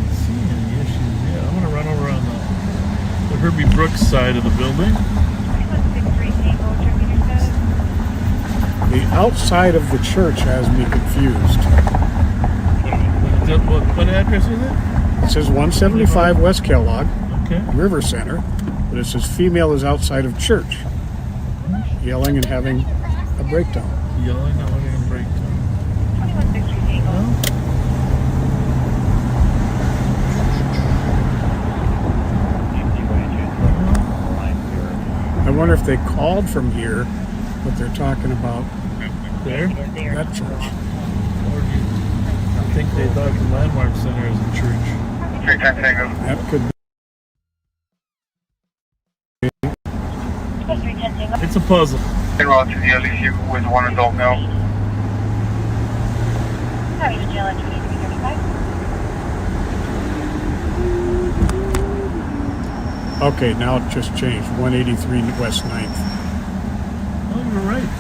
Let's see any issues. Yeah, I'm gonna run over on the Herbie Brooks side of the building. The outside of the church has me confused. What address is it? It says 175 West Kellogg, okay. River Center, but it says female is outside of church, yelling and having a breakdown. Yelling and having a breakdown. I wonder if they called from here, what they're talking about. There? That church. Or do you think they thought the Landmark Center is a church? That could be. It's a puzzle. En route to the LEC with one adult male. Okay, now it just changed. 183 West 9th. Oh, you're right.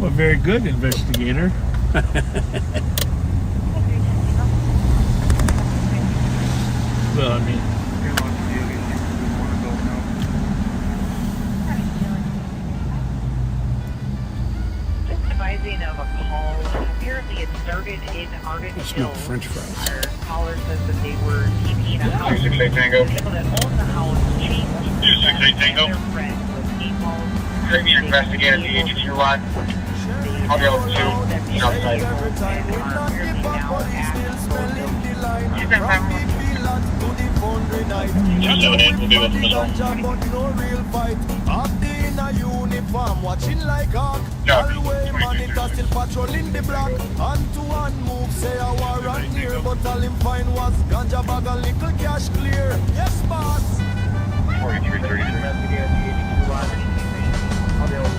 Well, very good, investigator. Well, I mean, advising of a call. Apparently it started in Arden It's Hills. not French fries. Our caller says that they were keeping a house. 268 Tango. People that own the house changed 268 Tango. their friend with paintballs. Maybe investigated the HQ line. I'll be able to. every time we not give up, but he still smelling the line. From the village to the foundry night. Everybody ganja, but no real fight. Up in a uniform, watching like hawk. Always monitor, still patrolling the block. Hand-to-hand move, say a war and near. But all him find was ganja bag and little cash clear. Yes, boss. 4333.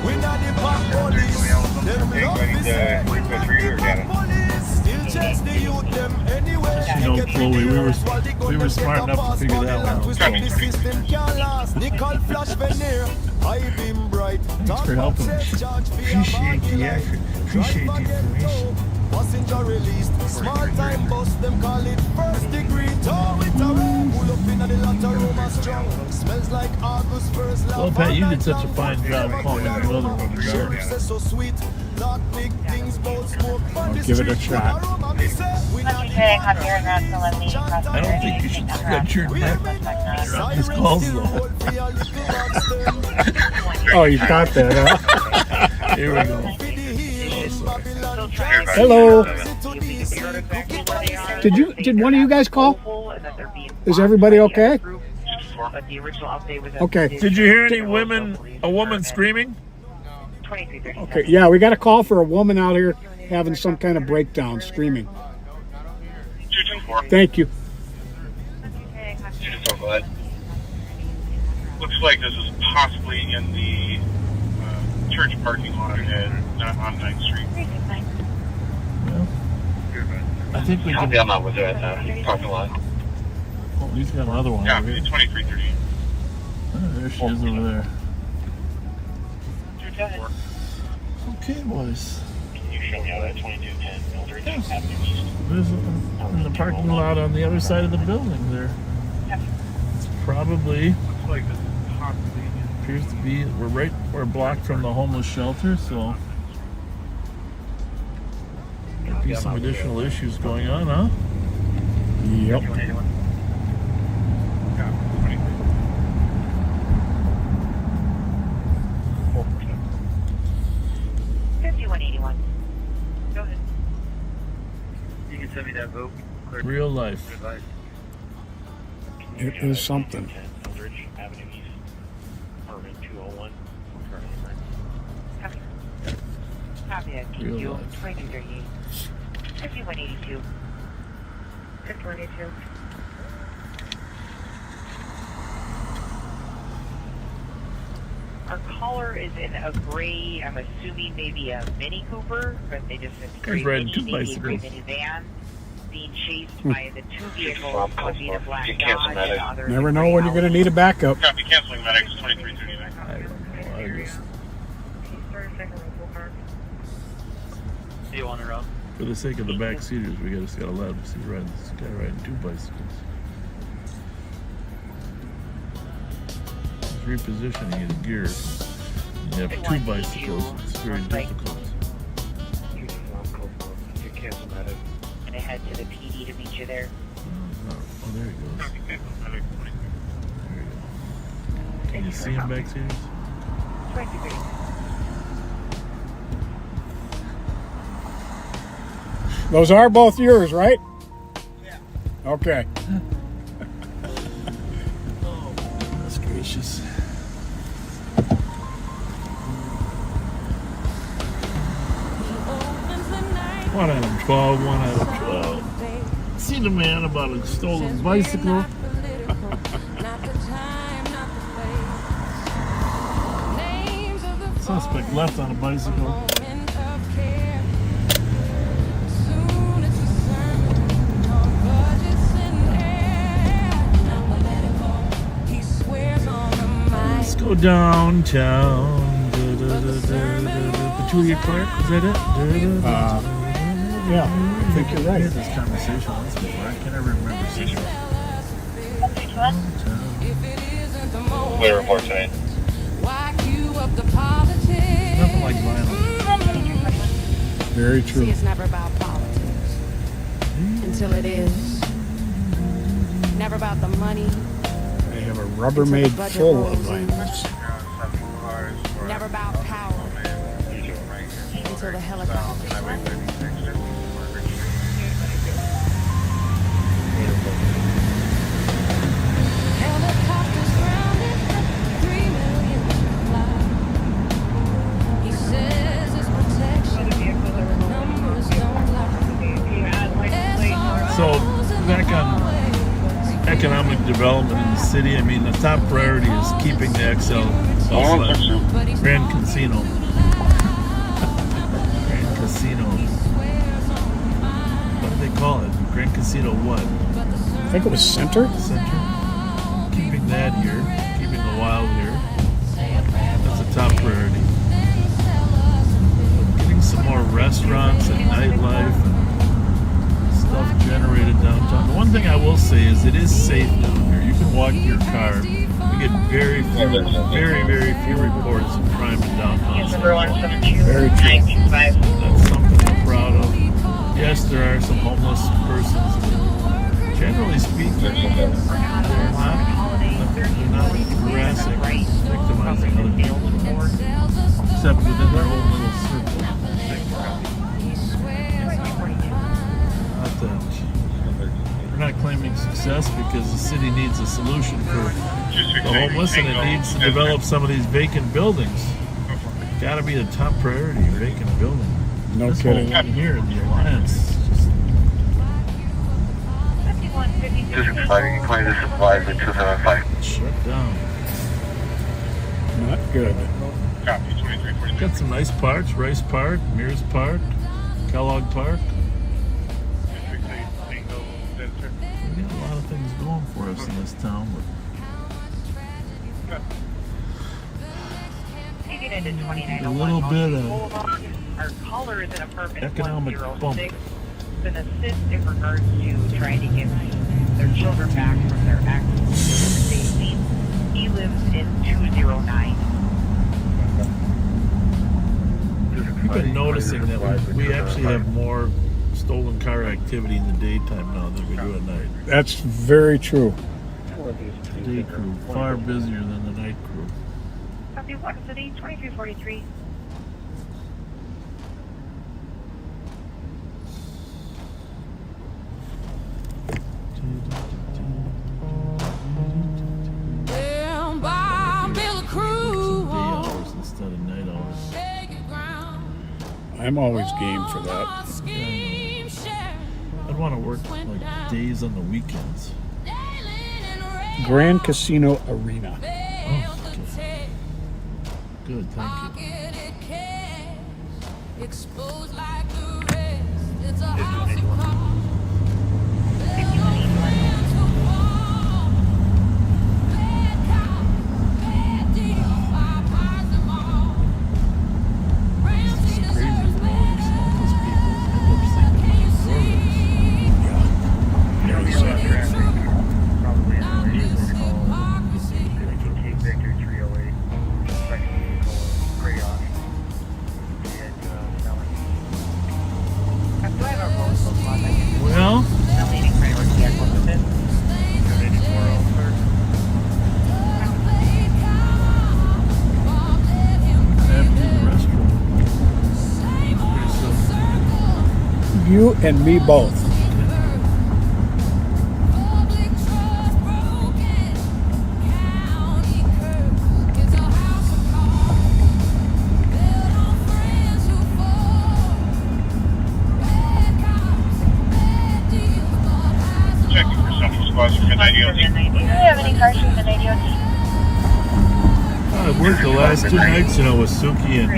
We not the back police. Them love me say. We not the back police. Still chase the youth them anyway. You know, Chloe, we were smart enough to figure that one out. The system can't last. Nickel flash veneer. I beam bright. Thanks for helping us. Appreciate the effort. Appreciate the information. Passenger released. Small time bus. Them call it first degree. Tow it away. Pull up in the locker room and strong. Smells like August first. Well, Pat, you did such a fine job calling the other one regarding. So sweet. Not big things about smoke. I'll give it a shot. I don't think you should stretch your neck on this call though. Oh, you got that, huh? Here we go. Hello. Did one of you guys call? Is everybody okay? Okay. Did you hear any a woman screaming? Okay, yeah, we got a call for a woman out here having some kind of breakdown, screaming. Thank you. Looks like this is possibly in the church parking lot not on 9th Street. I think we can. I'm not with her at the parking lot. Oh, he's got another one. Yeah, over here. 2330. Oh, there she is over there. Okay, boys. Can you show me how that 2210 Mildred Avenue East? There's in the parking lot on the other side of the building there. It's probably. Looks like this is possibly. Appears to be. We're blocked from the homeless shelter, so. Might be some additional issues going on, huh? Yep. 5181. Go ahead. You can send me that vote. Real life. It is something. Mildred Avenue East, apartment 201. Copy that. Real TQ life. 2238. 5182. 5182. Our caller is in a gray, I'm assuming maybe a Mini Cooper, but they just said Guy's riding two maybe a gray bicycles. minivan, being chased by the two vehicles, one being a black Dodge and the other Never know when you're going to need a backup. Copy, canceling medics 2339. I don't know. I just, Do you want to run? for the sake of the back seaters, we gotta allow him to see this guy riding two bicycles. He's repositioning his gear. You have two bicycles. It's very difficult. You cancel medic. And I head to the PD to meet you there. Oh, there he goes. There you go. Can you see him back seaters? 23. Those are both yours, right? Yeah. Okay. Oh, that's gracious. One out of 12, 1 out of 12. Seen a man about a stolen bicycle. Suspect left on a bicycle. Let's go downtown. Petulia Clark, was that it? Yeah, I think you're right. I had this conversation once before. I can't ever remember seeing it. Clear report today. Nothing like vinyl. Very true. See, it's never about politics until it is. Never about the money. They have a Rubbermaid full of vinyls. Never about power until the helicopter. Helicopters grounded, 3 million fly. He says it's protection, but the numbers don't lie. So, back on economic development in the city, I mean, the top priority is keeping the XL Grand Casino. Grand Casino. What do they call it? Grand Casino what? I think it was Center. Center. Keeping that here. Keeping the wild here. That's a top priority. Getting some more restaurants and nightlife and stuff generated downtown. The one thing I will say is it is safe down here. You can walk your car. We get very few reports of crime in downtown. Very true. That's something I'm proud of. Yes, there are some homeless persons, but generally speaking, they're not harassing, victimizing other people, except within their own little circle. We're not claiming success because the city needs a solution for the homeless, and it needs to develop some of these vacant buildings. Got to be the top priority, vacant building. No this kidding. Whole one here, the Alliance. District 5, you can claim the supplies at 275. Shut down. Not good. Got some nice parks, Rice Park, Mears Park, Kellogg Park. We got a lot of things going for us in this town, but a little bit of economic bump. An assist in regards to trying to get their children back from their accident safety. He lives in 209. We've been noticing that we actually have more stolen car activity in the daytime now than we do at night. That's very true. Day crew, far busier than the night crew. Copy, Block City, 2343. I'm always game for that. I'd want to work like days on the weekends. Grand Casino Arena. Oh, okay. Good, thank you. Well, you and me both. Checking for Central Squads for midnight EOT. Do you have any cars for midnight EOT? I worked the last 2 nights, with Suki and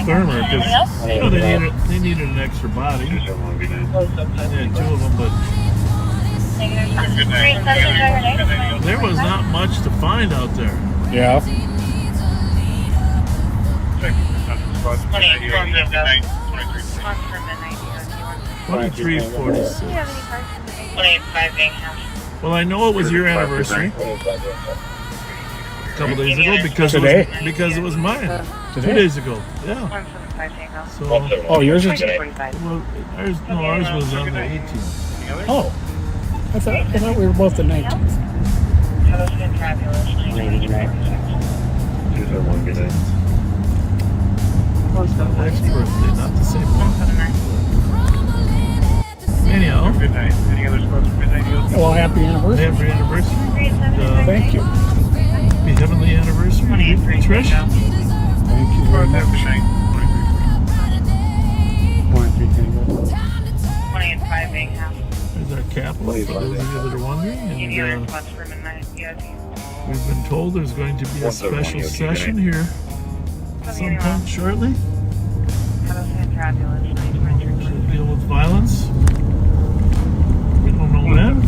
Thermer, because they needed an extra body. They had 2 of them, but there was not much to find out there. Yeah. 2346. Well, I know it was your anniversary a couple days ago because it was mine. Today? 2 days ago. Yeah. So, yours is today. Well, ours was on the 18th. Oh, I thought we were both the 19th. That was been fabulous. Next birthday, not the same one. Anyhow. Good night. Any other spots for midnight deals? Well, happy anniversary. Happy anniversary. Thank you. Happy heavenly anniversary. Trish. Thank you very much. 20-5 half. There's our capital, for those of you that are wondering. Any other And spots for midnight? Yes. we've been told there's going to be a special session here sometime shortly Have a fabulous night. to deal with violence. We don't know when.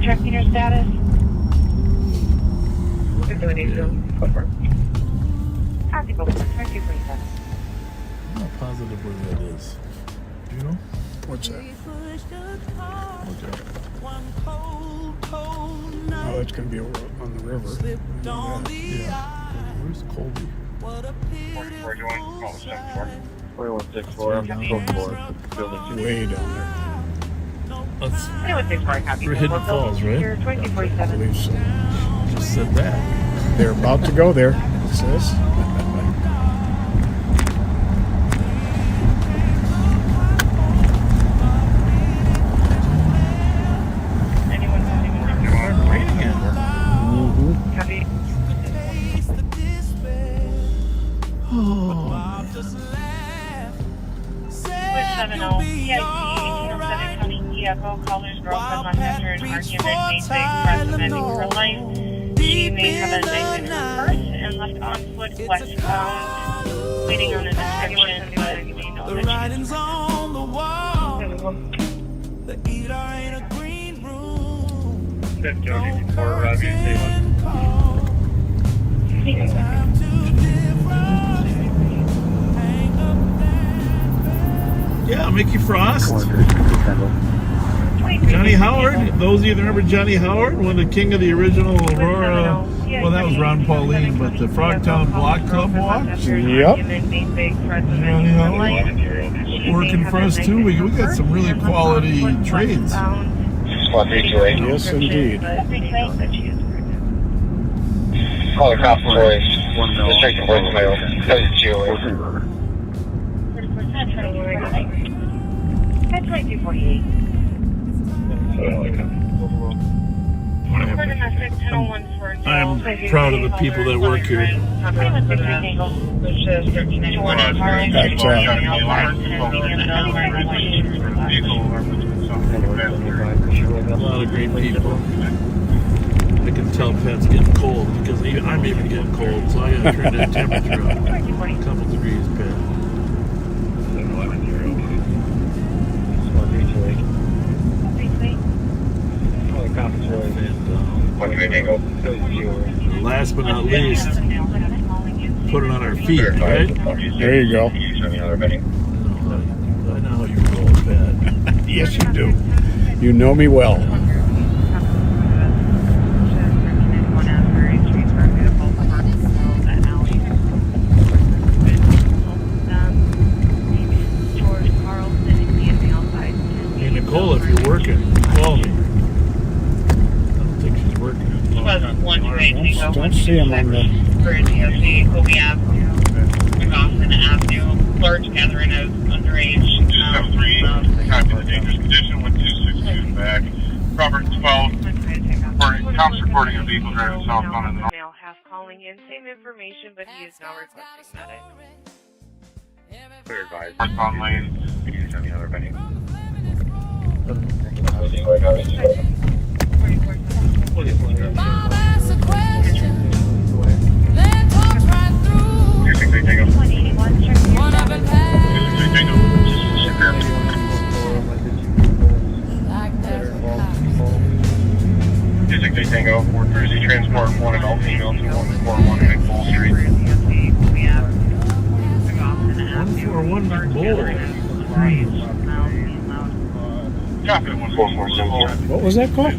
Check meter status. 5182. Go for it. Copy, both. 2247. I'm not positive where that is. Do you know? What's that? Okay. Oh, that's going to be over on the river. Yeah. Where's Colby? 4164. Way down there. That's Copy. for Hidden Falls, right? 2047. I believe so. Just said that. They're about to go there, it says. Rain again. Copy. Oh, 70 PIC 1807 County Diego callers broke on after an argument made by presenting her life. She may have a knife in her purse and left on foot westbound, waiting on a description, but you may know that she's on the wall. The eater in a green room. yeah, Mickey Frost. Johnny Howard. Those of you that remember Johnny Howard, one of the king of the original Aurora. Well, that was Ron Pauline, but the Frogtown Block Club walk. Yep. Johnny Howard. Working for us too. We got some really quality trades. Yes, indeed. Call the cops, boys. District of voicemail. Tell you to That's 2248. I'm proud of the people that work here. A lot of great people. I can tell Pat's getting cold because I'm even getting cold, so I gotta turn that temperature up. A couple degrees, Pat. And last but not least, put it on our feet, right? There you go. I know how you roll, Pat. Yes, you do. You know me well. Hey, Nicole, if you're working, call me. I don't think she's working. Don't see him on the... Large gathering of underage. 273, copy the dangerous condition, 1262 back. Robert 12, cops reporting a vehicle driving southbound in the Male half calling in, same information, but he is now requesting medic. clear advised. Northbound lane. Tango, 4 Cruisy Transport, 1 adult female to 141 McBull Street. 141 McBull. Copy 144. What was that called?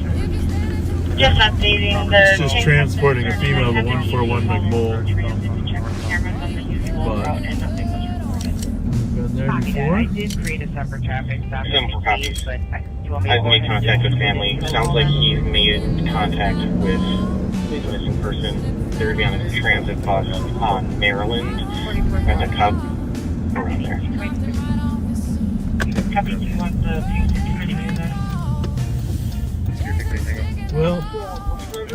Just updating the... It's just transporting a female to 141 McBull. but and nothing was reported. been there Copy that. before. I did create a separate traffic stop. Send for copies. But you want me to I've go made ahead and contact with do it? family. Sounds like he's made contact with his missing person. They're going to be on a transit bus on Maryland at the Cub around there. Copy. Do you want the Pennington committee to do that? Well,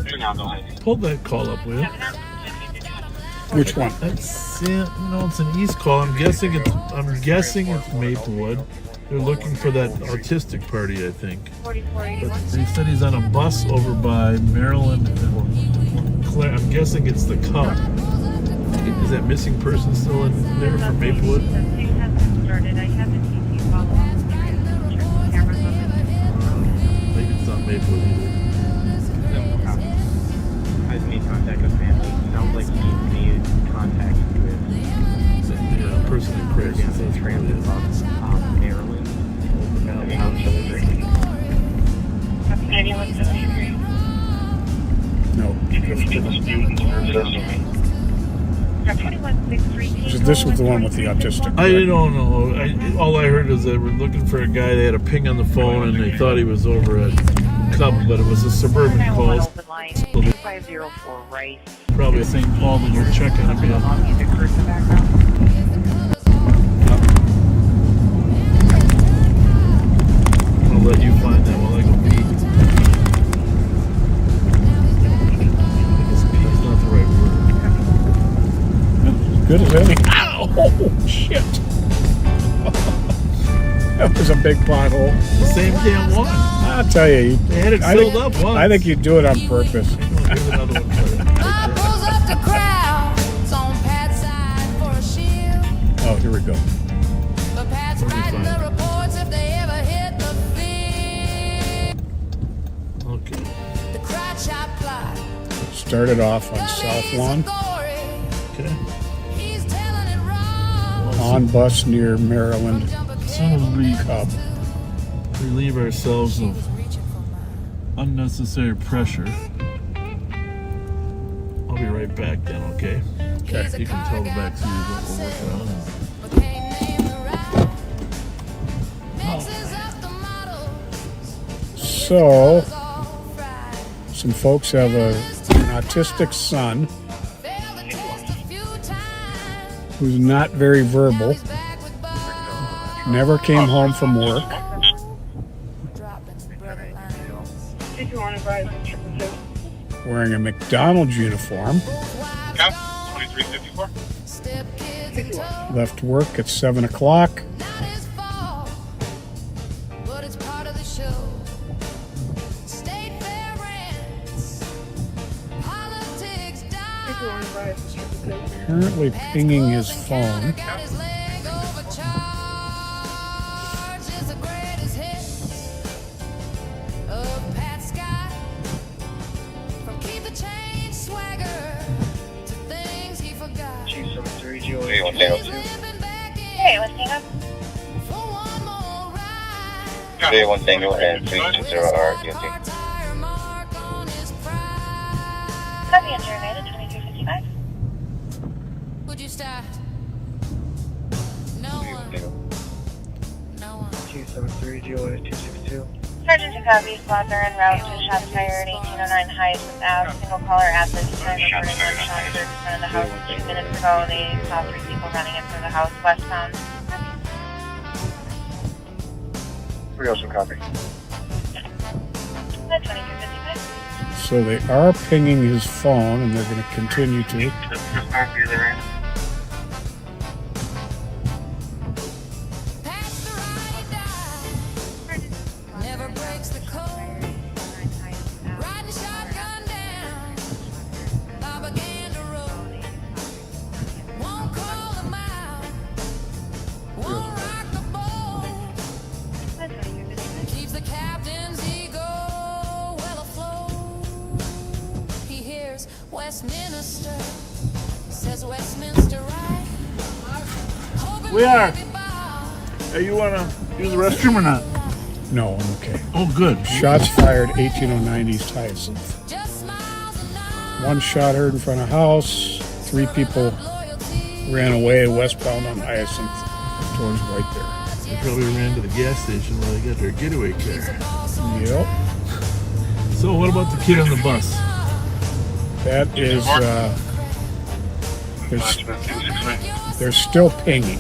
For now, go ahead. pull that call up, will you? Which one? That's it's an East call. I'm guessing it's Maplewood. They're looking for that autistic party, I think. But they said he's on a bus over by Maryland and Claire. I'm guessing it's the Cub. Is that missing person still in there from Maplewood? I have the TC follow up. Check the cameras on the road. Maybe it's not Maplewood either. I've made contact with family. Sounds like he's made contact with The person in they're prison. on a transit bus on Maryland. No. So this was the one with the autistic. I don't know. All I heard is they were looking for a guy. They had a ping on the phone, and they thought he was over at Cub, but it was a suburban call. So they- 2504 Rice. probably St. Paul that we're checking a bit. Music first in the background. I'll let you find that while I go pee. I guess pee is not the right word. Good as any. Ow! Oh, shit. That was a big pothole. The same damn one. I'll tell you. They had it filled up once. I think you do it on purpose. Here's another one for you. Oh, here we go. Okay. Started off on South Lawn, Okay. on bus near Maryland Soon we Cub. relieve ourselves of unnecessary pressure. I'll be right back then, okay? Okay. You can tell the backseat is what we're working on. So, some folks have an autistic son who's not very verbal, never came home from work, wearing a McDonald uniform, 2354. left work at 7 o'clock, apparently pinging his phone. Hey, what's the name? Day 1 Tango and 320 are guilty. Copy, enter United 2355. Would you start? No one. No one. 273-262. Sergeant to copy, squads are en route to shots fired 1809 Hyacinth Ave. Single caller at this time reporting one shot in front of the house 2 minutes ago. They saw 3 people running in front of the house westbound. We also copy. 2355. So they are pinging his phone, and they're going to continue to. Never breaks the code. Riding shotgun down Bobaganda Road. Won't call him out. Won't rock the boat. Keeps the captain's ego well afloat. He hears Westminster. Says Westminster right. We are. Hey, you want to use the restroom or not? No, I'm okay. Oh, good. Shots fired 1809 East Hyacinth. One shot heard in front of house. 3 people ran away westbound on Hyacinth towards White Bear. They probably ran to the gas station while they got their getaway car. Yep. So what about the kid on the bus? That is, they're still pinging.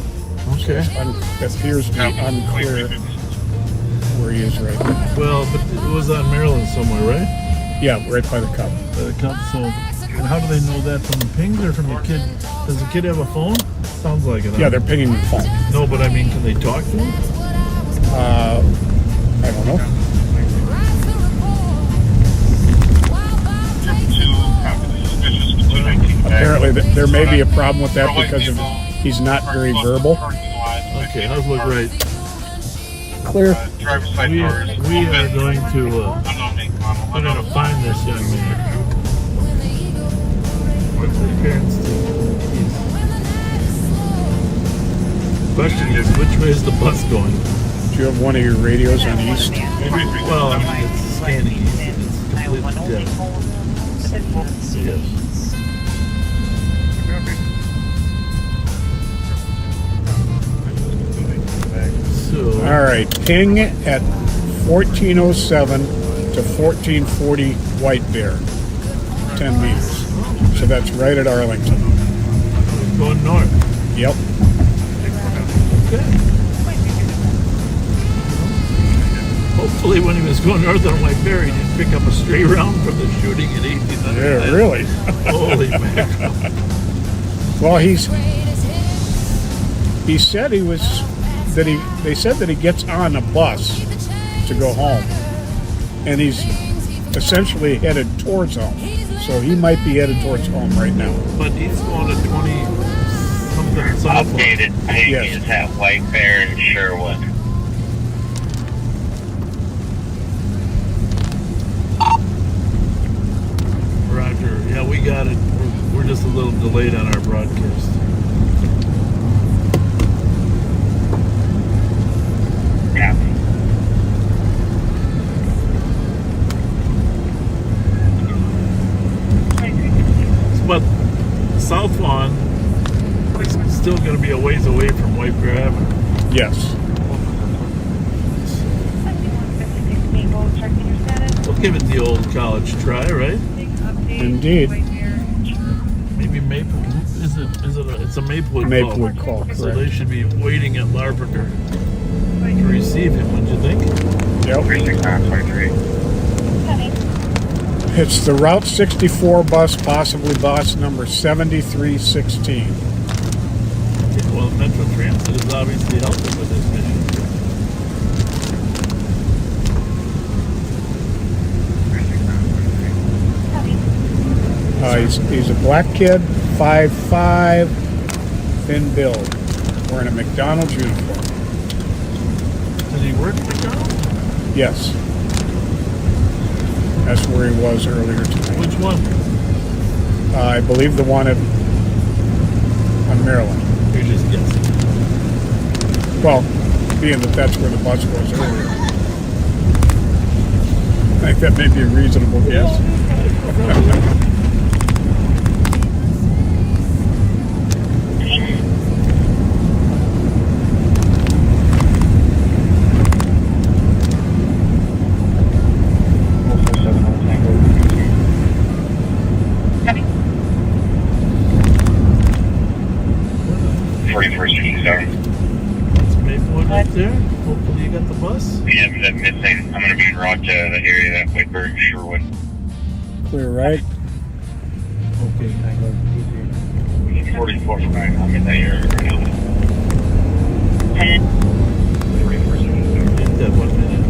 Okay. It appears to be unclear where he is right now. Well, but it was on Maryland somewhere, right? Yeah, right by the cup. So, and how do they know that from the pings or from the kid? Does the kid have a phone? Sounds like it. Yeah, they're pinging the phone. No, but I mean, can they talk to him? I don't know. Apparently, there may be a problem with that because of he's not very verbal. Okay, how's look right? Clear. We are going to we're going to find this young man. What's the parents do? The question is, which way is the bus going? Do you have one of your radios on east? Well, I mean, it's scanning east. It's completely dead. Yes. So, all right, ping at 1407 to 1440 White Bear, 10 meters. So that's right at Arlington. Going north. Yep. Okay. Hopefully when he was going north on White Bear, he didn't pick up a stray round from the shooting at 1800. Yeah, really? Holy mackerel. Well, he said he was... they said that he gets on a bus to go home, and he's essentially headed towards home. So he might be headed towards home right now. But he's going to 20 something south. Updated ping is at White Bear and Sherwood. Roger. Yeah, we got it. We're just a little delayed on our broadcast. But South Lawn is still going to be a ways away from White Bear Avenue. Yes. We'll give it the old college try, right? Indeed. Maybe Maple. It's a Maplewood call. Maplewood call, correct. So they should be waiting at Larpenteur to receive him, wouldn't you think? Yep. 36923. It's the Route 64 bus, possibly bus number 7316. Well, Metro Transit is obviously helping with this mission. He's a black kid, 5'5", thin build, wearing a McDonald's uniform. Did he work at McDonald? Yes. That's where he was earlier tonight. Which one? I believe the one on Maryland. You're just guessing. Well, being that that's where the bus was earlier. I think that may be a reasonable guess. There. Hopefully you got the bus. Yeah, I'm going to be in Rochester, that area, that Whiteburg, Sherwood. Clear right. Okay, 44 from I'm in that area right now. Get that 1 minute.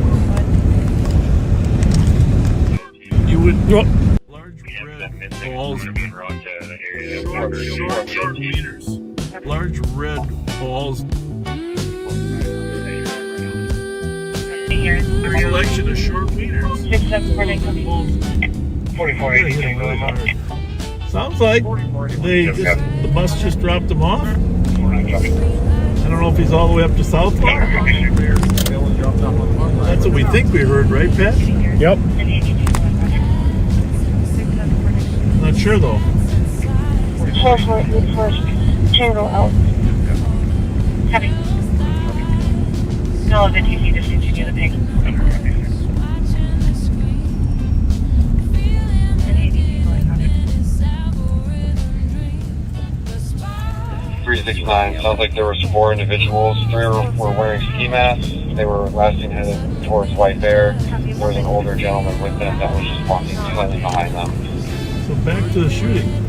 You would large red balls. Short meters. Large red balls. Selection of short meters. 44. Sounds like the bus just dropped him off. I don't know if he's all the way up to South Lawn. That's what we think we heard, right, Pat? Yep. Not sure though. Tango out. Heavy. No, the TC discontinue the ping. 369, sounds like there were 4 individuals. 3 were wearing ski masks. They were last seen headed towards White Bear. There was an older gentleman with them that was just walking slightly behind them. So back to the shooting.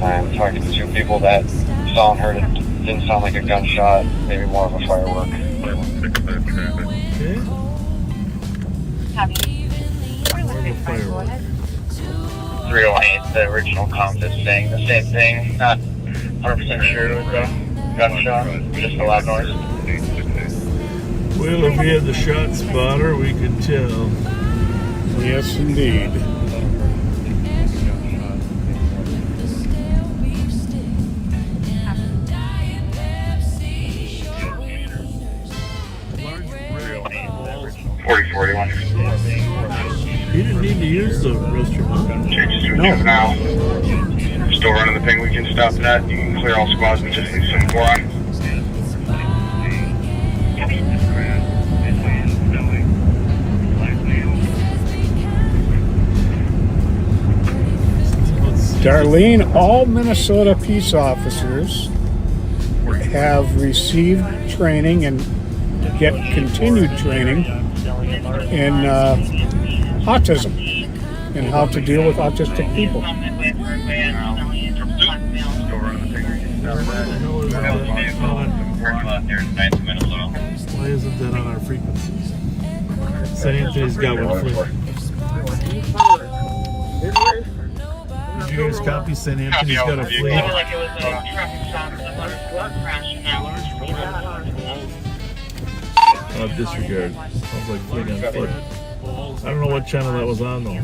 I'm talking to 2 people that saw and heard it. Didn't sound like a gunshot, maybe more of a firework. Okay. 308, the original comp is saying the same thing. Not 100% sure it was a gunshot, just a loud noise. Well, if we had the shot spotter, we could tell. Yes, indeed. You didn't need to use the restroom, huh? Changes to a juvenile. Still running the ping, we can stop that. You can clear all squads, we just need some boron. Darlene, all Minnesota peace officers have received training and get continued training in autism and how to deal with autistic people. Why isn't that on our frequencies? St. Anthony's got one fleet. Did you guys copy St. Anthony's got a fleet? Disregard. Sounds like fleet on foot. I don't know what channel that was on though.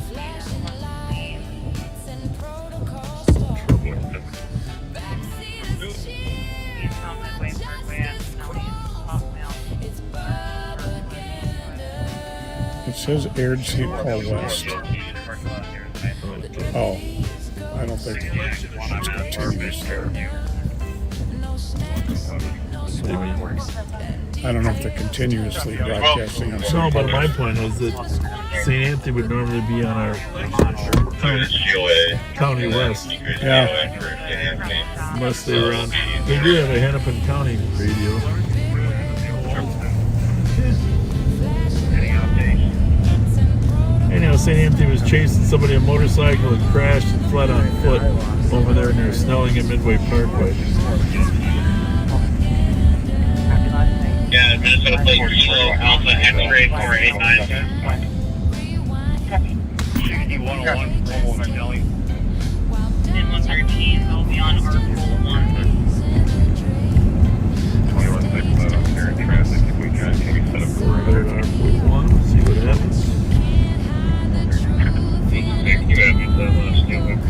It says aired St. Paul West. Oh, I don't think it's continuous there. I don't know if they're continuously broadcasting on No, but my point was that St. Anthony would normally be on our County West. Yeah. Unless they were on. They do have a Hennepin County radio. Anyhow, St. Anthony was chasing somebody on a motorcycle and crashed and fled on foot over there near Snelling and Midway Parkway. Yeah, Minnesota Plate Kilo Alpha X-Ray 489. 101, almost Delhi. In 113, they'll be on Article 1. 2165 here in traffic. If we can we set up for Article 1, see what happens. you have that last deal with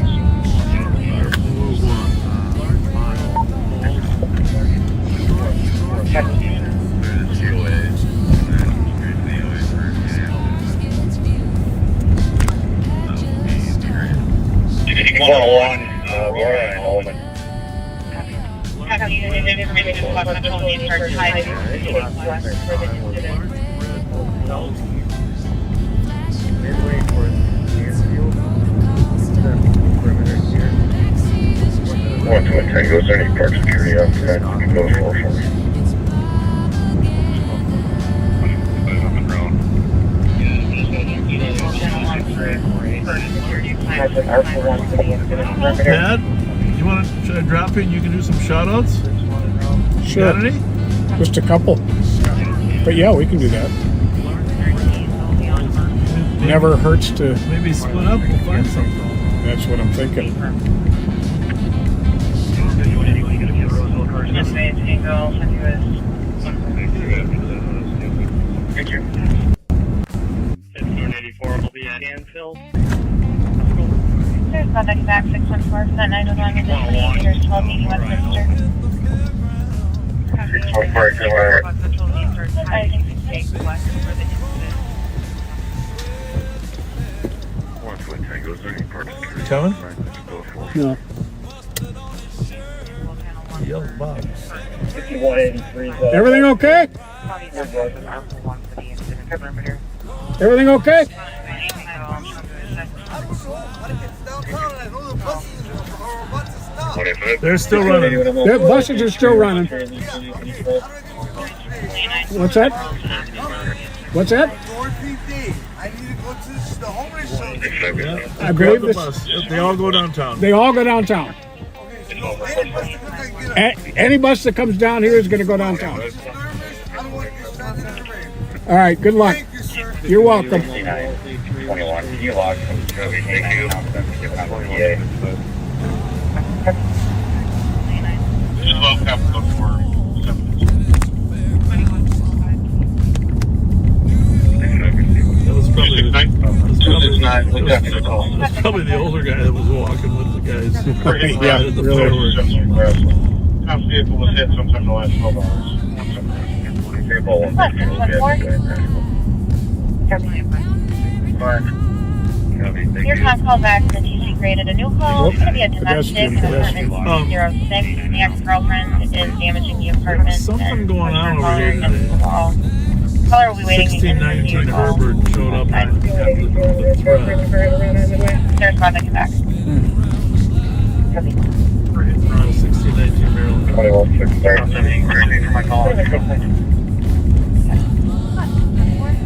Tango, is there any park security outside? You can go for me. Pat, you want to, should I drop in? You can do some shout outs? Sure. Got any? Just a couple. But yeah, we can do that. Never hurts to. Maybe split up and find something. That's what I'm thinking. 134 will be at Anfield. There's contact back 614 for that 911 additional meters 1280 Westminster. 614 somewhere. I think it's Take west for the incident. Coming? No. Yellow box. 5183. Everything okay? Everything okay? They're still running. The buses are still running. What's that? What's that? I believe the this. bus. They all go downtown. They all go downtown. Any bus that comes down here is going to go downtown. All right, good luck. You're welcome. 21. You log from Thank you. Just low capital for 7. That was probably the, that's probably the older guy that was walking with the guys. Yeah, the really. fireworks. Top vehicle was hit sometime in the last 12 hours. Your time call back to TC created a new call. It's going to be a domestic in apartment 06. The ex-girlfriend is damaging the apartment. Something going on over here today. Caller will be waiting. 1619 Herbert showed up on the thread. There's contact back. 1619 Maryland. 21-6 for my call.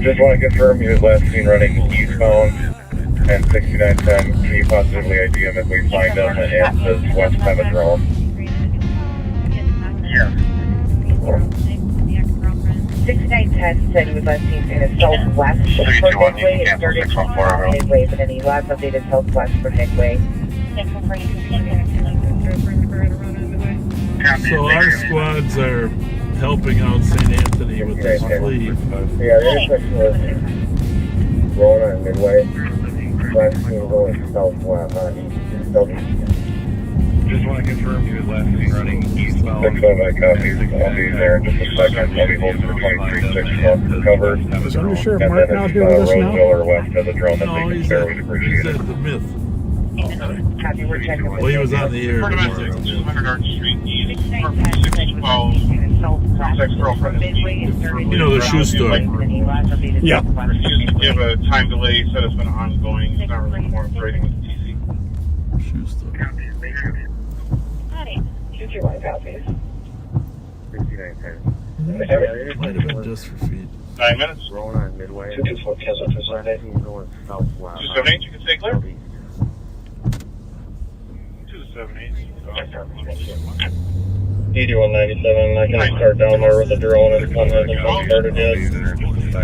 Just want to confirm he was last seen running eastbound and 6910. Can you positively ID him if we find him and says west side of drone? Yeah. 6910 said he was last seen in a southwest for Midway and started on Midway, but then he last updated southwest for Midway. So our squads are helping out St. Anthony with this plea. Yeah, the intersection was Rona and Midway. Last seen going southwest on east. Just want to confirm he was last seen running eastbound. 6-0, copies. I'll be there in just a second. I'll be holding for 23-6 for cover. Is Undersheriff And Mark then out it's here with us now? Roseville or west of the drone that No, they can he's spare. We'd at appreciate it. the Myth. Copy, we're checking. Well, he was on the air. Ornamental, 200 Arch Street East, apartment 612. Ex-girlfriend is You know, the shoe store. Yeah. You have a time delay, said it's been ongoing. It's not really cooperating with the TC. Shoe store. Future white copies. 6910. Might have been just for feet. 9 minutes. Rona and Midway. 224 cancel for Sunday. Going southwest. 278, you can stay clear. 278. 8197, I can start down there with the drone and one hasn't been started yet.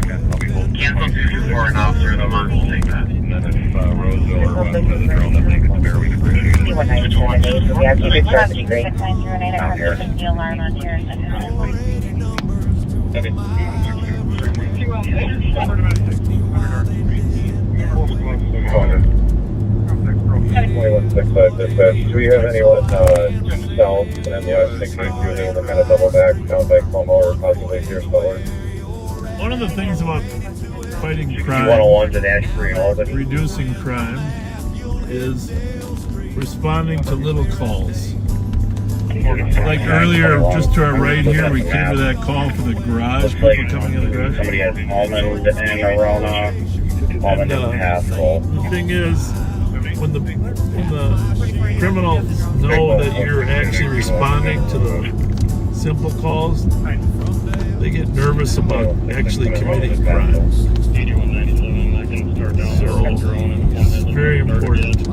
Cancel 224 and officer of the month will take that. And then if Roseville or west of the drone that they can spare, we'd appreciate it. 21978, yeah, keep it starting great. 6909, I heard the alarm on here. Do we have anyone south and the other 692 able to kind of double back down by Como or possibly Pierce Butler? One of the things about fighting crime, 101 to Nash Free and all of it. reducing crime, is responding to little calls. Like earlier, just to our right here, we came to that call for the garage, people coming in the garage. Somebody has Almond and Arona. Almond and Haskell. The thing is, when the criminals know that you're actually responding to the simple calls, they get nervous about actually committing crimes. So it's very important.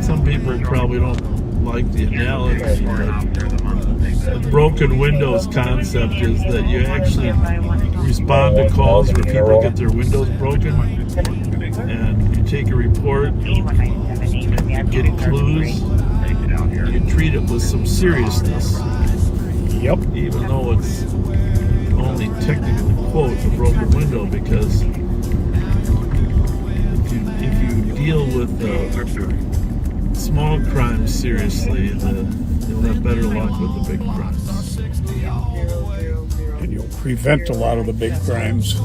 Some people probably don't like the analogy, but the broken windows concept is that you actually respond to calls where people get their windows broken, and you take a report, you get clues, you treat it with some seriousness. Yep. Even though it's only technically quote a broken window because if you deal with small crimes seriously, you'll have better luck with the big crimes. And you'll prevent a lot of the big crimes.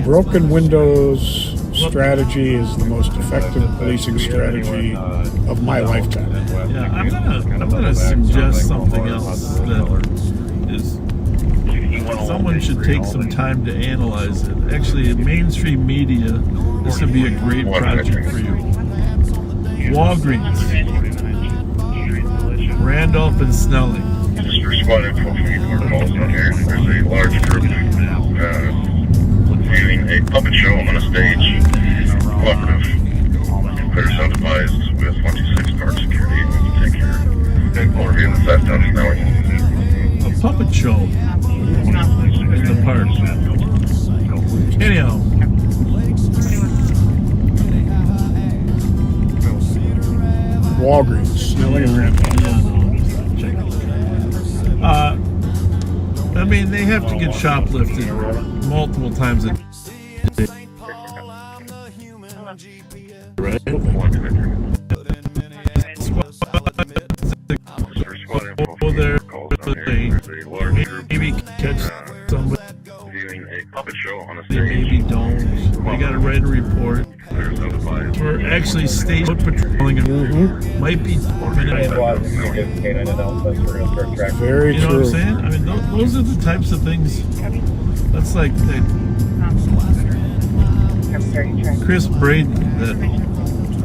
Broken windows strategy is the most effective policing strategy of my lifetime. Yeah, I'm gonna suggest something else that is someone should take some time to analyze it. Actually, in mainstream media, this would be a great project for you. Walgreens, Randolph and Snelling. Just responded to a few more calls in here. There's a large group viewing a puppet show on a stage. Cooperative. Clear subdivided with 126 Park Security. We can take care of overview the site down now. A puppet show in the park. Anyhow. Walgreens, Snelling and Randolph. I mean, they have to get shoplifted multiple times a day. Right? Go there, maybe catch somebody. They maybe don't. They got to write a report. We're actually stage patrolling and might be very you know true. what I'm saying? I mean, those are the types of things. That's like Chris Braden, that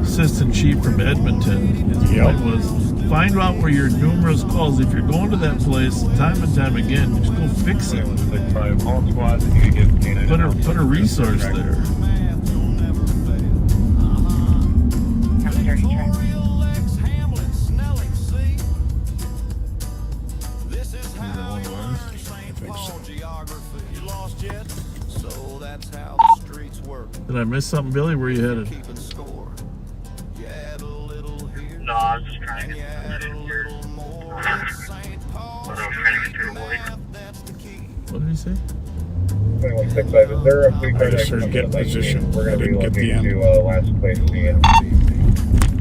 assistant chief from Edmonton. His point was, find out where your numerous calls. If you're going to that place time and time again, just go fix it. Put a resource there. Did I miss something, Billy? Where are you headed? No, I was just trying to get What did he say? 2165, is there a free card I just heard get position. We're going to Didn't get the relocate end. to last place CN.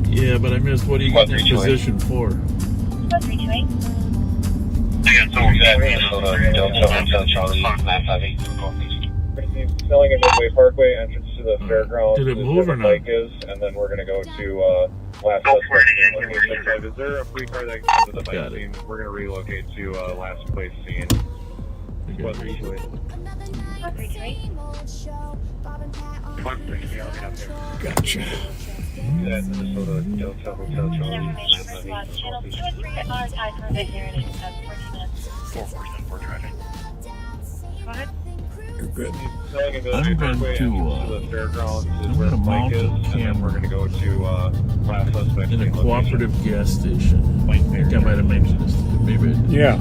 Yeah, but I missed. What are you getting in position for? I got someone Snelling and Midway Parkway, entrance to the fairgrounds. Did it move or not? Bike is, and then we're going to go to last suspect. Is there a free car that can go to the bike scene? We're going to relocate to last place scene. Gotcha. That's Minnesota Delta Hotel Charlie. You're good. I'm going to mount a camera in a cooperative gas station. I think I might have mentioned this to you. Maybe. Yeah.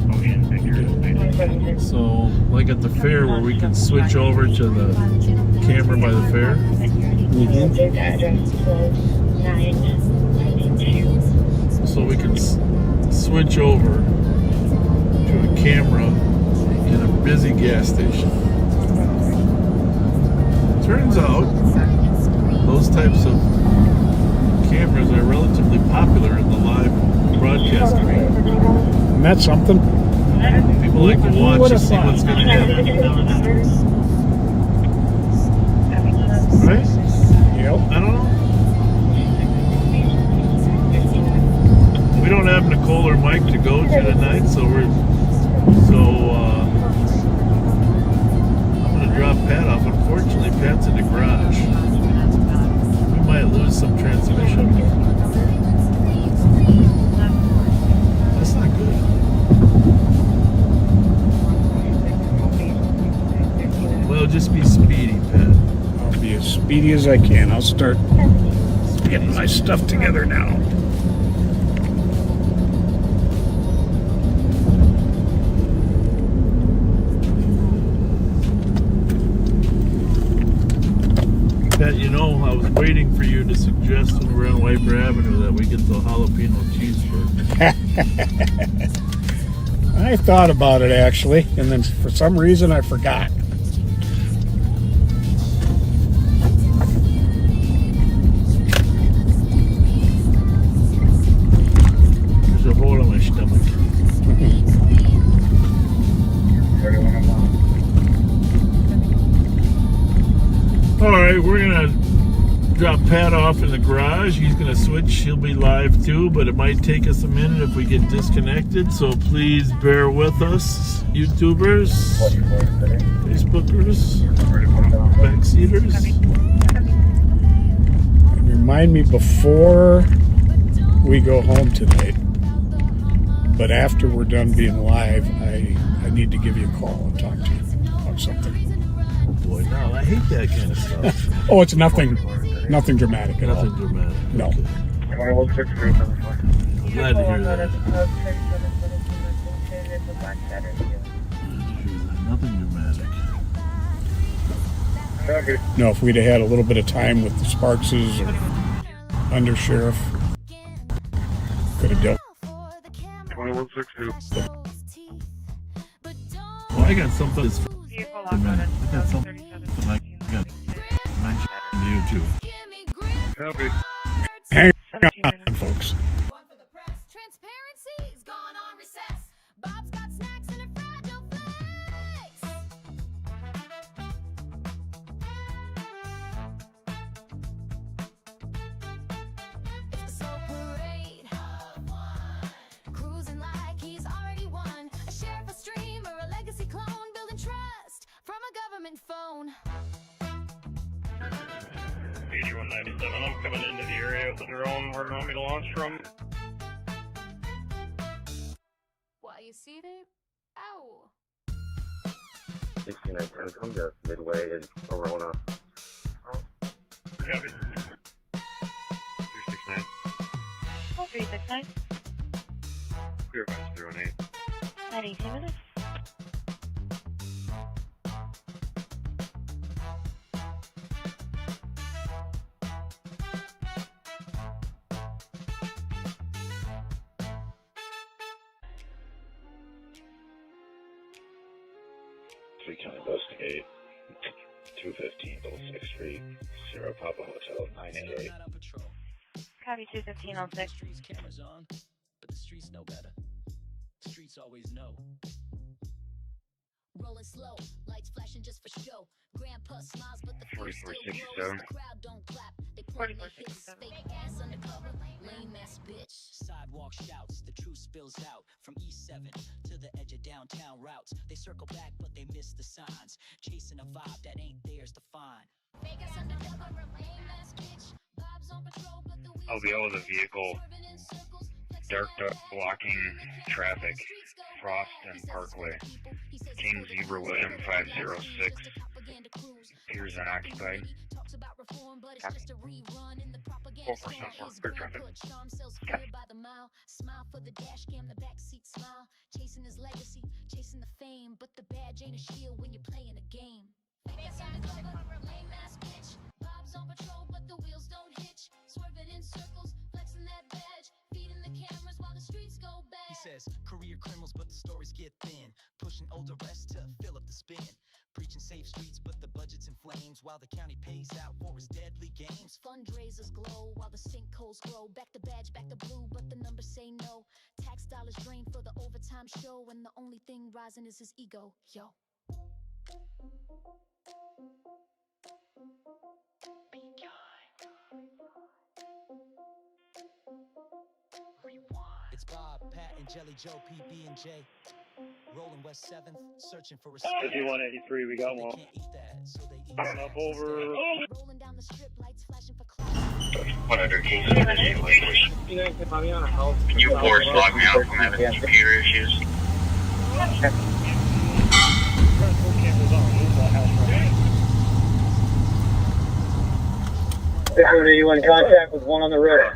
So, like at the fair where we can switch over to the camera by the fair. So we can switch over to a camera in a busy gas station. Turns out those types of cameras are relatively popular in the live broadcast community. Isn't that something? People like to watch and see what's going to happen. Right? Yep. I don't know. We don't have Nicole or Mike to go to tonight, so I'm going to drop Pat off. Unfortunately, Pat's in the garage. We might lose some transmission. That's not good. Well, just be speedy, Pat. I'll be as speedy as I can. I'll start getting my stuff together now. Pat, you know, I was waiting for you to suggest when we're on Wiper Avenue that we get the jalapeno cheeseburger. I thought about it actually, and then for some reason I forgot. There's a hole in my stomach. Alright, we're gonna drop Pat off in the garage. He's gonna switch. He'll be live too, but it might take us a minute if we get disconnected, so please bear with us, YouTubers, Facebookers, backseaters. Remind me before we go home tonight, but after we're done being live, I need to give you a call and talk to you about something. Oh boy, no, I hate that kind of stuff. Oh, it's nothing dramatic at all. Nothing dramatic. No. Okay. I'm glad to hear that. Nothing dramatic. No, if we'd have had a little bit of time with the Sparkses or undersheriff, could have dealt. 2162. Well, I got something that's I got something I got mentioned to you too. Copy. Hang on, folks. Phone. 8197, I'm coming into the area with the drone. Where do you want me to launch from? Why you see it? Ow. 6910, come to Midway in Verona. Copy. 369. 369. Clear by 318. 18 minutes. County Investigate 215 Little 6th Street, Sierra Papa Hotel 988. Copy 21506. Streets cameras on, but the streets know better. The streets always know. Rolling slow, lights flashing just for show. Grandpa smiles, but the 4467. crowd don't clap. They point their hits, fake ass undercover, lame ass bitch. Sidewalk shouts, the truth spills out from East 7 to the edge of downtown routes. They circle back, but they miss the signs, chasing a vibe that ain't theirs to find. Fake ass undercover, lame ass bitch. Vibes on patrol, but the wheels LBO is a vehicle, dark blocking traffic, Frost and Parkway. King Zebra William 506. Appears unoccupied. 4474, clear traffic. Smile for the dash cam, the backseat smile. Chasing his legacy, chasing the fame. But the badge ain't a shield when you're playing a game. Fake ass undercover, lame ass bitch. Bob's on patrol, but the wheels don't hitch. Swerving in circles, flexing that badge. Feeding the cameras while the streets go bad. He says, career criminals, but the stories get thin. Pushing old arrests to fill up the spin. Preaching safe streets, but the budget's in flames. While the county pays out for its deadly games. Fundraisers glow while the sinkholes grow. Back the badge, back the blue, but the numbers say no. Tax dollars drain for the overtime show. And the only thing rising is his ego. Yo. It's Bob, Pat, and Jelly Joe, PB and J. Rolling West 7th, searching for 5183, we got one. Can't eat that, so they eat Coming up over. Rolling down the strip, lights flashing for clouds. 100 King Can you force log me out from having computer issues? Are you in contact with one on the road?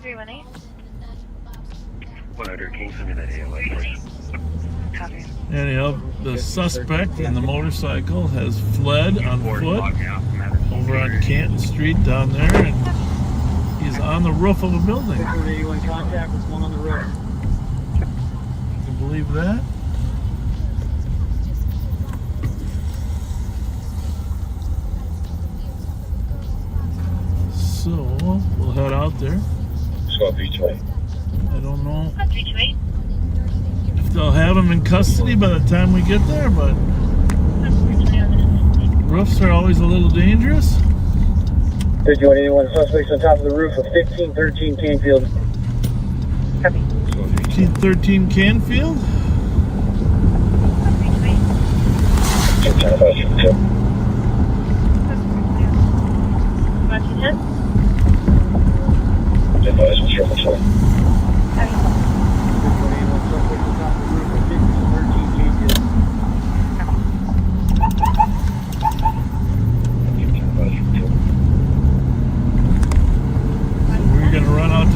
318. 100 King, send me that ALA, please. Copy. Anyhow, the suspect in the motorcycle has fled on foot over on Canton Street down there, and he He's on the roof of a building. 81 contact with one on the roof. You can believe that? So, we'll head out there. So, B2A. I don't know if they'll have him in custody by the time we get there, but roofs are always a little dangerous. 5181 suspects on top of the roof of 1513 Canfield. 1513 Canfield?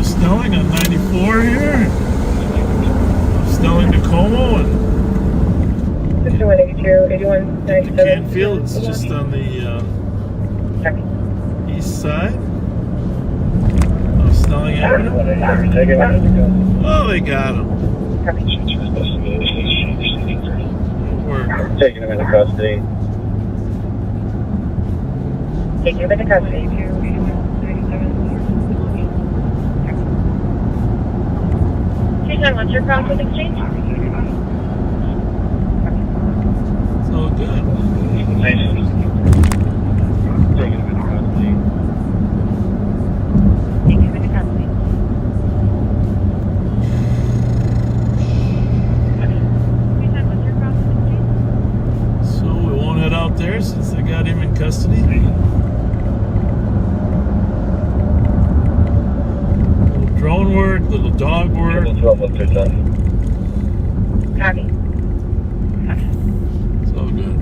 Snelling on 94 here. Snelling to Como and 5182, 8197. Canfield. It's just on the east side of Snelling Avenue. Oh, they got him. We're taking him into custody. Taking him into custody. What's your crossing exchange? So good. So we won't head out there since they got him in custody. Drone work, little dog work. Copy. So good.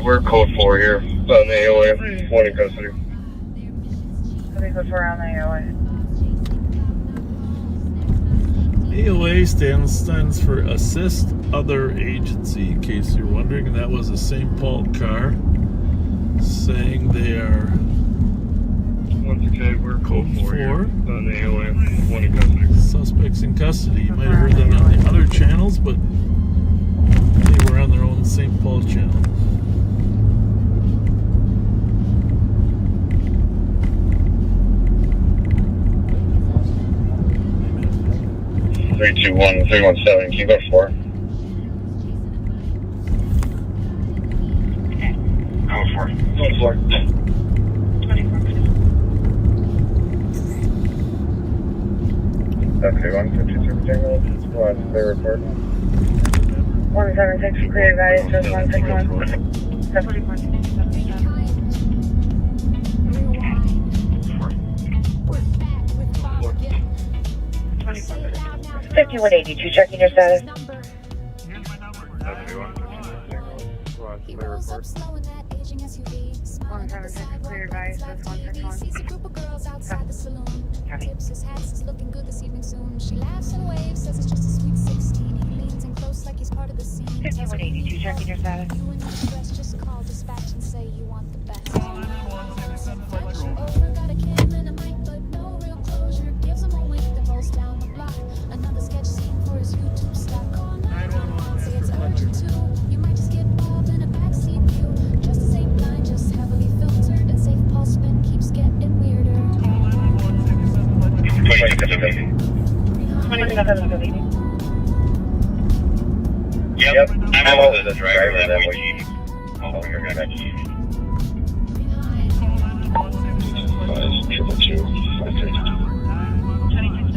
We're code 4 here on the AOA. One in custody. Code 4 on the AOA. AOA stands for Assist Other Agency, in case you're wondering. And that was a St. Paul car saying they are we're code 4 here on the AOA. One in custody. Suspects in custody. You might have heard that on the other channels, but they were on their own St. Paul channel. 321, 317, can you go 4? Code 4. Code 4. 24. Okay, 152 Tango, squad, clear report. 176, clear advice, just 161. 5182, checking your status. 176, clear advice, just 161. Tips his hats, is looking good this evening soon. She laughs and waves, says it's just a sweet 16. He leans in close like he's part of the scene. 5182, checking your status. You and your dress, just call dispatch and say you want the best. Over, got a cam and a mic, but no real closure. Gives him a wink that rolls down the block. Another sketch scene for his YouTube stock. Call 911, say it's urgent too. You might just get Bob in a backseat view. Just the same line, just heavily filtered. And safe pulse spin keeps getting weirder. 27. Yep, I'm also the driver that way.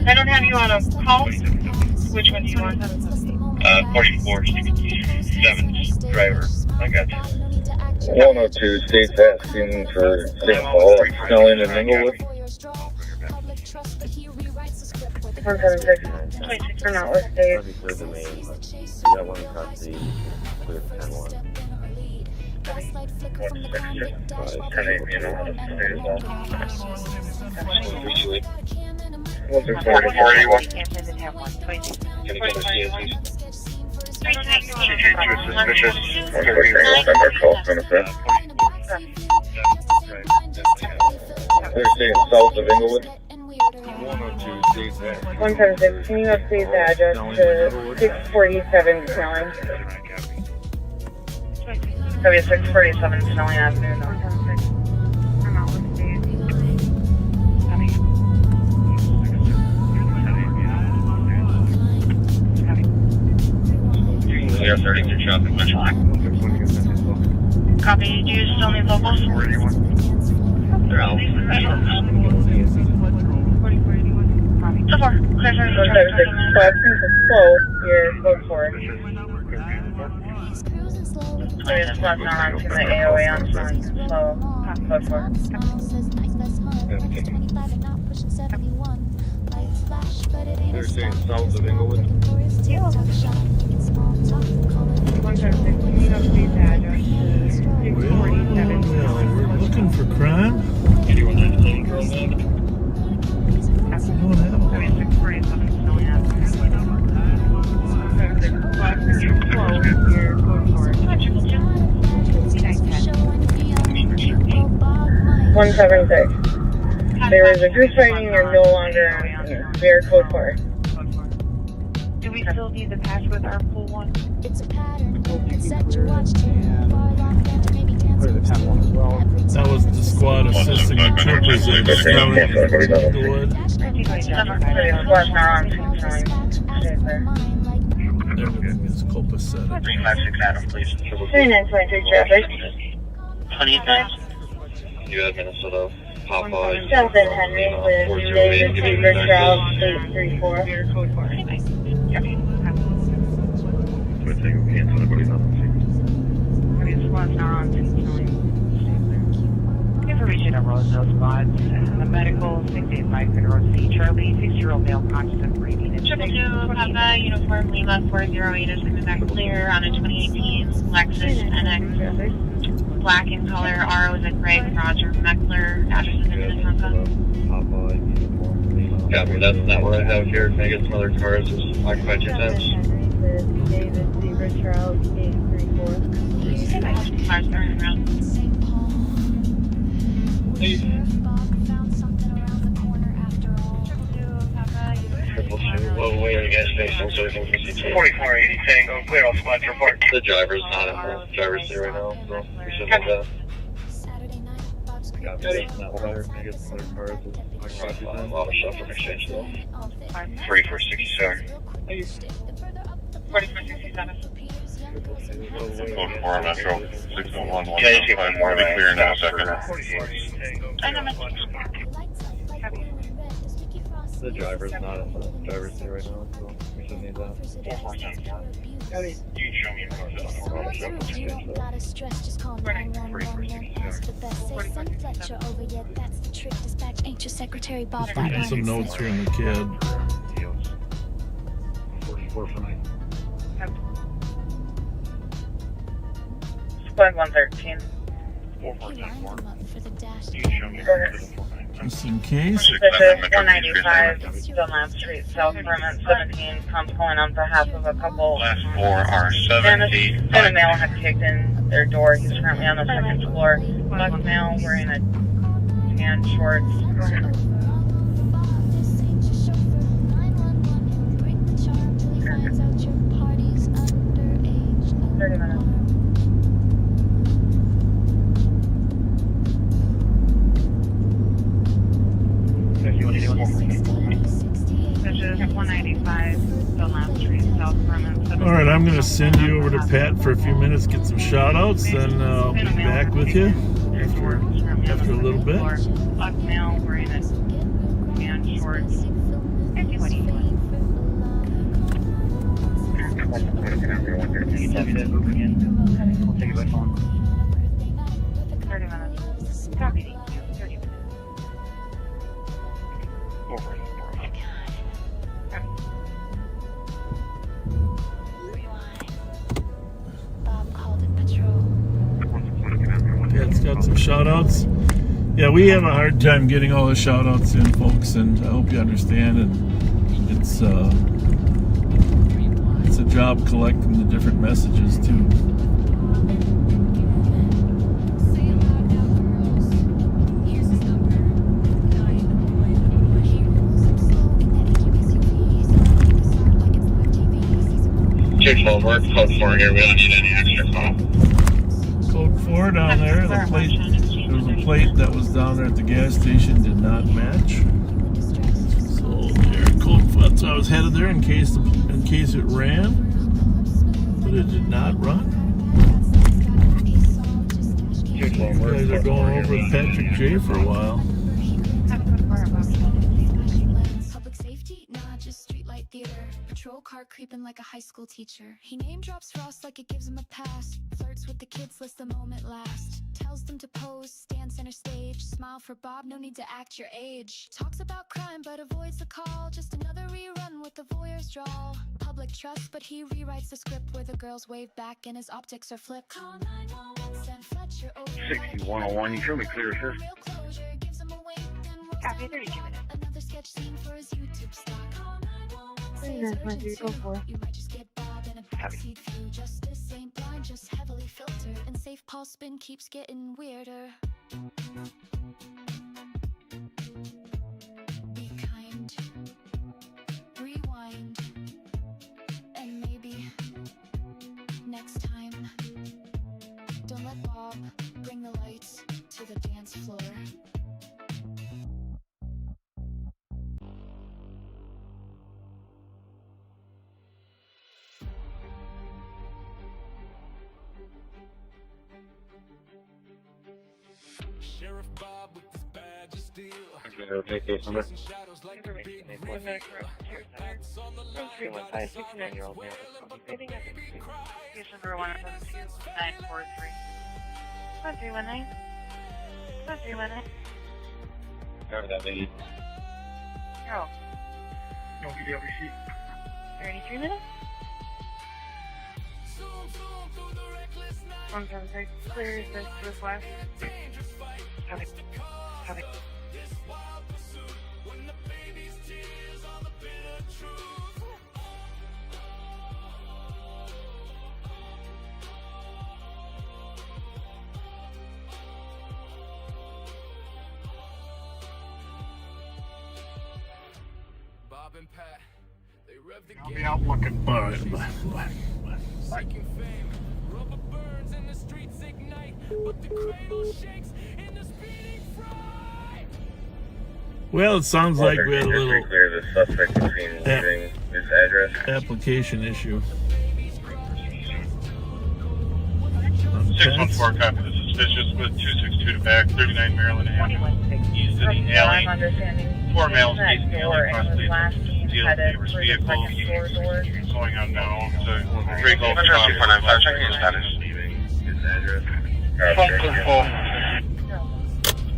I don't have you on a call. Which one do you want? 4467 driver. I got you. 102 state's asking for St. Paul, Snelling and Inglewood. 176. 26 for not listed. Cleared the main, but that one across the clear 10-1. Thursday south of Inglewood. 176. Can you update the address to 647 Snelling? That'll be 647 Snelling Avenue. 176. I'm not listed. We are starting to traffic much higher. Copy. Do you still need locals? They're out. So far. Clear 176. Slow. You're code 4. Clear the slots not on to the AOA on slow. Code 4. Thursday south of Inglewood. 176. Can you update the address to 647? We're looking for crime. Anyone that's lady girl name? 647 Snelling Avenue. 176. There is a group fighting. You're no longer on their code 4. Do we still need the patch with our pool one? It's a pattern. Set your watch to far long and maybe dance. Clear the 10-1 as well. That was the squad assisting the troopers in Snelling. Inglewood. Squad's not on Snelling. Stay clear. Everything is copacetic. 356 Adam, please. 3923 traffic. 29. You have Minnesota. Popeye. South End Henry with David Fever Trout 834. Squad's not on Snelling. Information on Roseville squads. The medical 685 Federal C. Charlie, 6-year-old male conscious of breathing. 222 Papa, Uniform Lima 408 is coming back clear on a 2018 Lexus NX. Black in color, R was a Greg Roger Meckler, address is in Minnetonka. Copy, that's not what I have here. Can I get some other cars? There's occupied 2 times. David Fever Trout 834. Cars turning around. What way are you guys facing? So we can proceed to 4480 Tango, clear all squads report. The driver's not in the driver's seat right now, so we should have that. Copy, that's not what I heard. Can I get some other cars? A lot of stuff from exchange though. 4467. 4467. Code 4 Metro 601. Yeah, you can find more of it clear in a second. The driver's not in the driver's seat right now, so we should need that. You can show me a lot of stuff from exchange though. Fletcher over yet. That's the trick. Dispatch ain't your secretary, Bob. Reading some notes here in the kid. 44 for night. Squad 113. 4494. Just in case. Suspicious 195 Dunlap Street, South Vermont 17. Comes calling on behalf of a couple. Last 4 are 70. And a male had kicked in their door. He's currently on the second floor. Black male wearing a tan shorts. 30 minutes. Suspicious 195 Dunlap Street, South Vermont 17. All right, I'm going to send you over to Pat for a few minutes, get some shout outs, then I'll be back with you after a little bit. Black male wearing a tan shorts. 30 minutes. Copy. 30 minutes. got some shout outs. Yeah, we have a hard time getting all the shout outs in, folks, and I hope you understand. And it's a job collecting the different messages too. Code 4 here. We don't need any extra call. Code 4 down there. The plate. There was a plate that was down there at the gas station did not match. So there, code 4. So I was headed there in case it ran, but it did not run. You guys are going over with Patrick J for a while. Public safety? Nah, just streetlight theater. Patrol car creeping like a high school teacher. He name drops Frost like it gives him a pass. Flirts with the kids, lets the moment last. Tells them to pose, stand center stage. Smile for Bob, no need to act your age. Talks about crime but avoids the call. Just another rerun with the voyeur's drawl. Public trust, but he rewrites the script where the girls wave back and his optics are flipped. Call 911, send Fletcher over. 6101, you show me clear, sir. Copy, 32 minutes. Another sketch scene for his YouTube stock. Go for it. You might just get Bob in a backseat view. Justice ain't blind, just heavily filtered. And safe Paul spin keeps getting weirder. Be kind. Rewind. And maybe next time, don't let Bob bring the lights to the dance floor. Sheriff Bob with his badge of steel. Take case number. Information, 1 minute correct. 1315, 69-year-old male. Case number 172-943. 1319. 1319. Cover that lady. Oh. No video receipt. 33 minutes? 176, clear this to the flash. Copy. Copy. Bob and Pat, they rev the I'll be out looking. All right, bye. seeking fame. Rubber burns and the streets ignite, but the cradle shakes in the speeding fright. Well, it sounds like we had a little clear the suspect was seen leaving his address. application issue. 614 copy the suspicious with 262 to back, 39 Maryland Avenue, east of the alley. 4 males facing the alley across the neighbor's vehicle. Going on now to Great Gulf Shop. Leaving his address.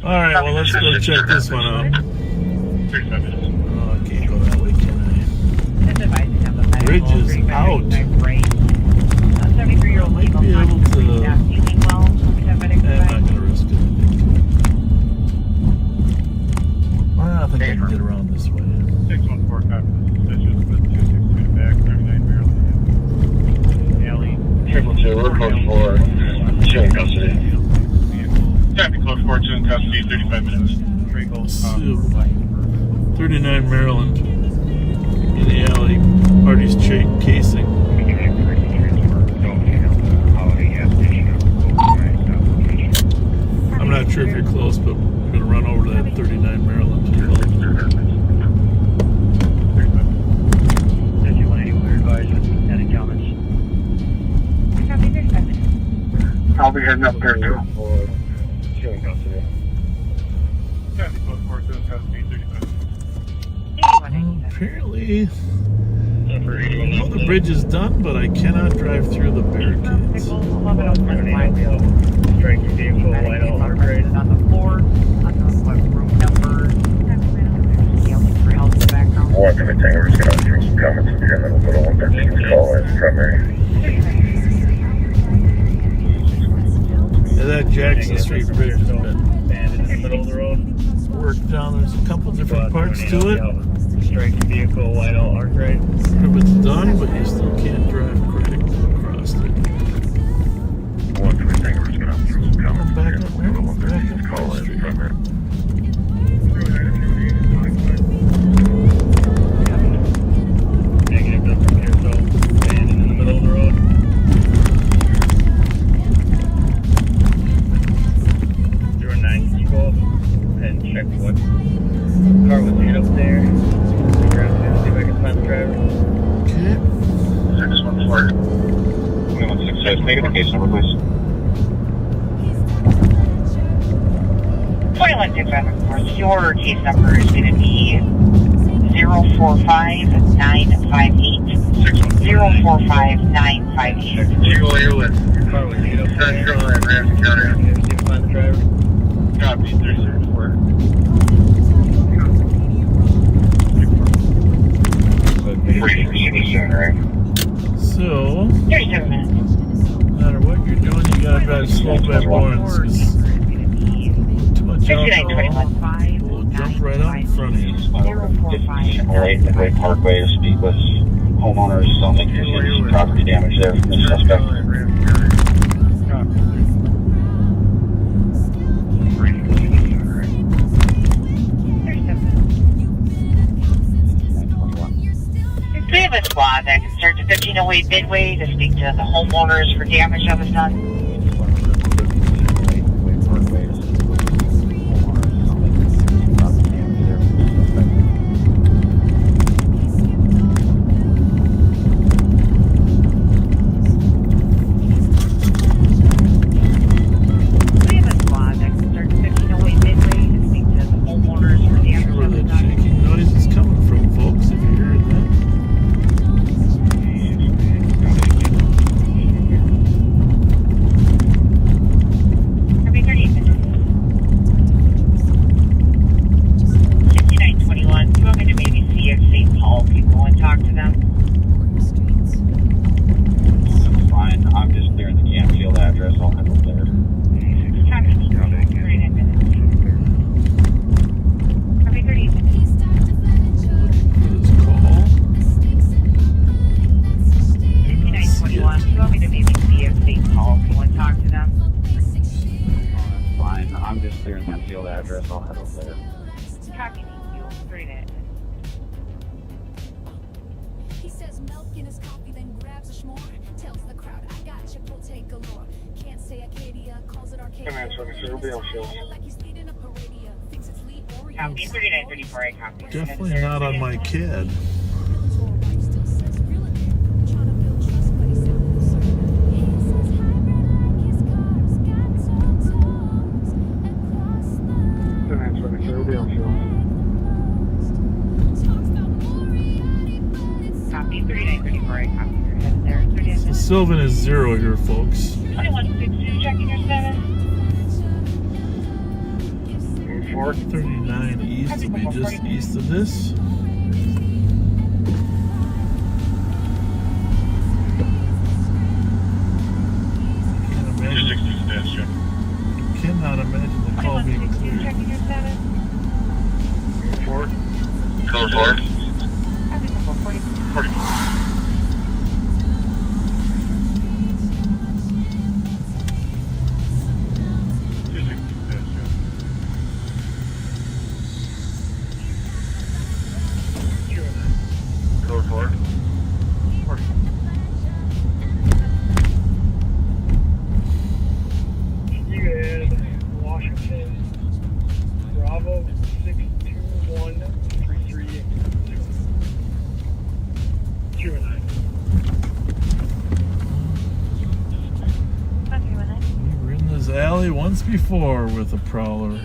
Alright, well, let's go check this one out. 35 minutes. Oh, I can't go that way, can I? Bridge is out. I might be able to... I'm not going to risk it. I think I can get around this way. 614 copy the suspicious with 262 to back, 39 Maryland Avenue. Alley. 222, we're code 4, 2 in custody. Copy code 4, 2 in custody, 35 minutes. 39 Maryland. In the alley. Parties casing. I'm not sure if you're close, but we're going to run over to that 39 Maryland. I'll be heading up there too. Copy code 4, 2 in custody, 35 minutes. Apparently, I know the bridge is done, but I cannot drive through the barricades. Strike the vehicle, light all operated on the floor. I don't know what room number. One thing, we're just going to throw some comments up here, and then we'll go to 113's call as primary. Yeah, that Jackson Street Bridge has been abandoned in the middle of the road. worked down. There's a couple different parts to it. Striking vehicle, white out, arc right. Part of it's done, but you still can't drive correct across it. One three thing, we're just gonna have some comments. Back up there. Back up Call the in street. from here. Negative, just from here, so abandoned in the middle of the road. You're 9, can you go up and check what car was hit up there? Grab it, see if I can find the driver. Okay. 614. 2166. Negative case number, please. 2165, your case number is going to be 045958. 045958. Eagle Airless. Car was hit up there. Central and Ramsey County. See if I can find the driver. Copy, 364. So, 37 minutes. no matter what you're doing, you gotta drive slow back Lawrence, because too much alcohol will jump right out in front of you. 8 the Great Parkway to speak with homeowners. Sounds like there's some property damage there from the suspect. We have a squad that can start to 1508 Midway to speak to the homeowners for damage that was done. We have a squad that can start to 1508 Midway to speak to the homeowners for damage that Where was that done. shaking noise is coming from, folks, if you hear that. Every 30 minutes. 6921. Do you want me to maybe see if St. Paul can go and talk to them? That's fine. I'm just clearing the Canfield address. I'll head over there. Copy. 39 minutes. Every 30 minutes. This call. 6921. Do you want me to maybe see if St. Paul can go and talk to them? That's fine. I'm just clearing the Canfield address. I'll head over there. Copy. Thank you. 39 minutes. He says milk in his coffee, then grabs a s'more. Tells the crowd, I got Chipotle galore. Can't say Acadia, calls it Arcadia. Come on, so Mr. Rubio shows. Like he's leading a paradia. Thinks it's Lee Oreo. Copy. 3934. I copy. Definitely not on my CAD. Still says real again. Trying to build trust, but he's out of the circle. He says hybrid like his cars. Got toes across the Come on, so Mr. Rubio shows. Copy. 3934. I copy. You're headed there. 39 So minutes. Sylvan is 0 here, folks. 2162. Checking your status. 439 east will be just east of this. Cannot imagine the call being 2162. cleared. Checking your status. Code 4. Copy. 40. Code 4. You had Washington, Bravo 62133. 209. We were in this alley once before with a prowler.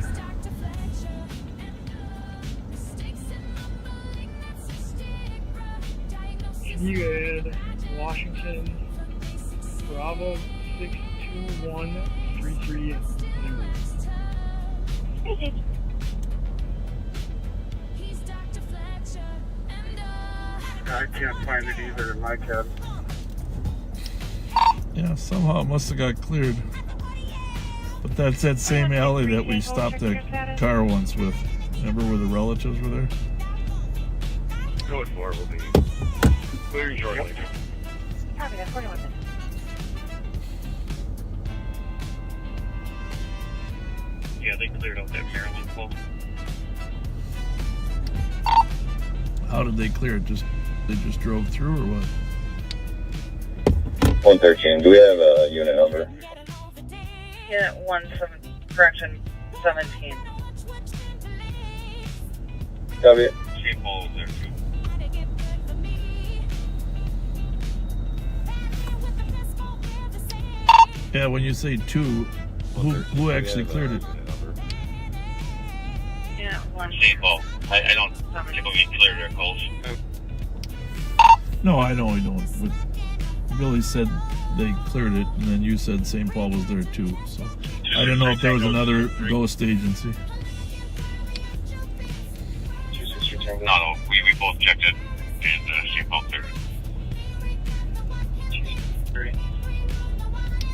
You had Washington, Bravo 62133. I can't find it either in my CAD. Yeah, somehow it must have got cleared. But that's that same alley that we stopped that car once with. Remember where the relatives were there? Code 4 will be clearing shortly. Copy that, 41 minutes. Yeah, they cleared out that Maryland pole. How did they clear it? They just drove through or what? 113. Do we have a unit number? Unit 17. Copy it. Shape pole was there too. Yeah, when you say two, who actually cleared it? Unit 1. Shape pole. I don't typically clear their calls. No, I know I don't. But Billy said they cleared it, and then you said St. Paul was there too. So I don't know if there was another ghost agency. No, we both checked it, and St. Paul cleared it.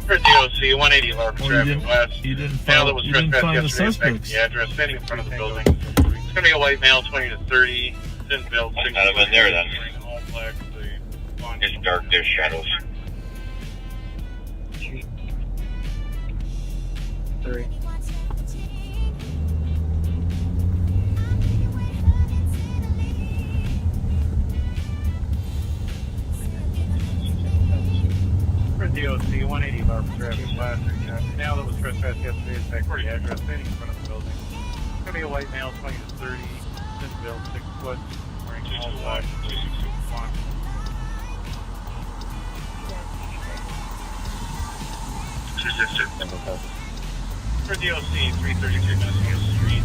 For DOC, 180 Lark Traffic West. You didn't Male find, that was you didn't trespassed find the yesterday, suspects. the address standing in front of the building. It's going to be a white male, 20 to 30. Didn't build. I'd have been there then. All black, it's dark, there's shadows. 3. For DOC, 180 Lark Traffic West. Male that was trespassed yesterday is back to the address standing in front of the building. It's going to be a white male, 20 to 30. Didn't build, 6 foot, wearing all black. For DOC, 332 Minnesota Street.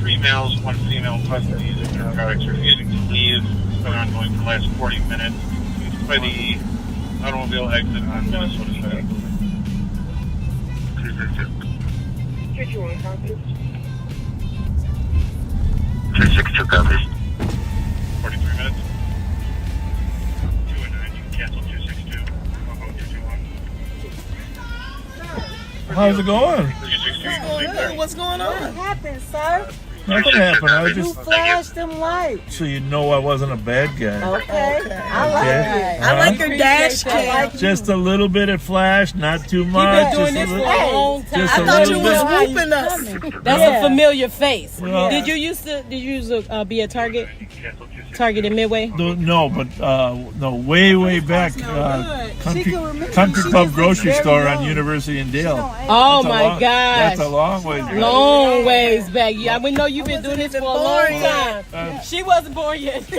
3 males, 1 female in custody. The narcotics refusing to leave. It's been ongoing for the last 40 minutes. By the automobile exit on Minnesota side. 321 copies. 362 copies. 43 minutes. 2 and 9, you can cancel 262. I'll go 221. How's it going? 262. What's going on? What happened, sir? Nothing happened. I was You just flashed them lights. so you know I wasn't a bad guy. Okay. I like Okay. it. I like your dash cam. Just a little bit of flash, not too much. doing Just this a for little, a long time. just I a thought little you bit. was whooping us. That's a familiar face. Well- Did you used to be a target in Midway? No, but no, way back. Country Club grocery store on University and Dale. Oh That's a my long- gosh. That's a long ways back. Long ways back. Yeah, we know you've been doing this for a long time. She wasn't born yet. I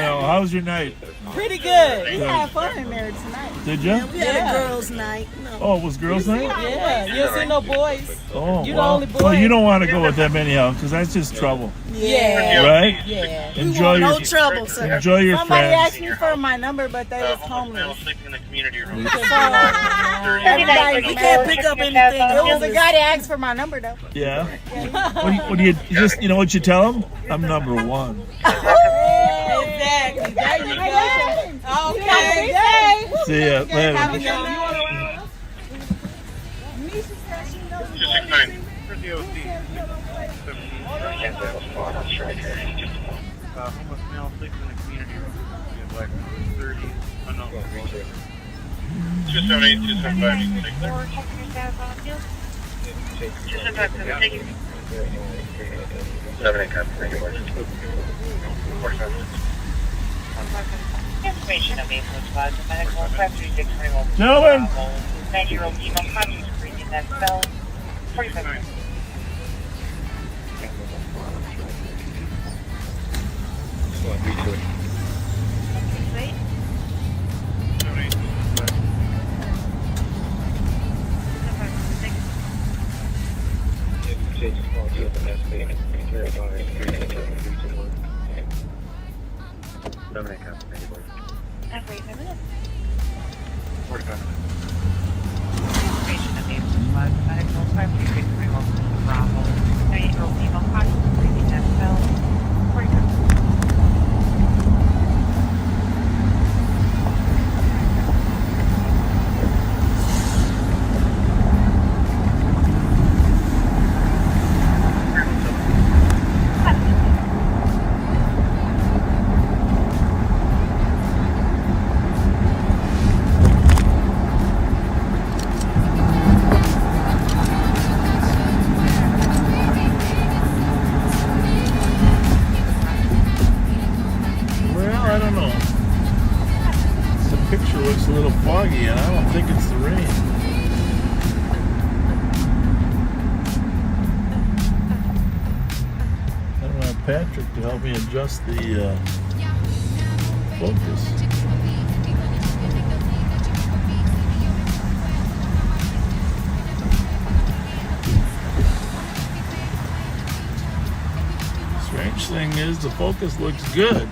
know. How was your night? Pretty good. We had fun in there tonight. Did you? We had a girls' night. No. Oh, it was girls' night? Yeah, you don't see no boys. Oh, You the well. only boy. Well, you don't want to go with them anyhow, because that's just trouble. Yeah. Right? Yeah. Enjoy We your want no trouble, sir. enjoy your Somebody friends. asked me for my number, but they was homeless. Sleeping in the community room. Everybody, we can't pick up anything. It was the guy that asked for my number, though. Yeah. What do you just what you tell them? I'm number 1. Exactly. There you go. Okay. See ya later. 269. For DOC. Homeless male sleeping in the community room. Black 30. Unknown. 278, 275, 275, thank you. 7 thank you. 47. Information of vehicle squad, medical 53621. Gentlemen. 90-year-old female conscious breathing that fell. 45 minutes. foggy, and I don't think it's the rain. I don't have Patrick to help me adjust the focus. Strange thing is, the focus looks good.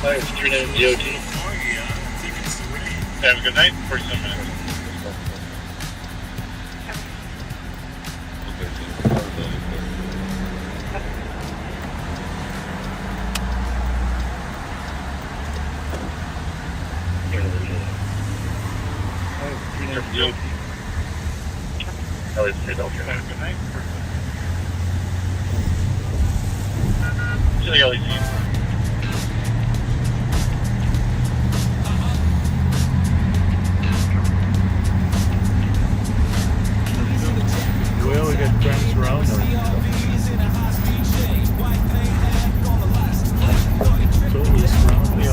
Hi, it's 39 DOT. Have a good night. 47 minutes. Have a good night. See you later. Well, we got friends around us. Totally surround me.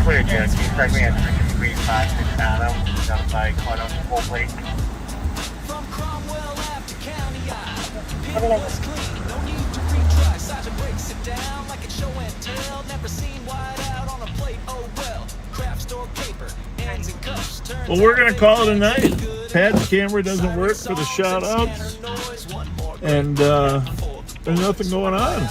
Clear, Jack. You expect me at 335 Auto, down by Cornell, full plate. Well, we're going to call it a night. Pat's camera doesn't work for the shout outs. And there's nothing going on.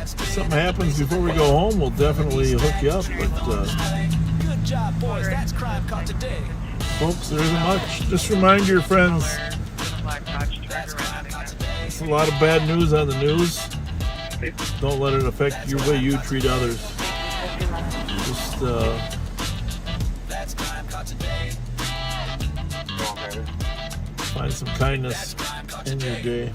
If something happens before we go home, we'll definitely hook you up. But folks, there isn't much. Just remind your friends. It's a lot of bad news on the news. Don't let it affect your way you treat others. Just find some kindness in your day.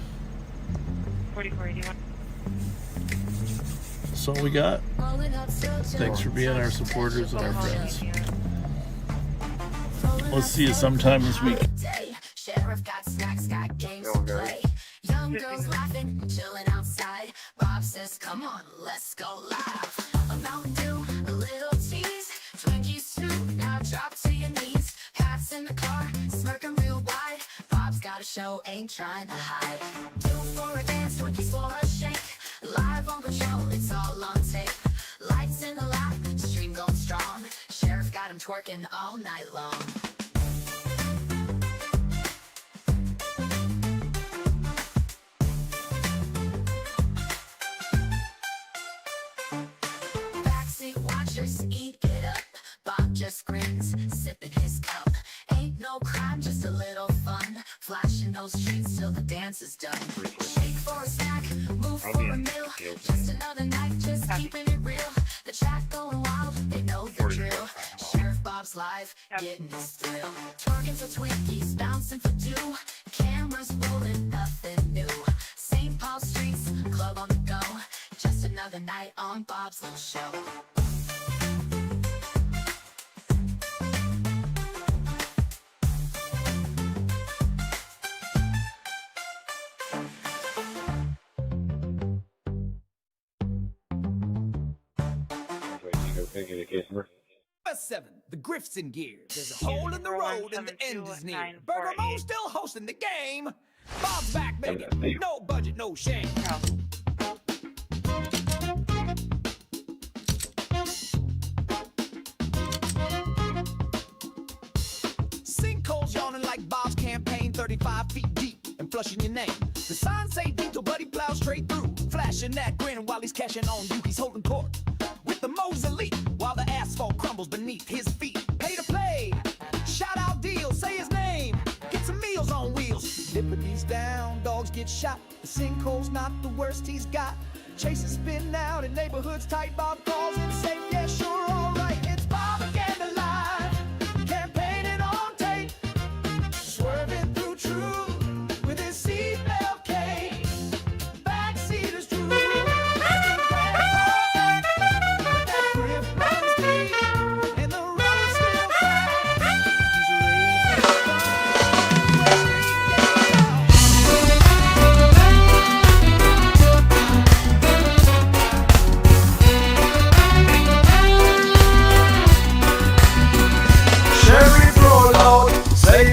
That's all we got. Thanks for being our supporters and our friends. Let's see you sometime this week. Sheriff got snacks, got games to play. Young girls laughing, chilling outside. Bob says, come on, let's go live. A Mountain Dew, a little tease. Twinkies too, now drop to your knees. Pat's in the car, smirking real wide. Bob's got a show, ain't trying to hide. Two for a dance, Twinkies for a shake. Live on patrol, it's all on tape. Lights in the lap, stream going strong. Sheriff got him twerking all night long. Backseat watchers eat it up. Bob just grins, sipping his cup. Ain't no crime, just a little fun. Flashing those sheets till the dance is done. Shake for a snack, move for a meal. Just another night, just keeping it real. The chat going wild, they know the drill. Sheriff Bob's Bob's live, getting his thrill. Twerking for Twinkies, bouncing for two. Cameras rolling, nothing new. St. Paul streets, club on the go. Just another night on Bob's little show. Number 7, the Griff's in gear. There's a hole in the road and the end is near. Burger Mo still hosting the game. Bob's back, baby. No budget, no shame. Sinkholes yawning like Bob's campaign, 35 feet deep and flushing your name. The signs say detour, but he plows straight through, flashing that grin while he's cashing on you. He's holding court with the Mo's elite while the asphalt crumbles beneath his feet. Pay to play, shout out deals, say his name, get some meals on wheels. Liberty's down, dogs get shot. The sinkhole's not the worst he's got. Chases spin out in neighborhoods tight. Bob calls it safe, yeah, sure, alright. It's Bobaganda live, campaigning on tape, swerving through truth with his seatbelt case. Backseaters drool.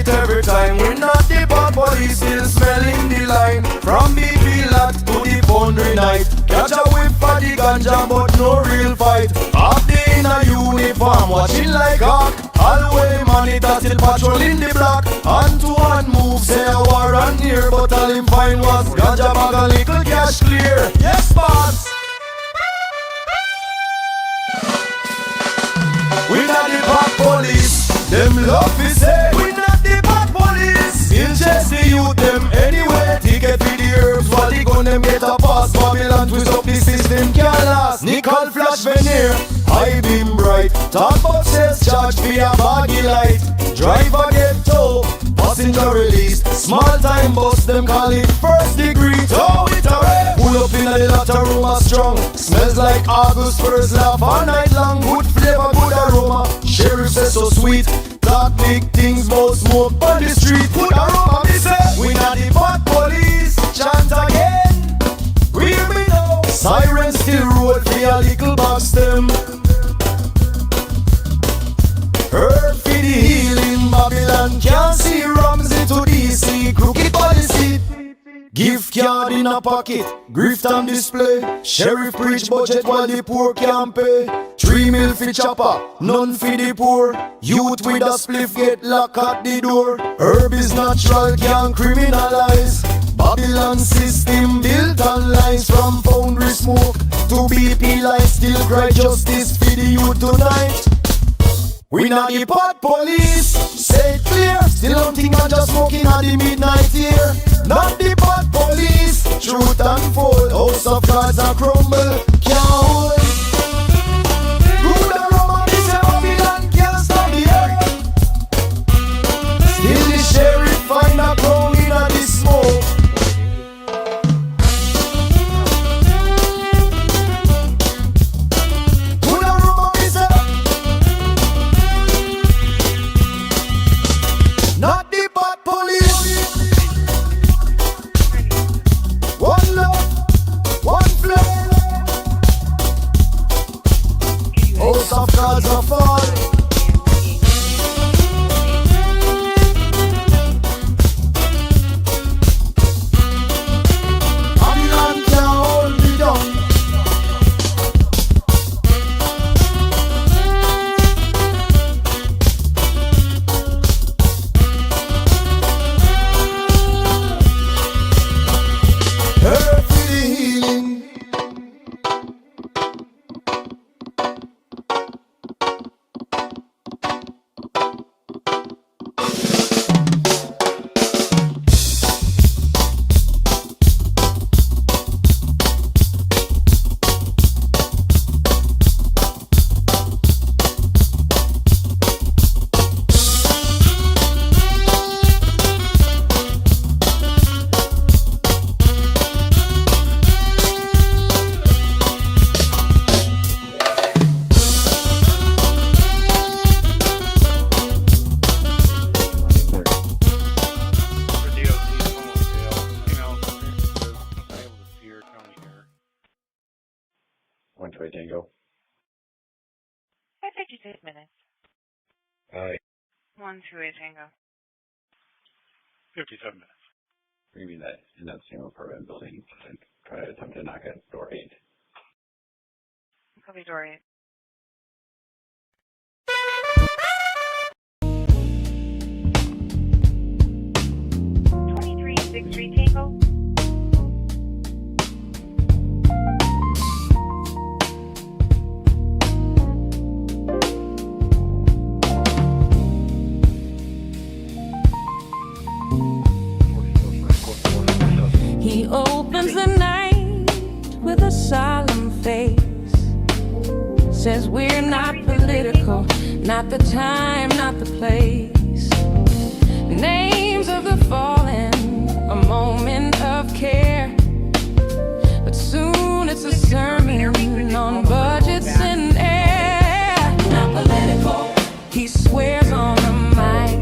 Every time we're not the bad police, still smelling the line. From BP lot to the boundary night. Catch a whip for the ganja but no real fight. Half day in a uniform watching like hawk. Always monitor still patrolling the block. Hand to hand move, say a war on near. But all him find was ganja bag a little cash clear. Yes boss. We not the bad police. Them love we say we not the bad police. He'll chase the youth them anyway. Ticket for the herbs while the gun them get a pass. Babylon twist up the system can't last. Nickel flash veneer, high beam bright. Talk about sales charge for a baggy light. Driver get tow, passenger released. Small time bus them call it first degree. Tow it away. Pull up in the latter room a strong. Smells like August first laugh all night long. Good flavor, good aroma. Sheriff says so sweet. Talk big things about smoke on the street. Put aroma, me say. We not the bad police. Chant again. Real me now. Sirens still roll for a little box them. Herb for the healing. Babylon can't see Ramsey to DC. Crooked policy. Gift card in a pocket, grift on display. Sheriff preach budget while the poor can't pay. 3 mil for chopper, none for the poor. Youth with a spliff get locked at the door. Herb is natural, can't criminalize. Babylon system built on lines. From foundry smoke to BP lights. Still cry justice for the youth tonight. We not the bad police, say it clear. Still hunting and just smoking at the midnight here. Not the bad police, truth unfold. House of cards and crumble, can't hold. Good aroma, this a Babylon can't stop the earth. Still the sheriff find a crown in a the smoke. Good aroma, this a not the bad police. One love, one flame. 128 Tango. 56 minutes. 128 Tango. 57 minutes. You mean that in that single apartment building, try to attempt to knock at door 8. Copy door 8. Tango. He opens the night with a solemn face. Says we're not political, not the time, not the place. Names of the fallen, a moment of care. But soon it's a sermon on budgets and air. Not political, he swears on the mic.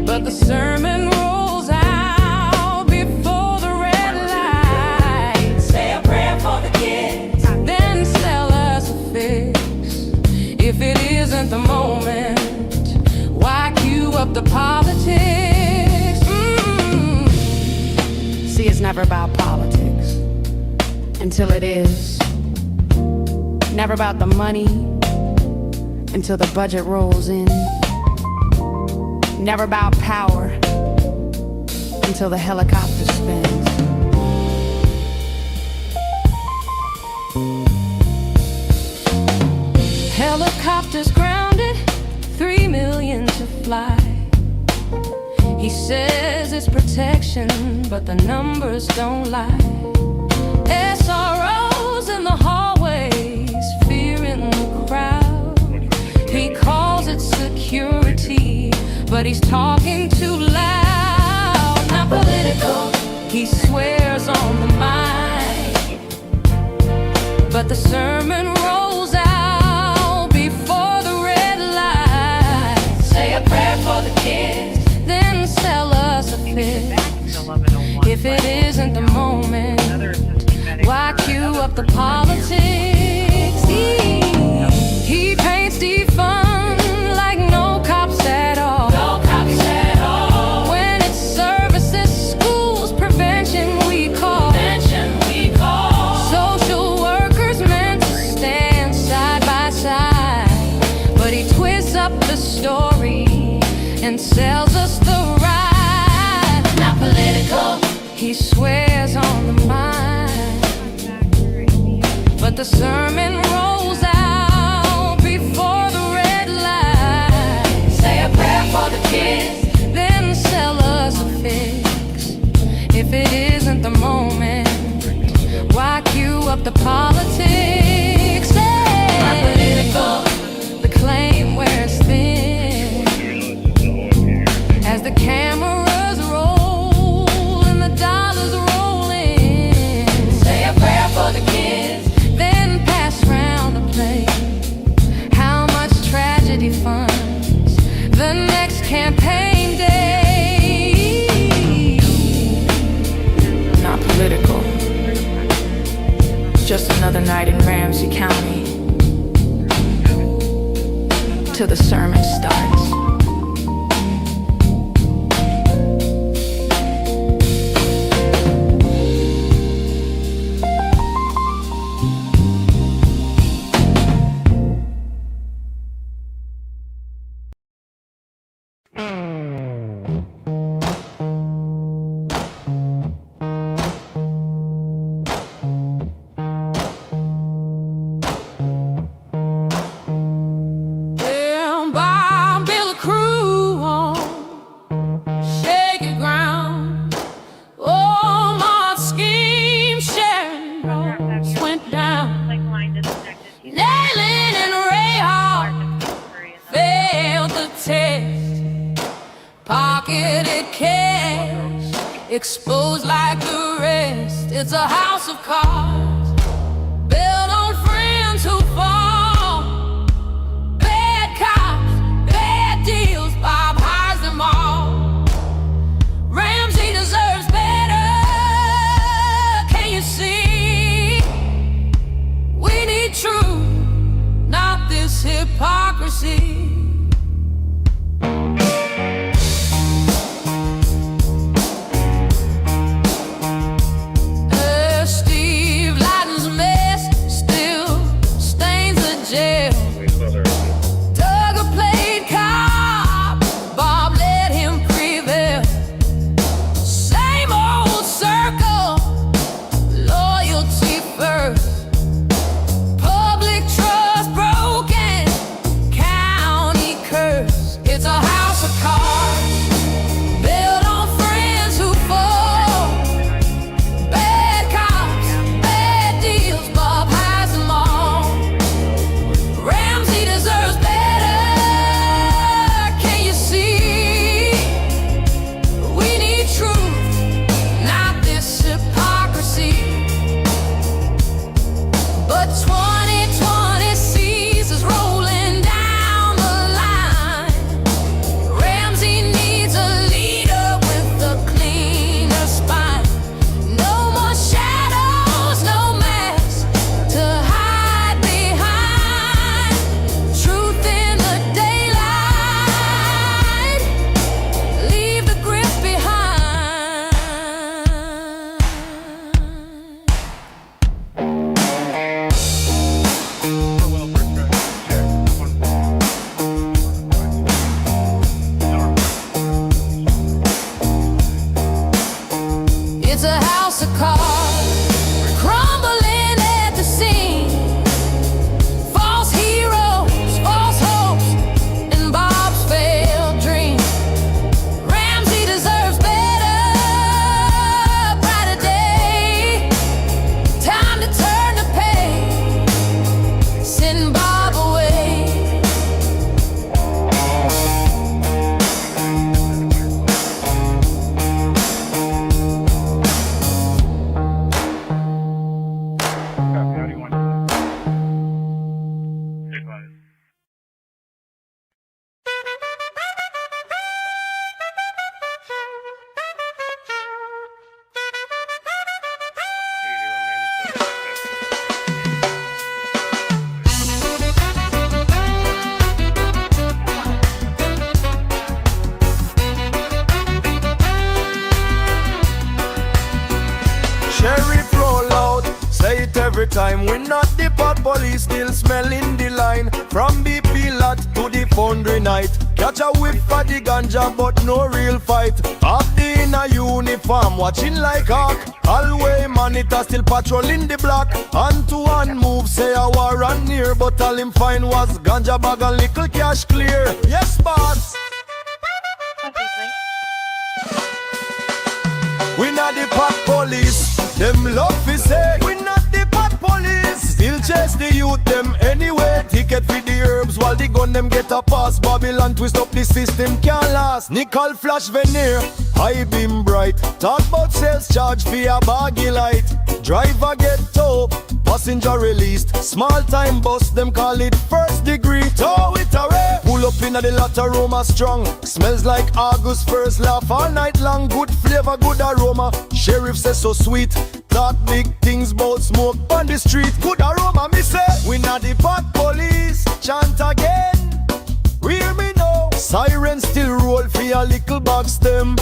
But the sermon rolls out before the red light. Say a prayer for the kids, then sell us a fix. If it isn't the moment, why cue up the politics? See, it's never about politics until it is. Never about the money until the budget rolls in. Never about power until the helicopter spins. Helicopters grounded, 3 million to fly. He says it's protection, but the numbers don't lie. SROs in the hallways, fear in the crowd. He calls it security, but he's talking too loud. Not political, he swears on the mic, but the sermon rolls out before the red light. Say a prayer for the kids, then sell us a fix. If it isn't the moment, why cue up the politics? He paints defund like no cops at all. No cops at all. When it's services, schools, prevention we call. Social workers meant to stand side by side, but he twists up the story and sells us the ride. Not political, he swears on the mind, but the sermon rolls out before the red light. Say a prayer for the kids, then sell us a fix. If it isn't the moment, why cue up the politics? Not political, the claim wears thin as the cameras roll and the dollars roll in. Say a prayer for the kids, then pass round the plate. How much tragedy funds the next campaign day? Not political, just another night in Ramsey County till the sermon starts. Exposed like the rest, it's a house of cards built on friends who fall. Bad cops, bad deals, Bob hires them all. Ramsey deserves better, can you see? a house of cards, crumbling at the seams. False heroes, false hopes, and Bob's failed dreams. Ramsey deserves better, brighter day. Time to turn the page, send Bob away. Sheriff roll out, say it every time. We not the pot police, still smelling the line. From BP lot to the foundry night. Catch a whip for the ganja, but no real fight. Up the inner uniform, watching like hawk. Always monitor, still patrolling the block. Hand to hand move, say a war and near. But all him find was ganja bag and little cash clear. Yes, boss. We not the pot police. Them love fi say we not the pot police. Still chase the youth them anyway. Ticket for the herbs while the gun them get a pass. Babylon twist up the system can't last. Nickel flash veneer, high beam bright. Talk about sales charge for a baggy light. Driver get tow, passenger released. Small time bus them call it first degree. Tow it away. Pull up inna the lot aroma strong. Smells like August first, laugh all night long. Good flavor, good aroma. Sheriff says so sweet. Talk big things about smoke on the street. Good aroma, me say. We not the pot police. Chant again. Hear me now. Siren still roll for a little box them.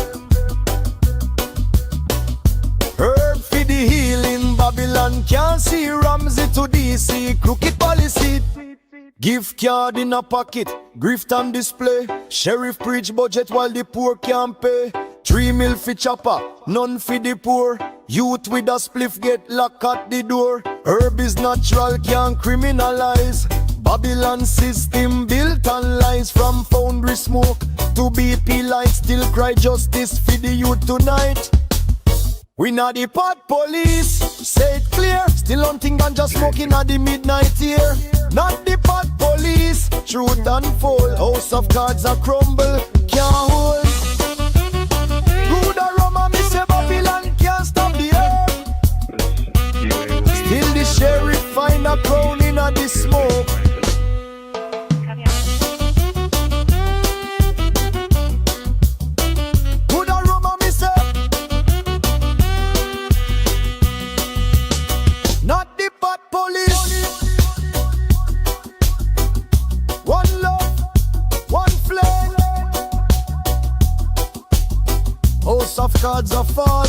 Herb for the healing. Babylon can't see Ramsey to DC. Crooked policy. Gift card in a pocket, grift on display. Sheriff preach budget while the poor can't pay. 3 mil for chopper, none for the poor. Youth with a spliff get locked at the door. Herb is natural, can't criminalize. Babylon system built on lies. From foundry smoke to BP light. Still cry justice for the youth tonight. We not the pot police, say it clear. Still hunting ganja smoking at the midnight here. Not the pot police, truth unfold. House of cards a crumble, can't hold. Good aroma, me say Babylon can't stop the earth. Still the sheriff find a crown in a the smoke. Good aroma, me say. Not the pot police. One love, one flame. House of cards a fall.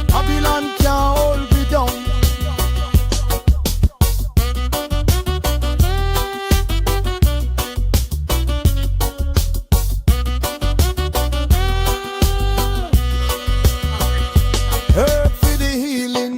Babylon can't hold me down. Herb for the healing.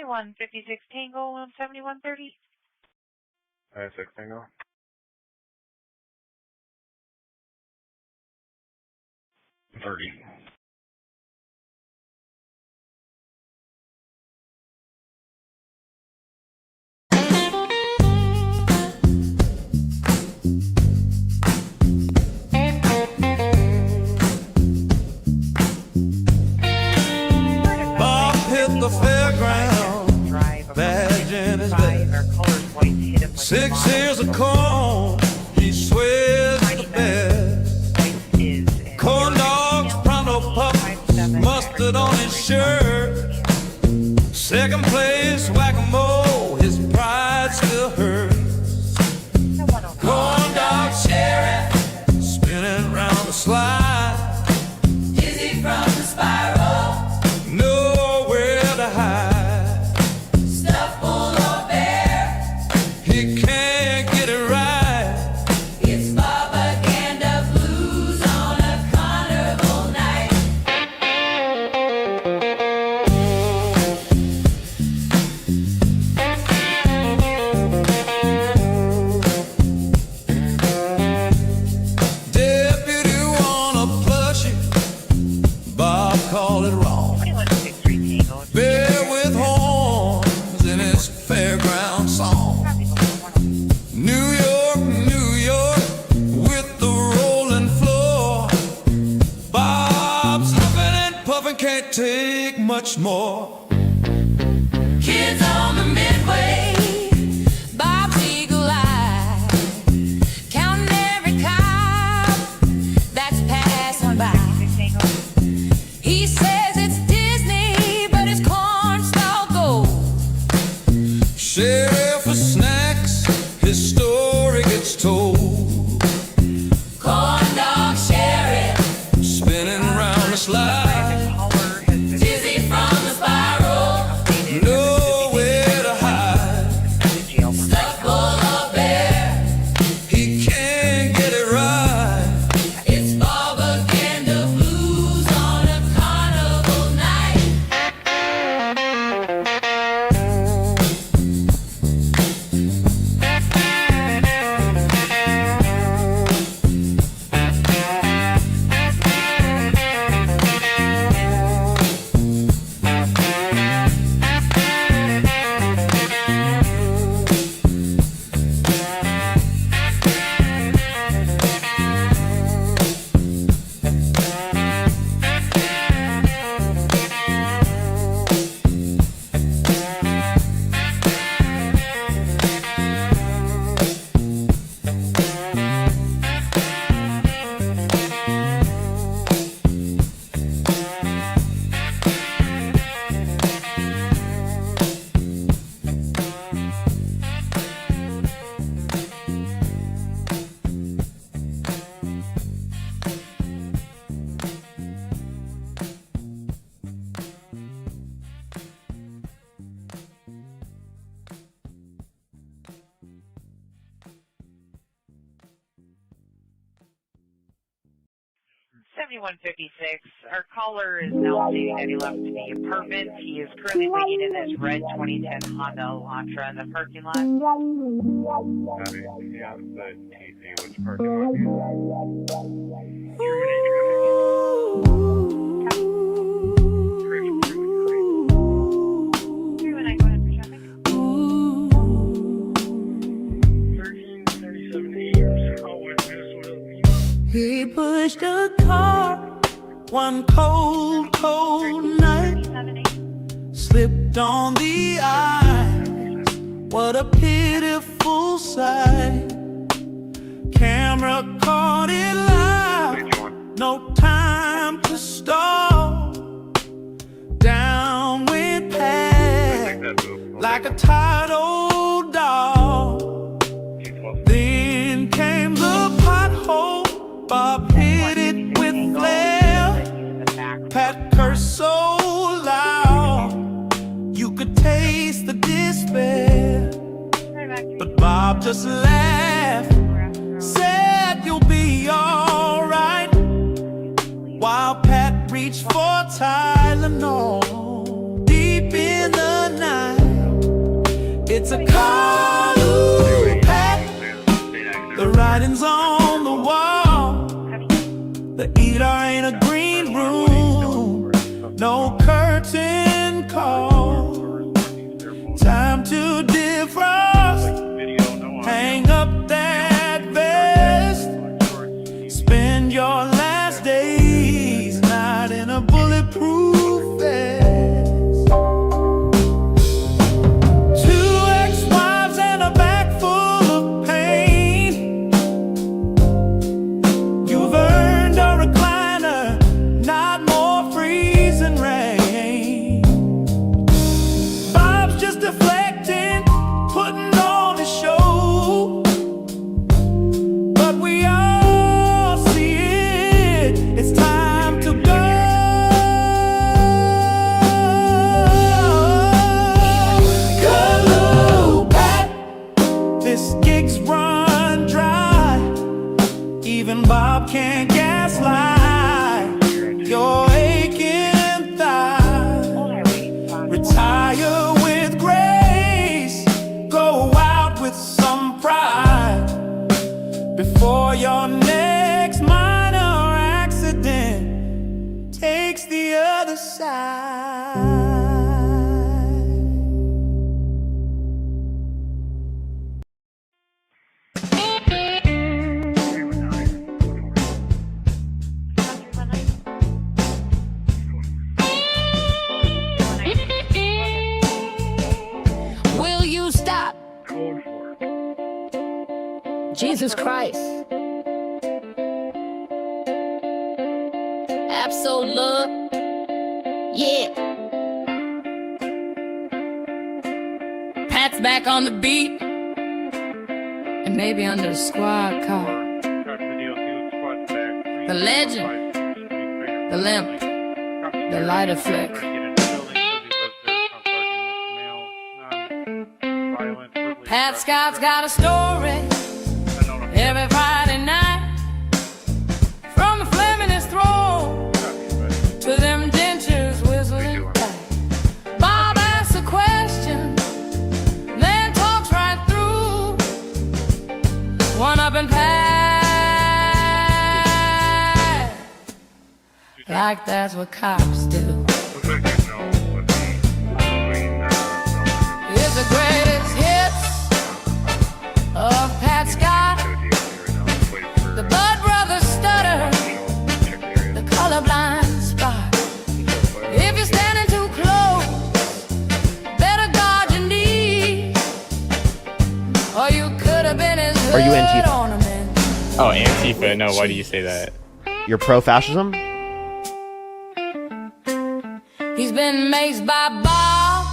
One 56 Tango 7130. 6 Tango. 30. 6 ears of corn, he swears the best. Corn dogs, pronto pup, mustard on his shirt. Second place, whack-a-mole, his pride still hurts. Corn dog sheriff, spinning round the slide. Dizzy from the spiral, nowhere to hide. Stuff full of air, he can't get it right. It's Bobaganda blues on a carnival night. Deputy wanna plush it, Bob called it wrong. Bear with horns in his fairground song. New York, New York, with the rolling floor. Bob's huffing and puffing, can't take much more. Kids on the midway, Bob's eagle eye, counting every car that's passing by. He says it's Disney, but it's cornstalk gold. Sheriff for snacks, his story gets told. Corn dog sheriff, spinning round the slide. Dizzy from the spiral, nowhere to hide. Stuck full of air, he can't get it right. It's Bobaganda blues on a carnival night. Our caller is Melty, and he left the apartment. He is currently waiting in his red 2010 Honda Elantra in the parking lot. Yeah, the TC, which parking lot? He pushed a car one cold, cold night, slipped on the ice. What a pitiful sight. Camera caught it live, no time to stall. Down went Pat like a tired old dog. Then came the pothole, Bob hit it with flair. Pat cursed so loud, you could taste the despair. But Bob just laughed, said you'll be alright, while Pat reached for Tylenol. Deep in the night, it's a call, ooh, Pat. The writing's on the wall. The ER ain't a green room, no curtain call. Time to defrost, hang up that vest, spend your last days not in a bulletproof vest. 2 ex-wives and a bag full Jesus Christ. Absolute. Yeah. Pat's back on the beat. And maybe under the squad car. The legend. The limp. The lighter flick. Pat Scott's got a story every Friday night, from the flame in his throat to them dentures whistling back. Bob asks a question, then talks right through. One up and Pat, like that's what cops do. It's the greatest hits of Pat Scott, the Bud Brothers stutter, the colorblind spot. If you're standing too close, better guard your knees, or you could have been his Are you Antifa? ornament. Oh, Antifa. No, why do you say that? You're pro-fascism? He's been maced by Bob,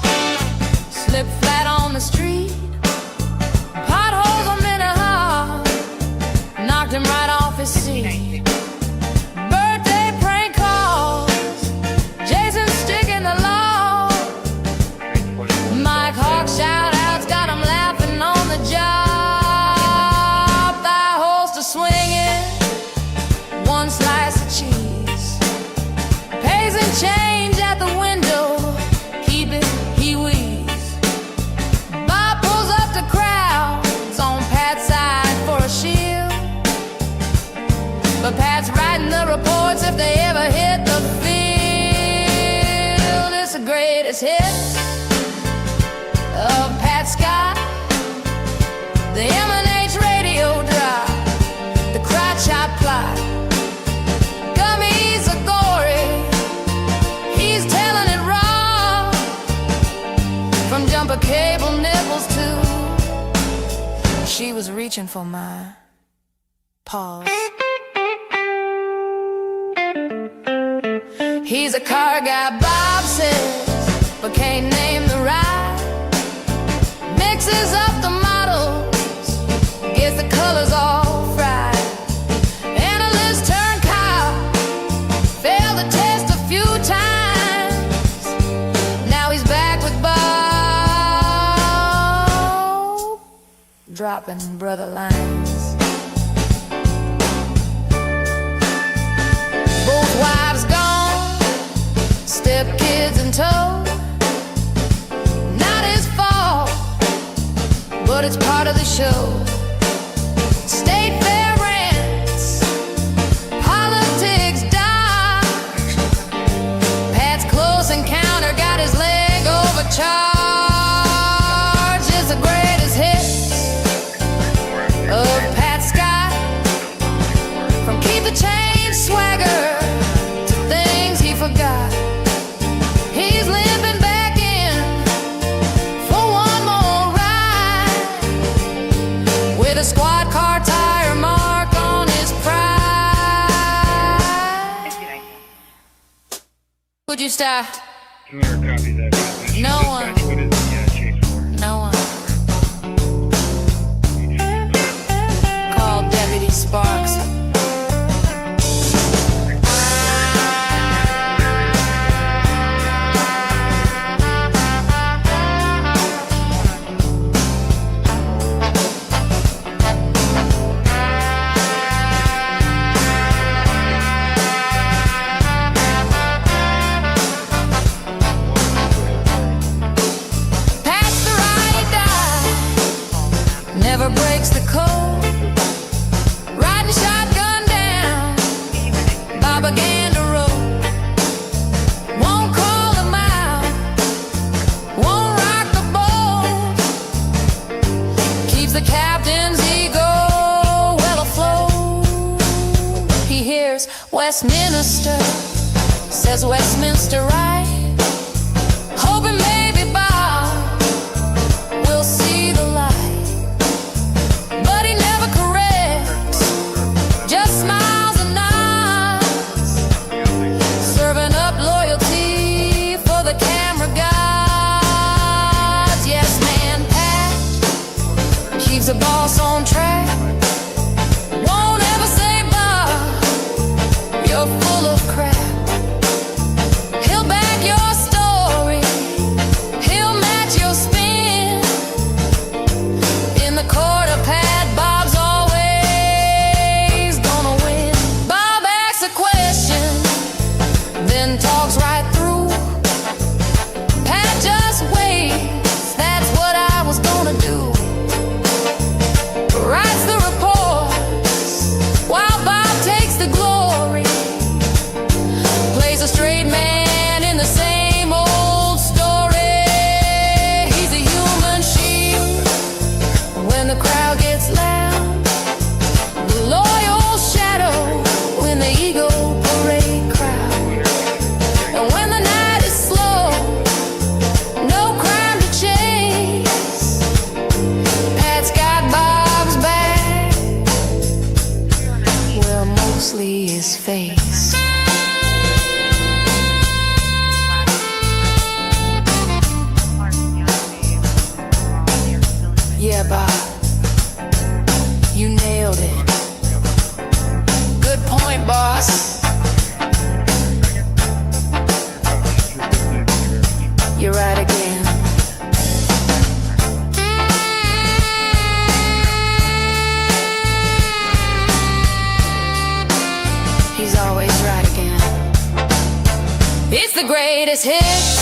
slipped flat on the street. Potholes a minute hard, knocked him right off his seat. Birthday prank calls, Jason sticking the law. Mike Hawk shout outs got him laughing on the job. Thigh holster swinging, one slice of cheese. Pays and change at the window, keep it, he wheezes. Bob pulls up the crowd, it's on Pat's side for a shield. But Pat's writing the reports if they ever hit the field. It's the greatest hits of Pat Scott, the M&H radio drop, the crotch shot plot. Gummies are gory, he's telling it raw, from jumper cable nipples to she was reaching for my paws. He's a car guy, Bob says, but can't name the ride. Mixes up the models, gets the colors all fried. Analyst turned cop, failed the test a few times. Now he's back with Bob, dropping brother lines. Both wives gone, step kids in tow. Not his fault, but it's part of the show. State fair rants, politics dodge. Pat's close encounter got his leg overcharged. It's the greatest hits of Pat Scott, from keep the change swagger to things he forgot. He's limping back in for one more ride, with a squad car tire mark on his pride. Would you stop? No one. No one. Call Deputy Sparks. Pat's the right eye, never breaks the code. Riding shotgun down Bobaganda Road. Won't call him out, won't rock the boat. Keeps the captain's ego well afloat. He hears Westminster, says Westminster right. Hoping maybe Bob will see the light, but he never corrects. Yeah, Bob, you nailed it. Good point, boss. You're right again. He's always right again. It's the greatest hit.